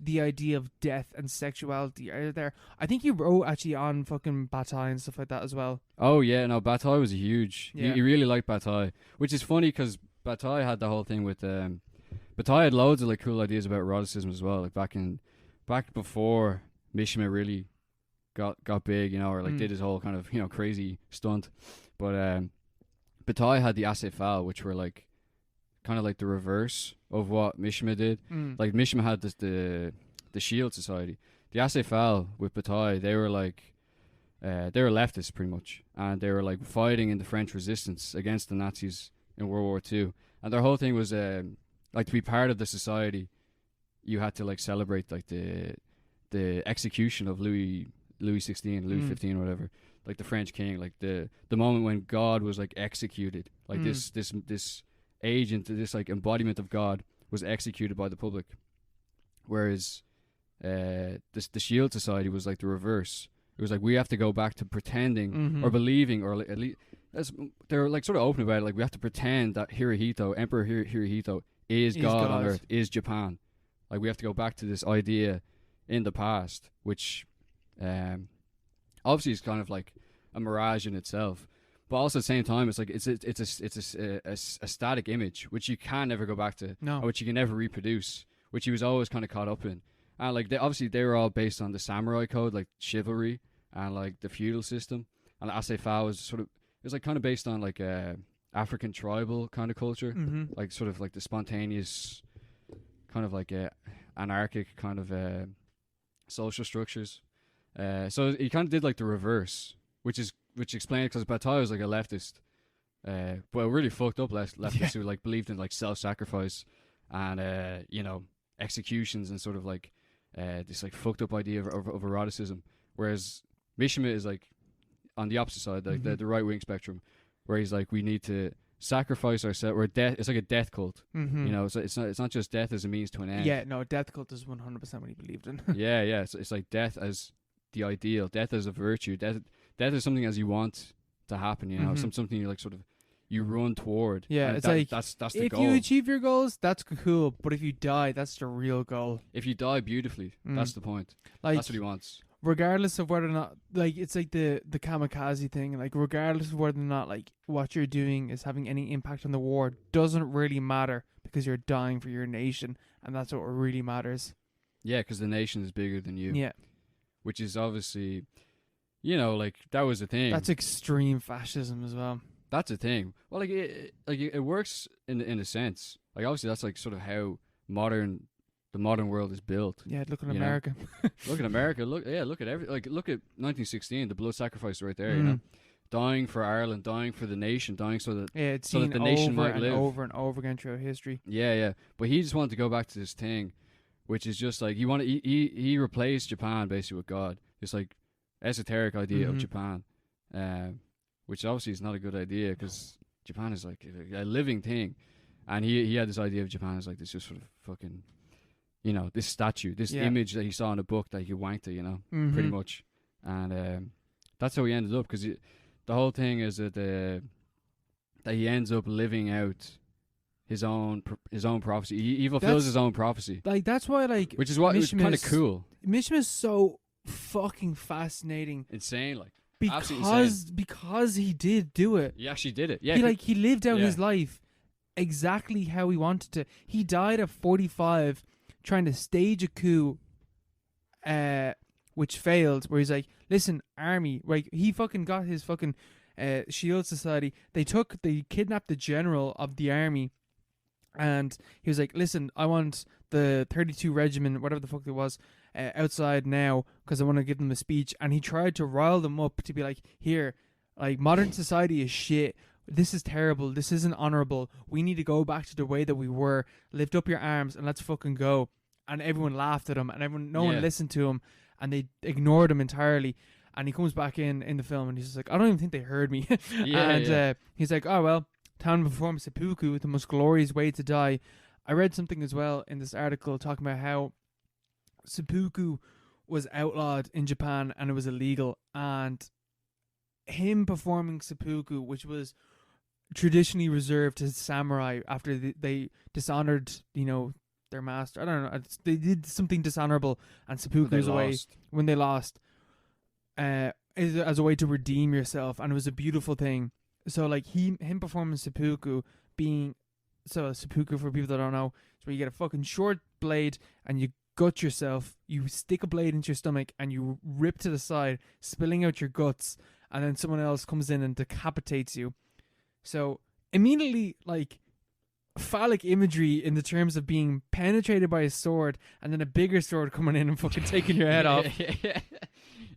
the idea of death and sexuality are there. I think he wrote actually on fucking Bataille and stuff like that as well. Oh yeah, no, Bataille was huge. Yeah. He really liked Bataille, which is funny because Bataille had the whole thing with Bataille had loads of like cool ideas about eroticism as well. Like back before Mishima really got big, you know, or like did his whole kind of, you know, crazy stunt. But Bataille had the Acéphale, which were like kind of like the reverse of what Mishima did. Like Mishima had the Shield Society. The Acéphale with Bataille, they were like they were leftists pretty much, and they were like fighting in the French resistance against the Nazis in World War II. And their whole thing was like to be part of the society, you had to like celebrate like the execution of Louis XVI, Louis 15, whatever, like the French king, like the moment when God was like executed, like this agent, this like embodiment of God was executed by the public, whereas the Shield Society was like the reverse. It was like, we have to go back to pretending or believing, or like, at least they're like sort of open about it, like we have to pretend that Emperor Hirohito is God on Earth, is Japan. Like we have to go back to this idea in the past, which obviously is kind of like a mirage in itself, but also at the same time, it's like it's a static image which you can never go back to, or which you can never reproduce, which he was always kind of caught up in. And like they were all based on the samurai code, like chivalry and like the feudal system. And Acéphale was sort of, it was like kind of based on like African tribal kind of culture, like sort of like the spontaneous kind of like anarchic kind of social structures. So he kind of did like the reverse, which explained, because Bataille was like a leftist, but a really fucked up leftist who like believed in like self-sacrifice and you know, executions and sort of like this like fucked up idea of eroticism, whereas Mishima is like on the opposite side, like the right wing spectrum, where he's like, we need to sacrifice ourselves. We're death. It's like a death cult, you know. So it's not just death as a means to an end. Yeah, no, death cult is 100% what he believed in. yeah. So it's like death as the ideal, death as a virtue, death is something as you want to happen. You know, something you like sort of you run toward. Yeah, and it's like that's the goal. If you achieve your goals, that's cool. But if you die, that's the real goal. If you die beautifully, that's the point. Like, that's what he wants. Regardless of whether or not, like, it's like the kamikaze thing. Like, regardless of whether or not, like, what you're doing is having any impact on the war, doesn't really matter, because you're dying for your nation, and that's what really matters. Yeah, because the nation is bigger than you. Yeah, which is obviously, you know, like that was the thing. That's extreme fascism as well. That's a thing. Well, like it works in a sense. Like obviously that's like sort of how the modern world is built. Yeah, look at America. Look at America. Look at look at 1916, the blood sacrifice right there. You know, dying for Ireland, dying for the nation, dying so that the nation might live over and over again throughout history. Yeah. But he just wanted to go back to this thing, which is just like he replaced Japan basically with God. This like esoteric idea of Japan, which obviously is not a good idea because Japan is like a living thing, and he had this idea of Japan as like this just sort of fucking, you know, this statue, this image that he saw in a book that he wanked at, you know, pretty much, and that's how he ended up, because the whole thing is that he ends up living out his own prophecy. He fulfills his own prophecy. Like that's why, like, which is what it's kind of cool. Mishima's so fucking fascinating, insane, like. because he did do it. He actually did it. Yeah, he lived out his life exactly how he wanted to. He died at 45 trying to stage a coup, which failed. Where he's like, "Listen, army, like he fucking got his fucking shield society. They kidnapped the general of the army." And he was like, "Listen, I want the 32 regiment, whatever the fuck it was, outside now because I want to give them a speech." And he tried to rile them up to be like, "Here, like modern society is shit. This is terrible. This isn't honorable. We need to go back to the way that we were. Lift up your arms and let's fucking go." And everyone laughed at him, and no one listened to him, and they ignored him entirely. And he comes back in the film, and he's just like, "I don't even think they heard me." He's like, "Oh well. Time to perform seppuku, the most glorious way to die." I read something as well in this article talking about how seppuku was outlawed in Japan and it was illegal, and him performing seppuku, which was traditionally reserved to samurai after they dishonored, their master. I don't know. They did something dishonorable, and seppuku was a way when they lost, as a way to redeem yourself, and it was a beautiful thing. So like him performing seppuku, seppuku for people that don't know, is where you get a fucking short blade and you gut yourself, you stick a blade into your stomach and you rip to the side, spilling out your guts, and then someone else comes in and decapitates you. So immediately, like, phallic imagery in the terms of being penetrated by a sword and then a bigger sword coming in and fucking taking your head off.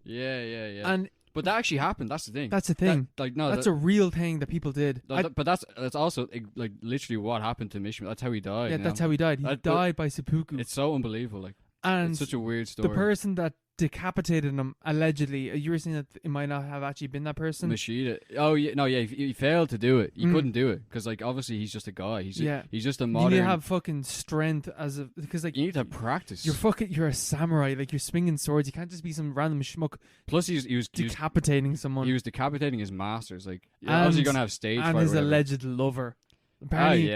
Yeah. And but that actually happened. That's the thing. That's the thing. That's a real thing that people did. But that's also like literally what happened to Mishima. That's how he died. Yeah, that's how he died. He died by seppuku. It's so unbelievable. Like, and it's such a weird story. The person that decapitated him, allegedly, you were saying that it might not have actually been that person. Mishida. Oh yeah, no, yeah. He failed to do it. He couldn't do it because, like, obviously he's just a guy. He's just a modern. You need to have fucking strength because like you need to have practice. You're a samurai. Like, you're swinging swords. You can't just be some random schmuck. Plus, he was decapitating someone. He was decapitating his masters. Like, obviously you're gonna have stage and fight his or alleged lover. Apparently,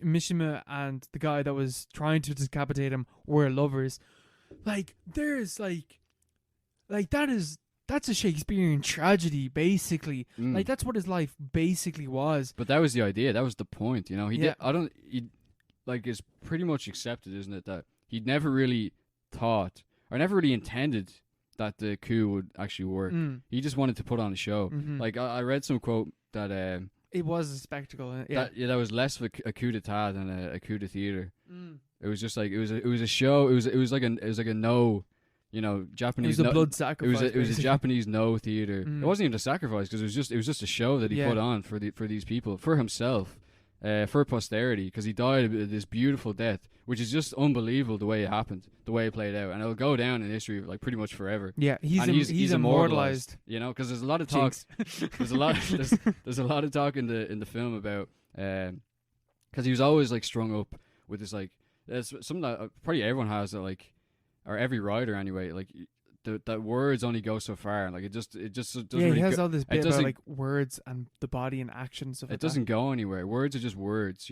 Mishima and the guy that was trying to decapitate him were lovers. Like, there's that's a Shakespearean tragedy, basically. Like, that's what his life basically was. But that was the idea. That was the point. It's pretty much accepted, isn't it, that he never really thought or never really intended that the coup would actually work. He just wanted to put on a show. Mm-hmm. Like, I read some quote that it was a spectacle. That was less of a coup d'etat than a coup de theater. It was just like it was a show. It was like a no, Japanese. It was a blood sacrifice. It was a Japanese no theater. It wasn't even a sacrifice because it was just a show that he put on for these people, for himself, for posterity, because he died this beautiful death, which is just unbelievable the way it happened, the way it played out, and it'll go down in history like pretty much forever. Yeah, he's immortalized. Because there's a lot of talk. there's a lot of talk in the film about because he was always like strung up with this like. There's something that probably everyone has that, like, or every writer anyway, like that words only go so far, and like it just doesn't really he has all this bit about like words and the body and action stuff. It doesn't go anywhere. Words are just words,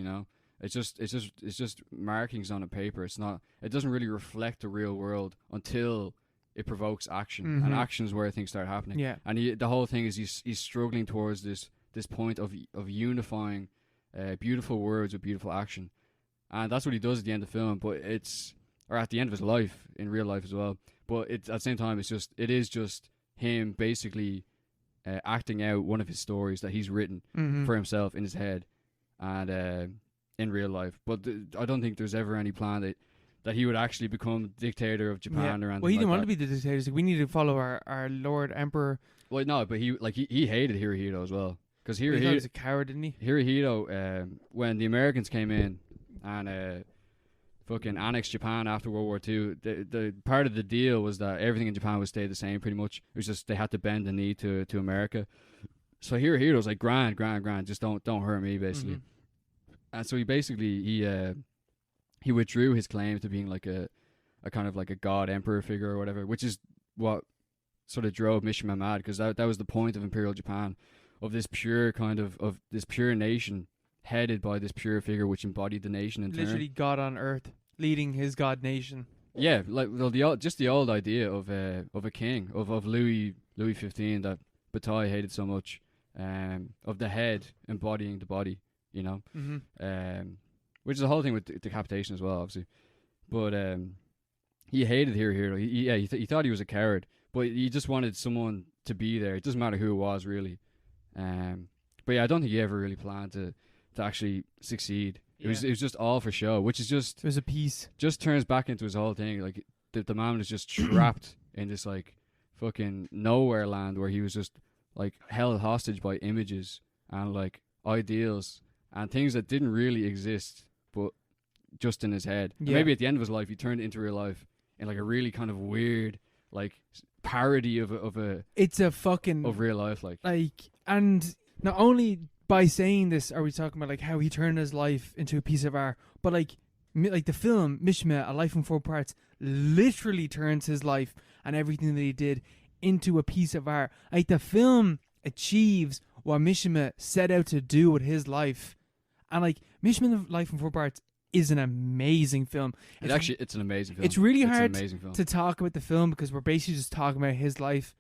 It's just markings on a paper. It doesn't really reflect the real world until it provokes action, and action is where things start happening. Yeah, and the whole thing is he's struggling towards this point of unifying beautiful words with beautiful action. And that's what he does at the end of the film, or at the end of his life, in real life as well. But at the same time, it is just him basically acting out one of his stories that he's written for himself in his head, and in real life. But I don't think there's ever any plan that he would actually become dictator of Japan or anything. Well, he didn't want to be the dictator. So we need to follow our Lord Emperor. Well, no, but he hated Hirohito as well, because He was a coward, didn't he? Hirohito, when the Americans came in and fucking annexed Japan after World War II, the part of the deal was that everything in Japan would stay the same pretty much. It was just they had to bend the knee to America. So Hirohito was like, grand, just don't hurt me, basically. And so he withdrew his claim to being like a kind of like a god emperor figure or whatever, which is what sort of drove Mishima mad, because that was the point of Imperial Japan, of this pure kind of this pure nation headed by this pure figure which embodied the nation in turn. Literally God on earth, leading his god nation. Yeah, like the old idea of a king of Louis XV, that Bataille hated so much, of the head embodying the body, you know, which is the whole thing with decapitation as well, obviously. But he hated Hiro. He thought he was a coward, but he just wanted someone to be there. It doesn't matter who it was, really. But yeah, I don't think he ever really planned to actually succeed. It was just all for show, which is just... It was a piece. Just turns back into his whole thing. Like, the man is just trapped in this, like, fucking nowhere land where he was just, like, held hostage by images and, like, ideals and things that didn't really exist, but just in his head. Yeah. And maybe at the end of his life, he turned it into real life in, like, a really kind of weird, like, parody of a... It's a fucking... Of real life, like... Like, and not only... By saying this, are we talking about like how he turned his life into a piece of art? But like the film Mishima, A Life in 4 Parts, literally turns his life and everything that he did into a piece of art. Like the film achieves what Mishima set out to do with his life, and like Mishima, A Life in 4 Parts is an amazing film. It's an amazing film. It's really hard to talk about the film because we're basically just talking about his life,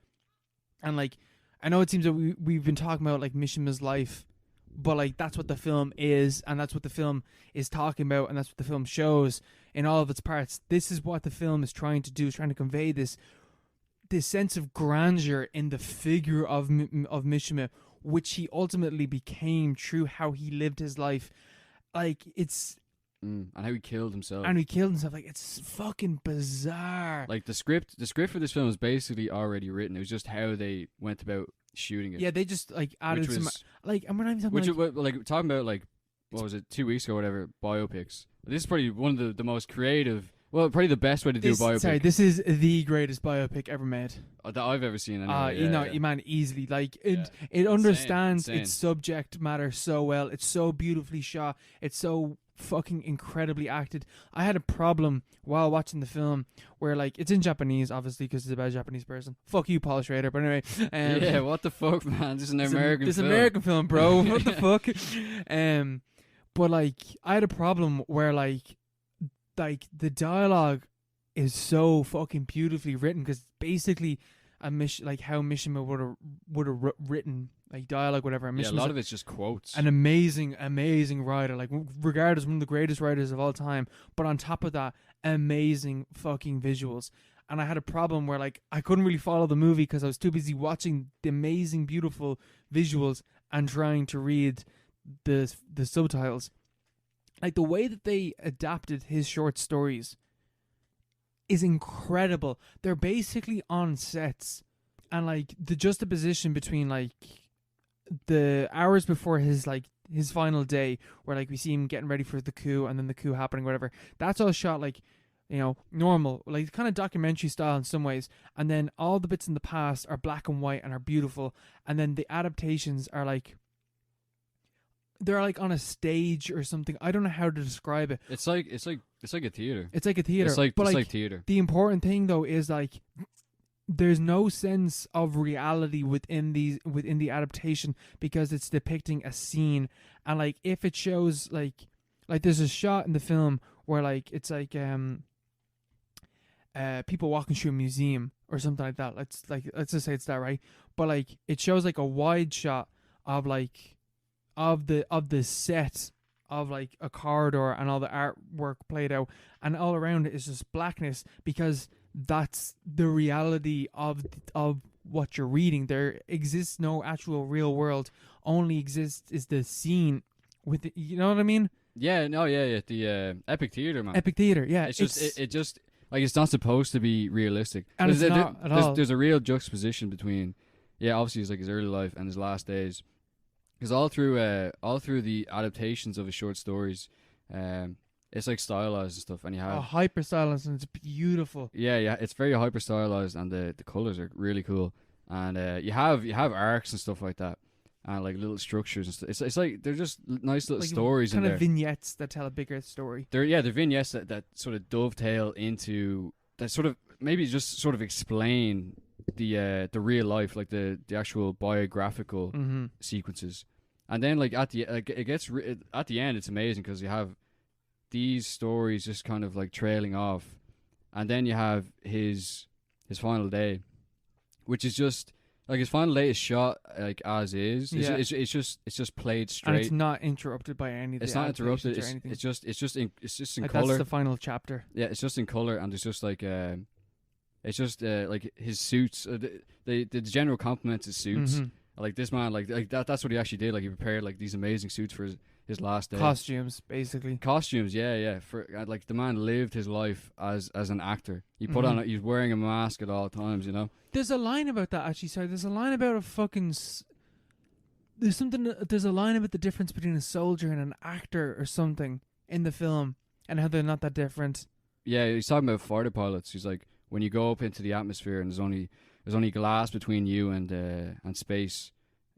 and like I know it seems that we've been talking about like Mishima's life. But like that's what the film is, and that's what the film is talking about, and that's what the film shows in all of its parts. This is what the film is trying to do, is trying to convey this sense of grandeur in the figure of Mishima, which he ultimately became through how he lived his life. Like it's and how he killed himself. Like it's fucking bizarre. Like the script for this film is basically already written. It was just how they went about shooting it. Yeah, they just like added some like, and we're not even talking like talking about like what was it 2 weeks ago or whatever, biopics. This is probably one of the most creative, well, probably the best way to do a biopic. Sorry, this is the greatest biopic ever made that I've ever seen. Anyway. Man, easily. Like it understands its subject matter so well. It's so beautifully shot. It's so fucking incredibly acted. I had a problem while watching the film where like it's in Japanese, obviously, because it's about a Japanese person. Fuck you, Paul Schrader. But anyway, yeah, what the fuck, man? This is an American film. This is an American film, bro. What the fuck? But like I had a problem where like the dialogue is so fucking beautifully written because basically like how Mishima would have written like dialogue, whatever. And a lot of it's just quotes. An amazing writer, like regarded as one of the greatest writers of all time. But on top of that, amazing fucking visuals. And I had a problem where like I couldn't really follow the movie because I was too busy watching the amazing, beautiful visuals and trying to read the subtitles. Like the way that they adapted his short stories is incredible. They're basically on sets, and like the juxtaposition between like the hours before his final day, where like we see him getting ready for the coup and then the coup happening, whatever. That's all shot like, you know, normal, like kind of documentary style in some ways. And then all the bits in the past are black and white and are beautiful. And then the adaptations are like, they're like on a stage or something. I don't know how to describe it. It's like a theater. It's like a theater. It's like theater. The important thing though is like there's no sense of reality within the adaptation because it's depicting a scene. And like if it shows like there's a shot in the film where like it's like people walking through a museum or something like that. Let's just say it's that, right? But like it shows like a wide shot of like of the set of like a corridor and all the artwork played out, and all around it is just blackness because that's the reality of what you're reading. There exists no actual real world. Only exists is the scene with it, you know what I mean? Yeah, no, yeah. The epic theater, man. Epic theater, yeah. It's just like it's not supposed to be realistic. And it's not at all. There's a real juxtaposition between, obviously it's like his early life and his last days. Because all through the adaptations of his short stories, it's like stylized and stuff, and you have hyper stylized, and it's beautiful. Yeah, it's very hyper stylized, and the colors are really cool, and you have arcs and stuff like that, and like little structures and stuff. It's like they're just nice little stories in there. Kind of vignettes that tell a bigger story. They're vignettes that sort of dovetail into that sort of maybe just sort of explain the real life, like the actual biographical sequences. And then like at the at the end, it's amazing because you have these stories just kind of like trailing off, and then you have his final day, which is just Like his final date is shot like as is. Yeah. It's just played straight. And it's not interrupted by anything. It's not interrupted. It's just in like color. That's the final chapter. Yeah, it's just in color, and it's just like it's just like his suits. The general compliments his suits. Mm-hmm. Like this man, like that. That's what he actually did. Like he prepared like these amazing suits for his last day. Costumes, basically. Costumes, yeah. For like the man lived his life as an actor. He put on. He's wearing a mask at all times. You know. There's a line about that actually. Sorry, there's a line about a fucking. There's a line about the difference between a soldier and an actor or something in the film, and how they're not that different. Yeah, he's talking about fighter pilots. He's like, when you go up into the atmosphere and there's only glass between you and space,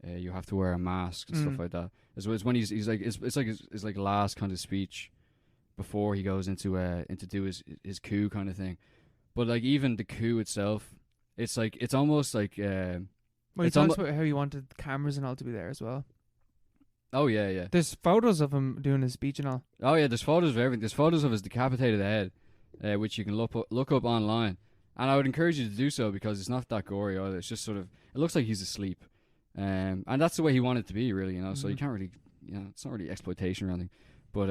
you have to wear a mask and stuff like that. It's when he's like it's like last kind of speech before he goes into do his coup kind of thing. But like even the coup itself, it's almost like well, he talks about how he wanted cameras and all to be there as well. Oh yeah. There's photos of him doing his speech and all. Oh yeah, there's photos of everything. There's photos of his decapitated head, which you can look up online. And I would encourage you to do so because it's not that gory either. It's just sort of, it looks like he's asleep. And that's the way he wanted to be, really, you know. So you can't really, it's not really exploitation or anything. But,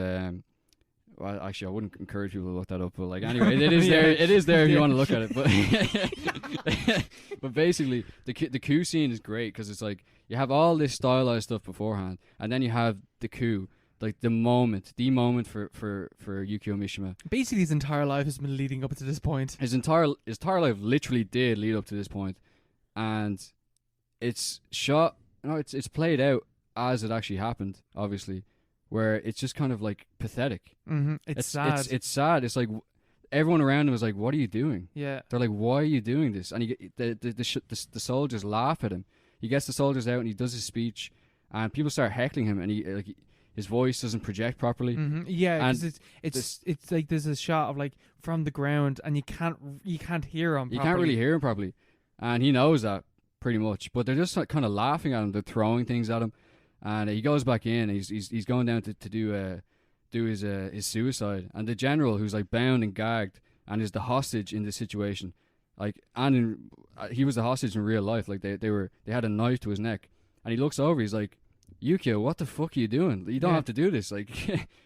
well, actually, I wouldn't encourage people to look that up. But, like, anyway, it is there. It is there if you want to look at it. But basically, the coup scene is great because it's like, you have all this stylized stuff beforehand. And then you have the coup. Like the moment for Yukio Mishima. Basically, his entire life has been leading up to this point. His entire life literally did lead up to this point, and it's shot. It's played out as it actually happened. Obviously, where it's just kind of like pathetic. Mm-hmm. It's sad. It's sad. It's like everyone around him is like, "What are you doing?" Yeah, they're like, "Why are you doing this?" And the soldiers laugh at him. He gets the soldiers out and he does his speech, and people start heckling him, and his voice doesn't project properly. Mm-hmm. Yeah, because it's like there's a shot of like from the ground, and you can't hear him. You can't really hear him properly, and he knows that pretty much. But they're just like, kind of laughing at him. They're throwing things at him, and he goes back in. And he's going down to do his suicide. And the general, who's like bound and gagged and is the hostage in this situation, like he was the hostage in real life. Like they had a knife to his neck, and he looks over. He's like, Yukio, what the fuck are you doing? You don't have to do this. Like,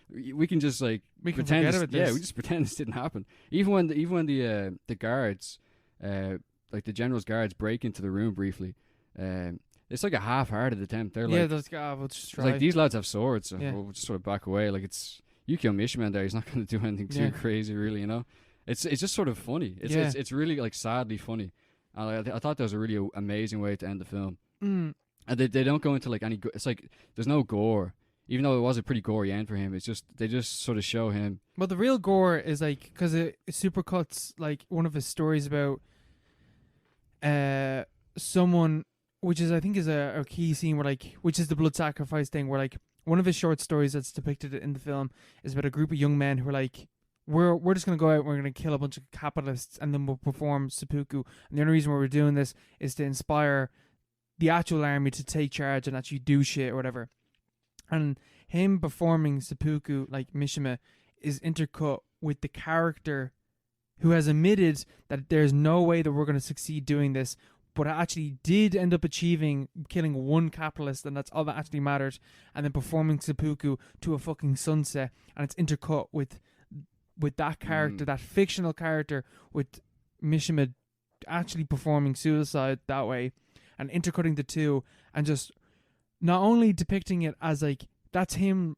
we can just like pretend. We just pretend this didn't happen. Even when the guards, like the general's guards, break into the room briefly, it's like a half-hearted attempt. They're like, we'll just try. Like these lads have swords, so we'll just sort of back away. Like it's Yukio Mishima there. He's not going to do anything too crazy, really. You know, it's just sort of funny. It's really like sadly funny. I thought that was a really amazing way to end the film. And they don't go into like any. It's like there's no gore, even though it was a pretty gory end for him. It's just they just sort of show him. Well, the real gore is like because it supercuts like one of his stories about someone, which is I think is a key scene where like which is the blood sacrifice thing, where like one of his short stories that's depicted in the film is about a group of young men who are like, we're just gonna go out and we're gonna kill a bunch of capitalists and then we'll perform seppuku. And the only reason why we're doing this is to inspire the actual army to take charge and actually do shit or whatever. And him performing seppuku, like Mishima, is intercut with the character who has admitted that there's no way that we're going to succeed doing this, but actually did end up achieving killing one capitalist, and that's all that actually mattered, and then performing seppuku to a fucking sunset, and it's intercut with that character, that fictional character, with Mishima actually performing suicide that way, and intercutting the two, and just not only depicting it as like that's him,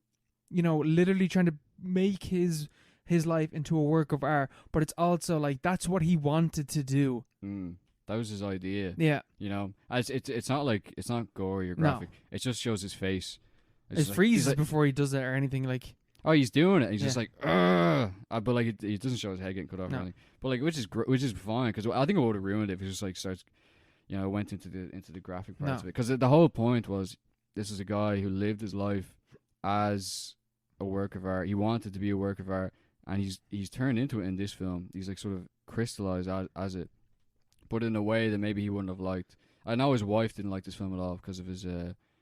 you know, literally trying to make his life into a work of art, but it's also like that's what he wanted to do. That was his idea. Yeah, you know, it's not like it's not gory or graphic. No. It just shows his face. It freezes like, before he does it or anything. Like, oh, he's doing it. He's just like, but like he doesn't show his head getting cut off or anything. But like, which is fine because I think it would have ruined it if he just like starts. You know, went into the graphic parts of it because the whole point was this is a guy who lived his life as a work of art. He wanted to be a work of art, and he's turned into it in this film. He's like sort of crystallized as it, but in a way that maybe he wouldn't have liked. I know his wife didn't like this film at all because of his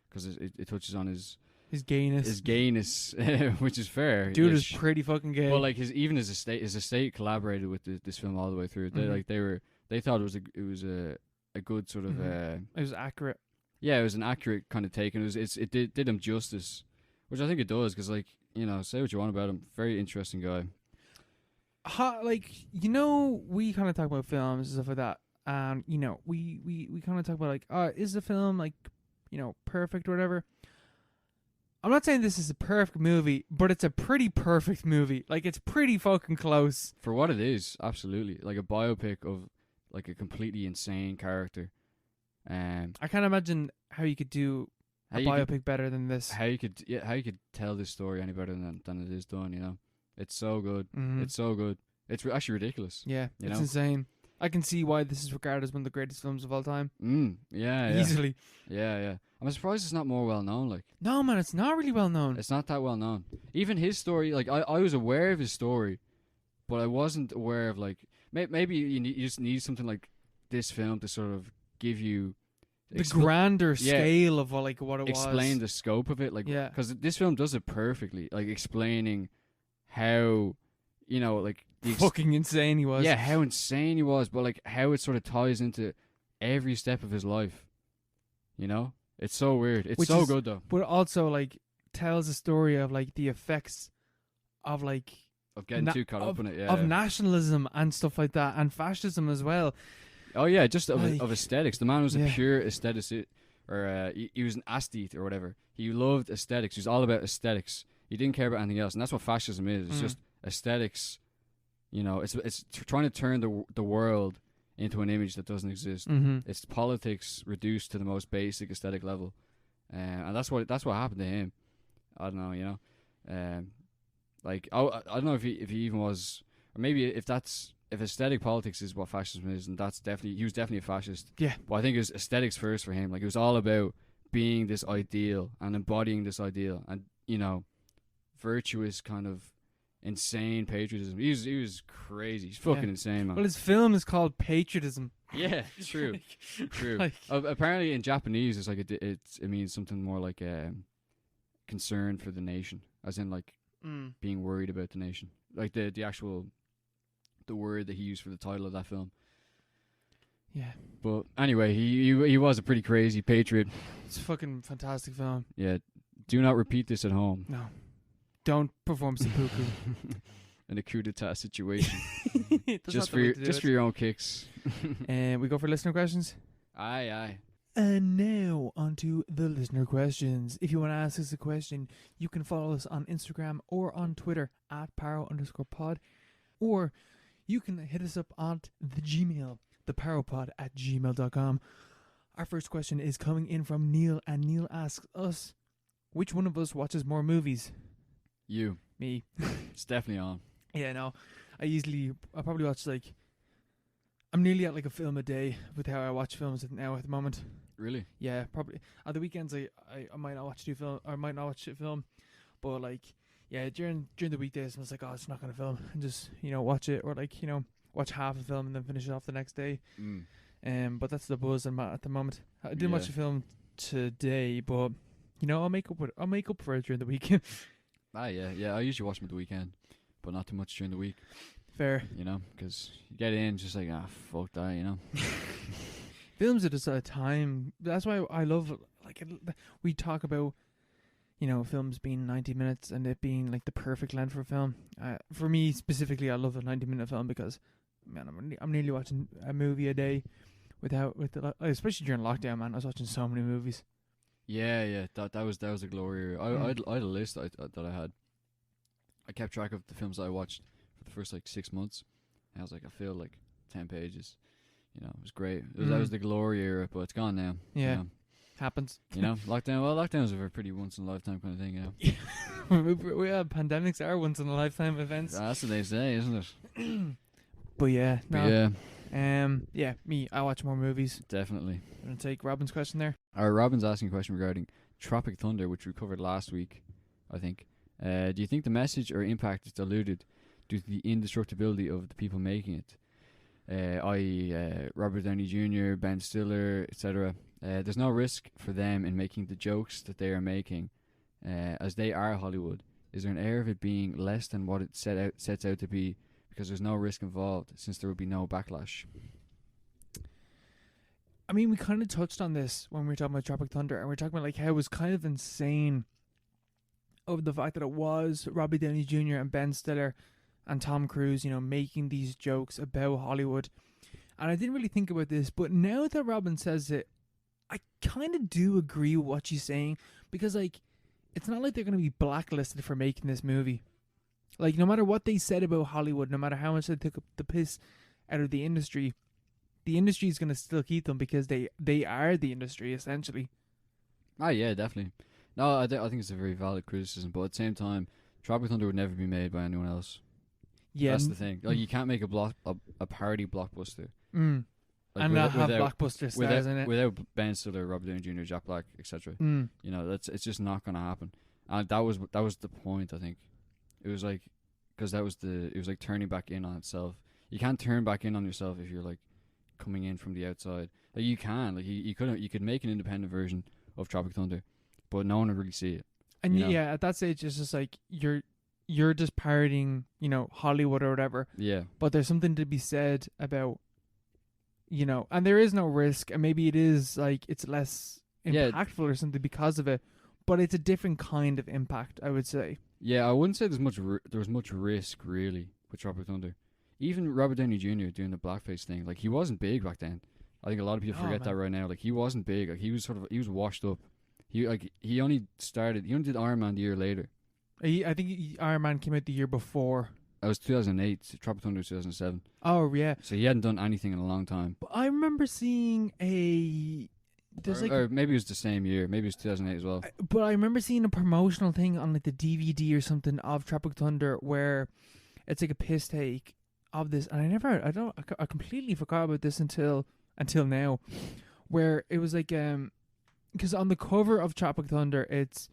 because it touches on his gayness, which is fair. Dude is pretty fucking gay. Well, like his estate collaborated with this film all the way through. They thought it was a a good sort of. it was accurate. Yeah, it was an accurate kind of take, and it did him justice, which I think it does, because, like, you know, say what you want about him, very interesting guy. Like, you know, we kind of talk about films and stuff like that, and you know, we kind of talk about, like, is the film, like, you know, perfect or whatever. I'm not saying this is a perfect movie, but it's a pretty perfect movie. Like, it's pretty fucking close For what it is, absolutely. Like a biopic of, like, a completely insane character. I can't imagine how you could do a biopic better than this. How you could tell this story any better than it is done, you know? It's so good. Mm-hmm. It's so good. It's actually ridiculous. Yeah, it's insane. I can see why this is regarded as one of the greatest films of all time. Yeah. Easily. Yeah. I'm surprised it's not more well known. Like, no, man, it's not really well known. It's not that well known. Even his story, like, I was aware of his story, but I wasn't aware of, like, maybe you just need something like this film to sort of give you the grander scale of what it was. Explain the scope of it, like, because this film does it perfectly, like explaining how, you know, like fucking insane he was. Yeah, how insane he was, but like how it sort of ties into every step of his life. You know, it's so weird. It's so good though. But also, like, tells a story of, like, the effects of, like, of getting too caught up in it. Yeah, of nationalism and stuff like that, and fascism as well. Oh yeah, just of aesthetics. The man was a pure aesthetic, or he was an aesthete or whatever. He loved aesthetics. He was all about aesthetics. He didn't care about anything else, and that's what fascism is. It's just aesthetics. You know, it's trying to turn the world into an image that doesn't exist. Mm-hmm. It's politics reduced to the most basic aesthetic level, and that's what happened to him. I don't know, you know, like I don't know if he even was, or maybe if aesthetic politics is what fascism is, and he was definitely a fascist. Yeah. But I think it was aesthetics first for him. Like, it was all about being this ideal and embodying this ideal, and, you know, virtuous kind of insane patriotism. He was crazy. He's fucking insane, man. Well, his film is called Patriotism. Yeah, true. True. Like, apparently in Japanese it's like it means something more like concern for the nation, as in, like, being worried about the nation. Like the actual the word that he used for the title of that film. Yeah. But anyway, he was a pretty crazy patriot. It's a fucking fantastic film. Yeah. Do not repeat this at home. No. Don't perform seppuku. In a coup d'etat situation. just for your own kicks. And we go for listener questions? Aye. And now onto the listener questions. If you want to ask us a question, you can follow us on Instagram or on Twitter at @paro_pod, or you can hit us up on the Gmail, theparopod@gmail.com. Our first question is coming in from Neil, and Neil asks us, which one of us watches more movies? You. Me. It's definitely on. Yeah, no. I probably watch, like, I'm nearly at, like, a film a day with how I watch films now at the moment. Really? Yeah, probably. At the weekends, I might not watch I might not watch a film, but, like, yeah, during the weekdays, I was like, oh, it's not gonna film, and just, you know, watch it, or, like, you know, watch half a film and then finish it off the next day. But that's the buzz I'm at the moment. I didn't watch a film today, but, you know, I'll make up for it during the week. Yeah. I usually watch them at the weekend, but not too much during the week. Fair. You know, because you get in just like, fuck that, you know. Films are just a time. That's why I love, like, we talk about, you know, films being 90 minutes and it being, like, the perfect length for a film. For me specifically, I love a 90-minute film because, man, I'm nearly watching a movie a day especially during lockdown, man. I was watching so many movies. Yeah. That was a glory. I had a list that I had. I kept track of the films that I watched for the first, like, 6 months. And I was like, I feel like 10 pages. You know, it was great. That was the glory era, but it's gone now. Yeah. You know? Happens. You know, lockdowns are a pretty once in a lifetime kind of thing, you know. Pandemics are once in a lifetime events. That's what they say, isn't it? But yeah, no. Yeah. Me, I watch more movies. Definitely. I'm gonna take Robin's question there. Robin's asking a question regarding Tropic Thunder, which we covered last week, I think. Do you think the message or impact is diluted due to the indestructibility of the people making it? I.e., Robert Downey Jr., Ben Stiller, etc. There's no risk for them in making the jokes that they are making, as they are Hollywood. Is there an air of it being less than what it sets out to be, because there's no risk involved, since there will be no backlash? I mean, we kind of touched on this when we were talking about Tropic Thunder, and we are talking about like how it was kind of insane over the fact that it was Robbie Downey Jr. and Ben Stiller and Tom Cruise, you know, making these jokes about Hollywood. And I didn't really think about this, but now that Robin says it, I kind of do agree with what she's saying, because like it's not like they're going to be blacklisted for making this movie. Like, no matter what they said about Hollywood, no matter how much they took the piss out of the industry is going to still keep them because they are the industry, essentially. Oh, yeah, definitely. No, I think it's a very valid criticism, but at the same time, Tropic Thunder would never be made by anyone else. Yeah. That's the thing. Like, you can't make a parody blockbuster. Like, and not have blockbuster stars in it. Without Ben Stiller, Robert Downey Jr., Jack Black, etc. You know, it's just not going to happen. And that was the point, I think. It was like, because it was like turning back in on itself. You can't turn back in on yourself if you're like coming in from the outside. Like, you can, like you could make an independent version of Tropic Thunder, but no one would really see it. And yeah, at that stage, it's just like you're just parodying, you know, Hollywood or whatever. Yeah. But there's something to be said about, you know, and there is no risk, and maybe it is like it's less impactful or something because of it, but it's a different kind of impact, I would say. Yeah, I wouldn't say there was much risk really with Tropic Thunder. Even Robert Downey Jr. doing the blackface thing, like he wasn't big back then. I think a lot of people forget that right now. Like he wasn't big. Like he was washed up. He only did Iron Man the year later. I think Iron Man came out the year before. That was 2008. Tropic Thunder was 2007. Oh yeah. So he hadn't done anything in a long time. But I remember seeing or maybe it was the same year. Maybe it was 2008 as well. But I remember seeing a promotional thing on like the DVD or something of Tropic Thunder where it's like a piss take of this, and I completely forgot about this until now, where it was like because on the cover of Tropic Thunder it's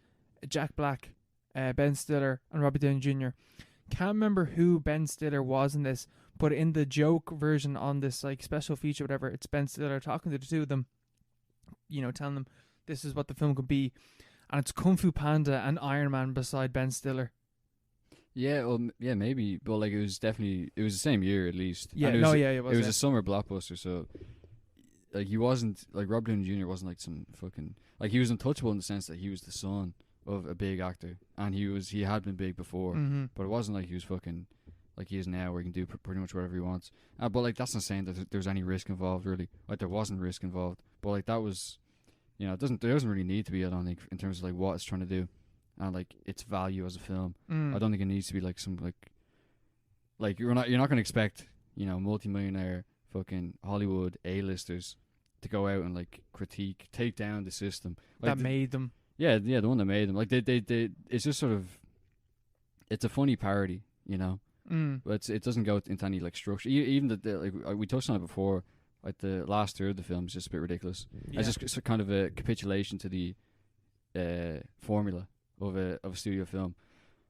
Jack Black, Ben Stiller, and Robert Downey Jr. Can't remember who Ben Stiller was in this, but in the joke version on this like special feature, whatever, it's Ben Stiller talking to the two of them, you know, telling them this is what the film could be, and it's Kung Fu Panda and Iron Man beside Ben Stiller. Yeah, well, yeah, maybe, but like it was the same year at least. Yeah, it was. It was a summer blockbuster, so like he wasn't like Robert Downey Jr. wasn't like some fucking like he was untouchable in the sense that he was the son of a big actor, and he had been big before, but it wasn't like he was fucking like he is now, where he can do pretty much whatever he wants. But like that's not saying that there's any risk involved really. Like there wasn't risk involved, but like that was, you know, there doesn't really need to be, I don't think, in terms of like what it's trying to do. And like its value as a film, I don't think it needs to be like some like you're not going to expect, you know, multimillionaire fucking Hollywood A-listers to go out and like take down the system like that made them. Yeah, the one that made them. Like they it's just sort of, it's a funny parody, you know, but it doesn't go into any like structure. Even like we touched on it before, like the last third of the film is just a bit ridiculous. Yeah. It's just kind of a capitulation to the formula of a studio film,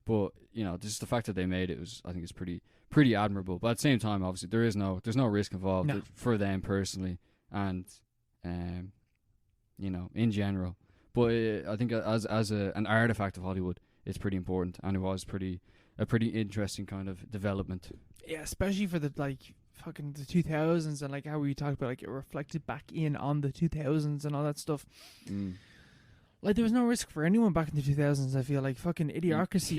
but you know, just the fact that they made it I think it's pretty admirable. But at the same time, obviously there's no risk involved for them personally, and you know, in general. But I think as an artifact of Hollywood, it's pretty important, and it was a pretty interesting kind of development. Yeah, especially for the like fucking the 2000s, and like how we talked about like it reflected back in on the 2000s and all that stuff. Like, there was no risk for anyone back in the 2000s, I feel like. Fucking Idiocracy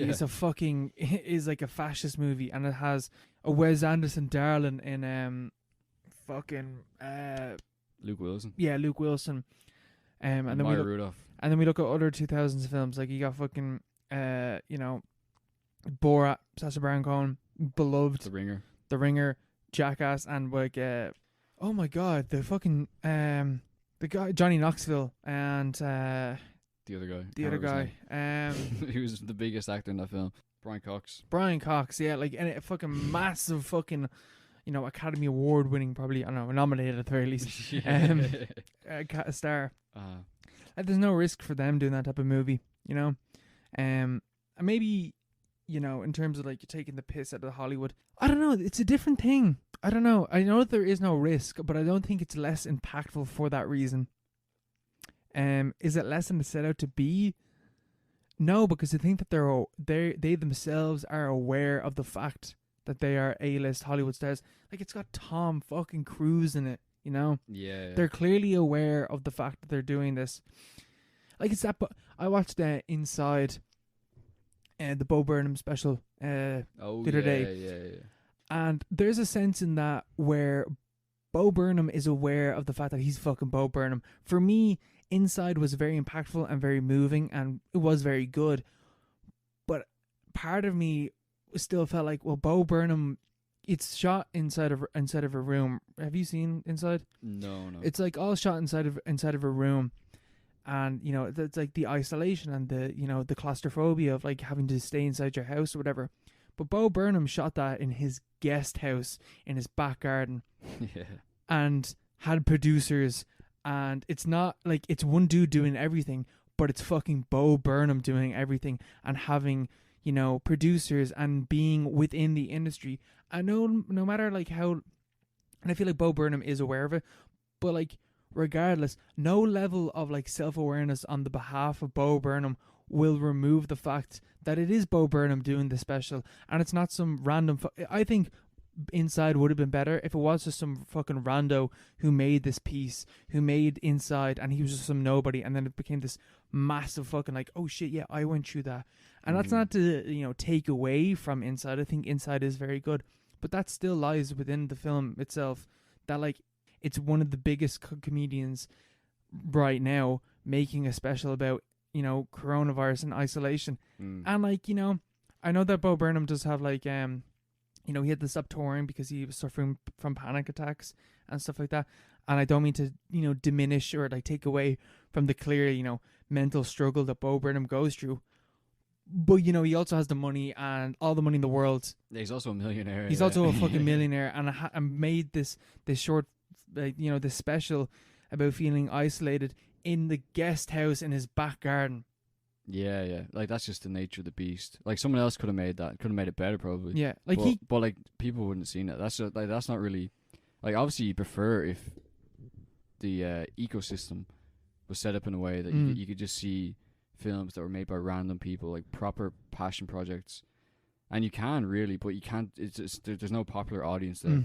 is like a fascist movie, and it has a Wes Anderson darling in Luke Wilson. Yeah, Luke Wilson. And then Maya Rudolph. And then we look at other 2000s films, like you got fucking you know, Borat, Sacha Baron Cohen, Beloved, The Ringer, Jackass, and like oh my god, the fucking the guy Johnny Knoxville and the other guy. He was the biggest actor in that film. Brian Cox, yeah, like, and a fucking massive fucking, you know, Academy Award winning, probably, I don't know, nominated at the very least, star. Like, there's no risk for them doing that type of movie, you know. And maybe, you know, in terms of like taking the piss out of Hollywood, I don't know, it's a different thing. I don't know. I know that there is no risk, but I don't think it's less impactful for that reason. Is it less than it's set out to be? No, because I think that they themselves are aware of the fact that they are A-list Hollywood stars. Like, it's got Tom fucking Cruise in it, You know? Yeah. They're clearly aware of the fact that they're doing this. Like it's that. I watched Inside, the Bo Burnham special the other day. Yeah. And there's a sense in that where Bo Burnham is aware of the fact that he's fucking Bo Burnham. For me, Inside was very impactful and very moving, and it was very good. But part of me still felt like, well, Bo Burnham, it's shot inside of a room. Have you seen Inside? No. It's like all shot inside of a room, and you know it's like the isolation and the claustrophobia of like having to stay inside your house or whatever. But Bo Burnham shot that in his guest house in his back garden. Yeah. And had producers, and it's not like it's one dude doing everything, but it's fucking Bo Burnham doing everything and having, you know, producers and being within the industry. I know no matter like how, and I feel like Bo Burnham is aware of it, but like regardless, no level of like self-awareness on the behalf of Bo Burnham will remove the fact that it is Bo Burnham doing the special, and it's not some random I think Inside would have been better if it was just some fucking rando who made this piece, who made Inside, and he was just some nobody, and then it became this massive fucking like, oh shit, yeah, I went through that. And that's not to, you know, take away from Inside. I think Inside is very good, but that still lies within the film itself, that like it's one of the biggest comedians right now making a special about, you know, coronavirus and isolation. And like, you know, I know that Bo Burnham does have like you know, he had to stop touring because he was suffering from panic attacks and stuff like that. And I don't mean to, you know, diminish or like take away from the clear, you know, mental struggle that Bo Burnham goes through. But, you know, he also has the money and all the money in the world. Yeah, he's also a millionaire. He's also a fucking millionaire. And I made this short, you know, this special about feeling isolated in the guest house in his back garden. Yeah. Like, that's just the nature of the beast. Like, someone else could have made that. Could have made it better, probably. Yeah. Like, but like, people wouldn't have seen it. That's just, like, that's not really... Like, obviously, you prefer if the ecosystem was set up in a way that you could just see films that were made by random people, like, proper passion projects. And you can, really, but you can't... It's just, there's no popular audience there.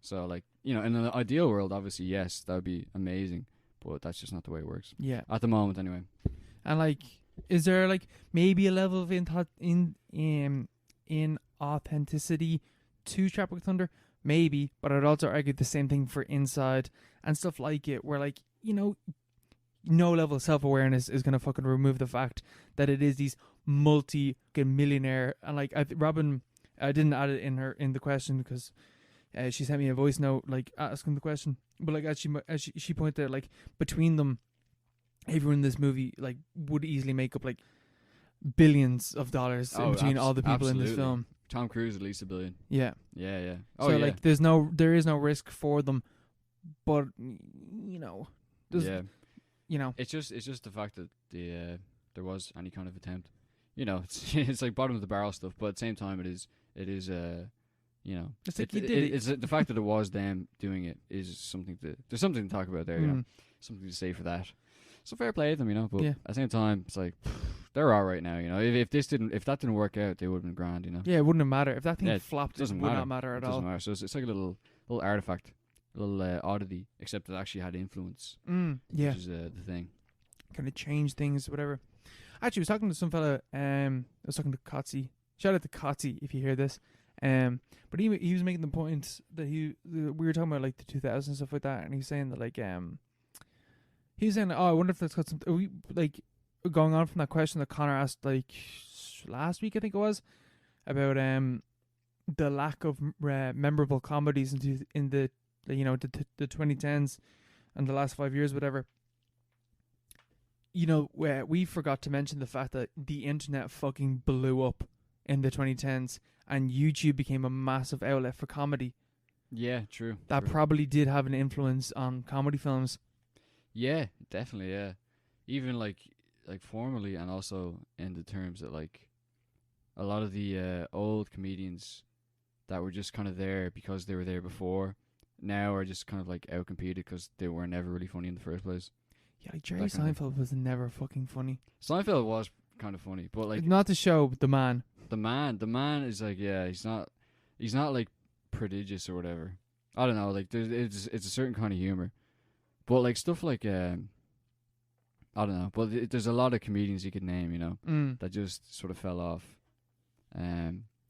So, like, you know, in an ideal world, obviously, yes, that would be amazing. But that's just not the way it works. Yeah. At the moment, anyway. And, like... Is there like maybe a level of in authenticity to Tropic Thunder? Maybe, but I'd also argue the same thing for Inside and stuff like it, where like, you know, no level of self-awareness is gonna fucking remove the fact that it is these multi-millionaire, and like Robin, I didn't add it in the question because she sent me a voice note like asking the question, but like as she pointed out, like between them, everyone in this movie like would easily make up like billions of dollars in between all the people in this film. Tom Cruise at least $1 billion. Yeah. Oh, so like there is no risk for them, but you know, you know, it's just the fact that there was any kind of attempt. You know, it's like bottom of the barrel stuff, but at the same time, it is you know, it's like it's the fact that it was them doing it is something there's something to talk about there. You know, something to say for that. So fair play to them, you know, but at the same time, it's like they're all right now, you know. If that didn't work out, they would have been grand, you know. Yeah, it wouldn't have mattered if that thing flopped. It would not matter at all. Doesn't matter. So it's like a little artifact, a little oddity, except it actually had influence. Yeah, which is the thing. Kind of change things, whatever. Actually, I was talking to some fella. I was talking to Kotzi. Shout out to Kotzi if you hear this. But he was making the point that we were talking about like the 2000s and stuff like that, and he was saying that like he was saying, I wonder if that's got something, like, going on from that question that Connor asked, like, last week, I think it was, about the lack of memorable comedies in the you know, the 2010s and the last 5 years, whatever. You know, we forgot to mention the fact that the internet fucking blew up in the 2010s, and YouTube became a massive outlet for comedy. Yeah, true. That probably did have an influence on comedy films. Yeah, definitely, yeah. Even like formally, and also in the terms that like a lot of the old comedians that were just kind of there because they were there before now are just kind of like outcompeted because they were never really funny in the first place. Yeah, like Jerry Seinfeld was never fucking funny. Seinfeld was kind of funny, but like not the show, but the man. The man is like, yeah, he's not like prodigious or whatever. I don't know, like it's a certain kind of humor, but like stuff like I don't know, but there's a lot of comedians you could name, you know, that just sort of fell off.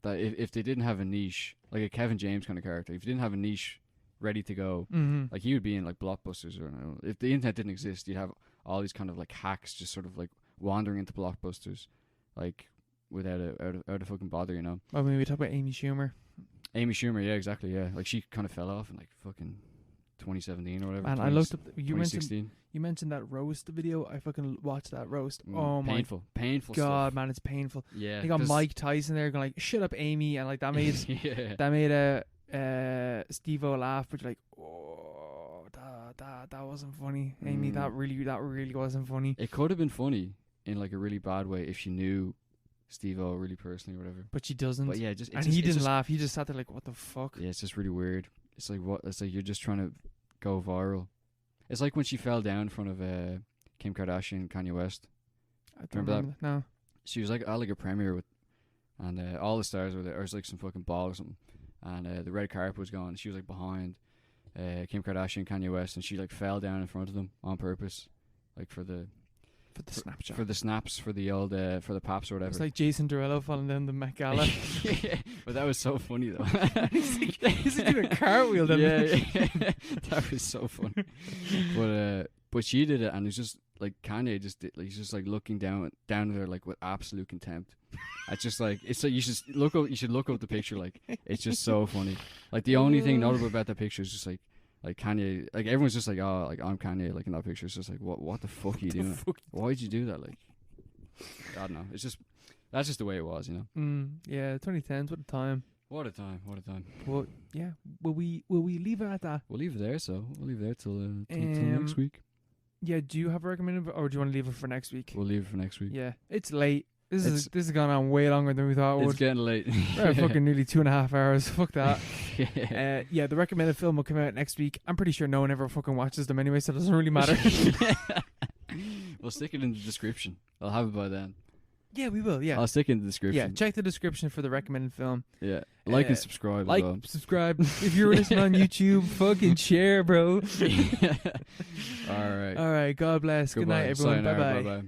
That if they didn't have a niche, like a Kevin James kind of character, if you didn't have a niche ready to go, like he would be in like blockbusters, or if the internet didn't exist, you'd have all these kind of like hacks just sort of like wandering into blockbusters, like without a fucking bother, you know. Well, we talk about Amy Schumer. Amy Schumer, yeah, exactly, yeah. Like she kind of fell off in like fucking 2017 or whatever. And I looked up. You 2016. mentioned that roast video. I fucking watched that roast. Painful God, stuff. man, it's painful. Yeah, they got Mike Tyson there going like, "Shut up, Amy," and like that made Steve-O laugh, but you're like, oh, that wasn't funny, Amy. That really wasn't funny. It could have been funny in like a really bad way if she knew Steve-O really personally or whatever. But she doesn't. But yeah, he didn't laugh. He just sat there like, what the fuck? Yeah, it's just really weird. It's like it's like you're just trying to go viral. It's like when she fell down in front of Kim Kardashian and Kanye West. I don't remember that. No. She was like at like a premiere with, and all the stars were there. Or it was like some fucking ball or something. And the red carpet was gone. She was like behind Kim Kardashian and Kanye West, and she like fell down in front of them on purpose, like for the Snapchat, for the snaps, for the old for the paps or whatever. It's like Jason Derulo falling down the Met Gala. Yeah, but that was so funny though. he's doing a cartwheel then. Yeah. That was so funny. But she did it, and it's just like Kanye just did, like, he's just like looking down at her like with absolute contempt. It's just like, it's like you should look up the picture. Like it's just so funny. Like the only thing notable about that picture is just like Kanye, like everyone's just like, oh, like I'm Kanye, like in that picture. It's just like, what the fuck are you doing? Why'd you do that? Like, I don't know. It's just, that's just the way it was, you know. Yeah, 2010s. What a time. What a time. Well, yeah. Will we leave it at that? We'll leave it there. So we'll leave it there till next week. Yeah. Do you have a recommended, or do you want to leave it for next week? We'll leave it for next week. Yeah, it's late. This has gone on way longer than we thought it would. It's getting late. We're fucking nearly 2.5 hours. Fuck that. Yeah, the recommended film will come out next week. I'm pretty sure no one ever fucking watches them anyway, so it doesn't really matter. We'll stick it in the description. I'll have it by then. Yeah, we will. Yeah, I'll stick it in the description. Yeah, check the description for the recommended film. Yeah, like and subscribe. Like, as well. Subscribe. If you're listening on YouTube, fucking share, bro. All right. God bless. Goodbye. Good night, everyone. Bye bye.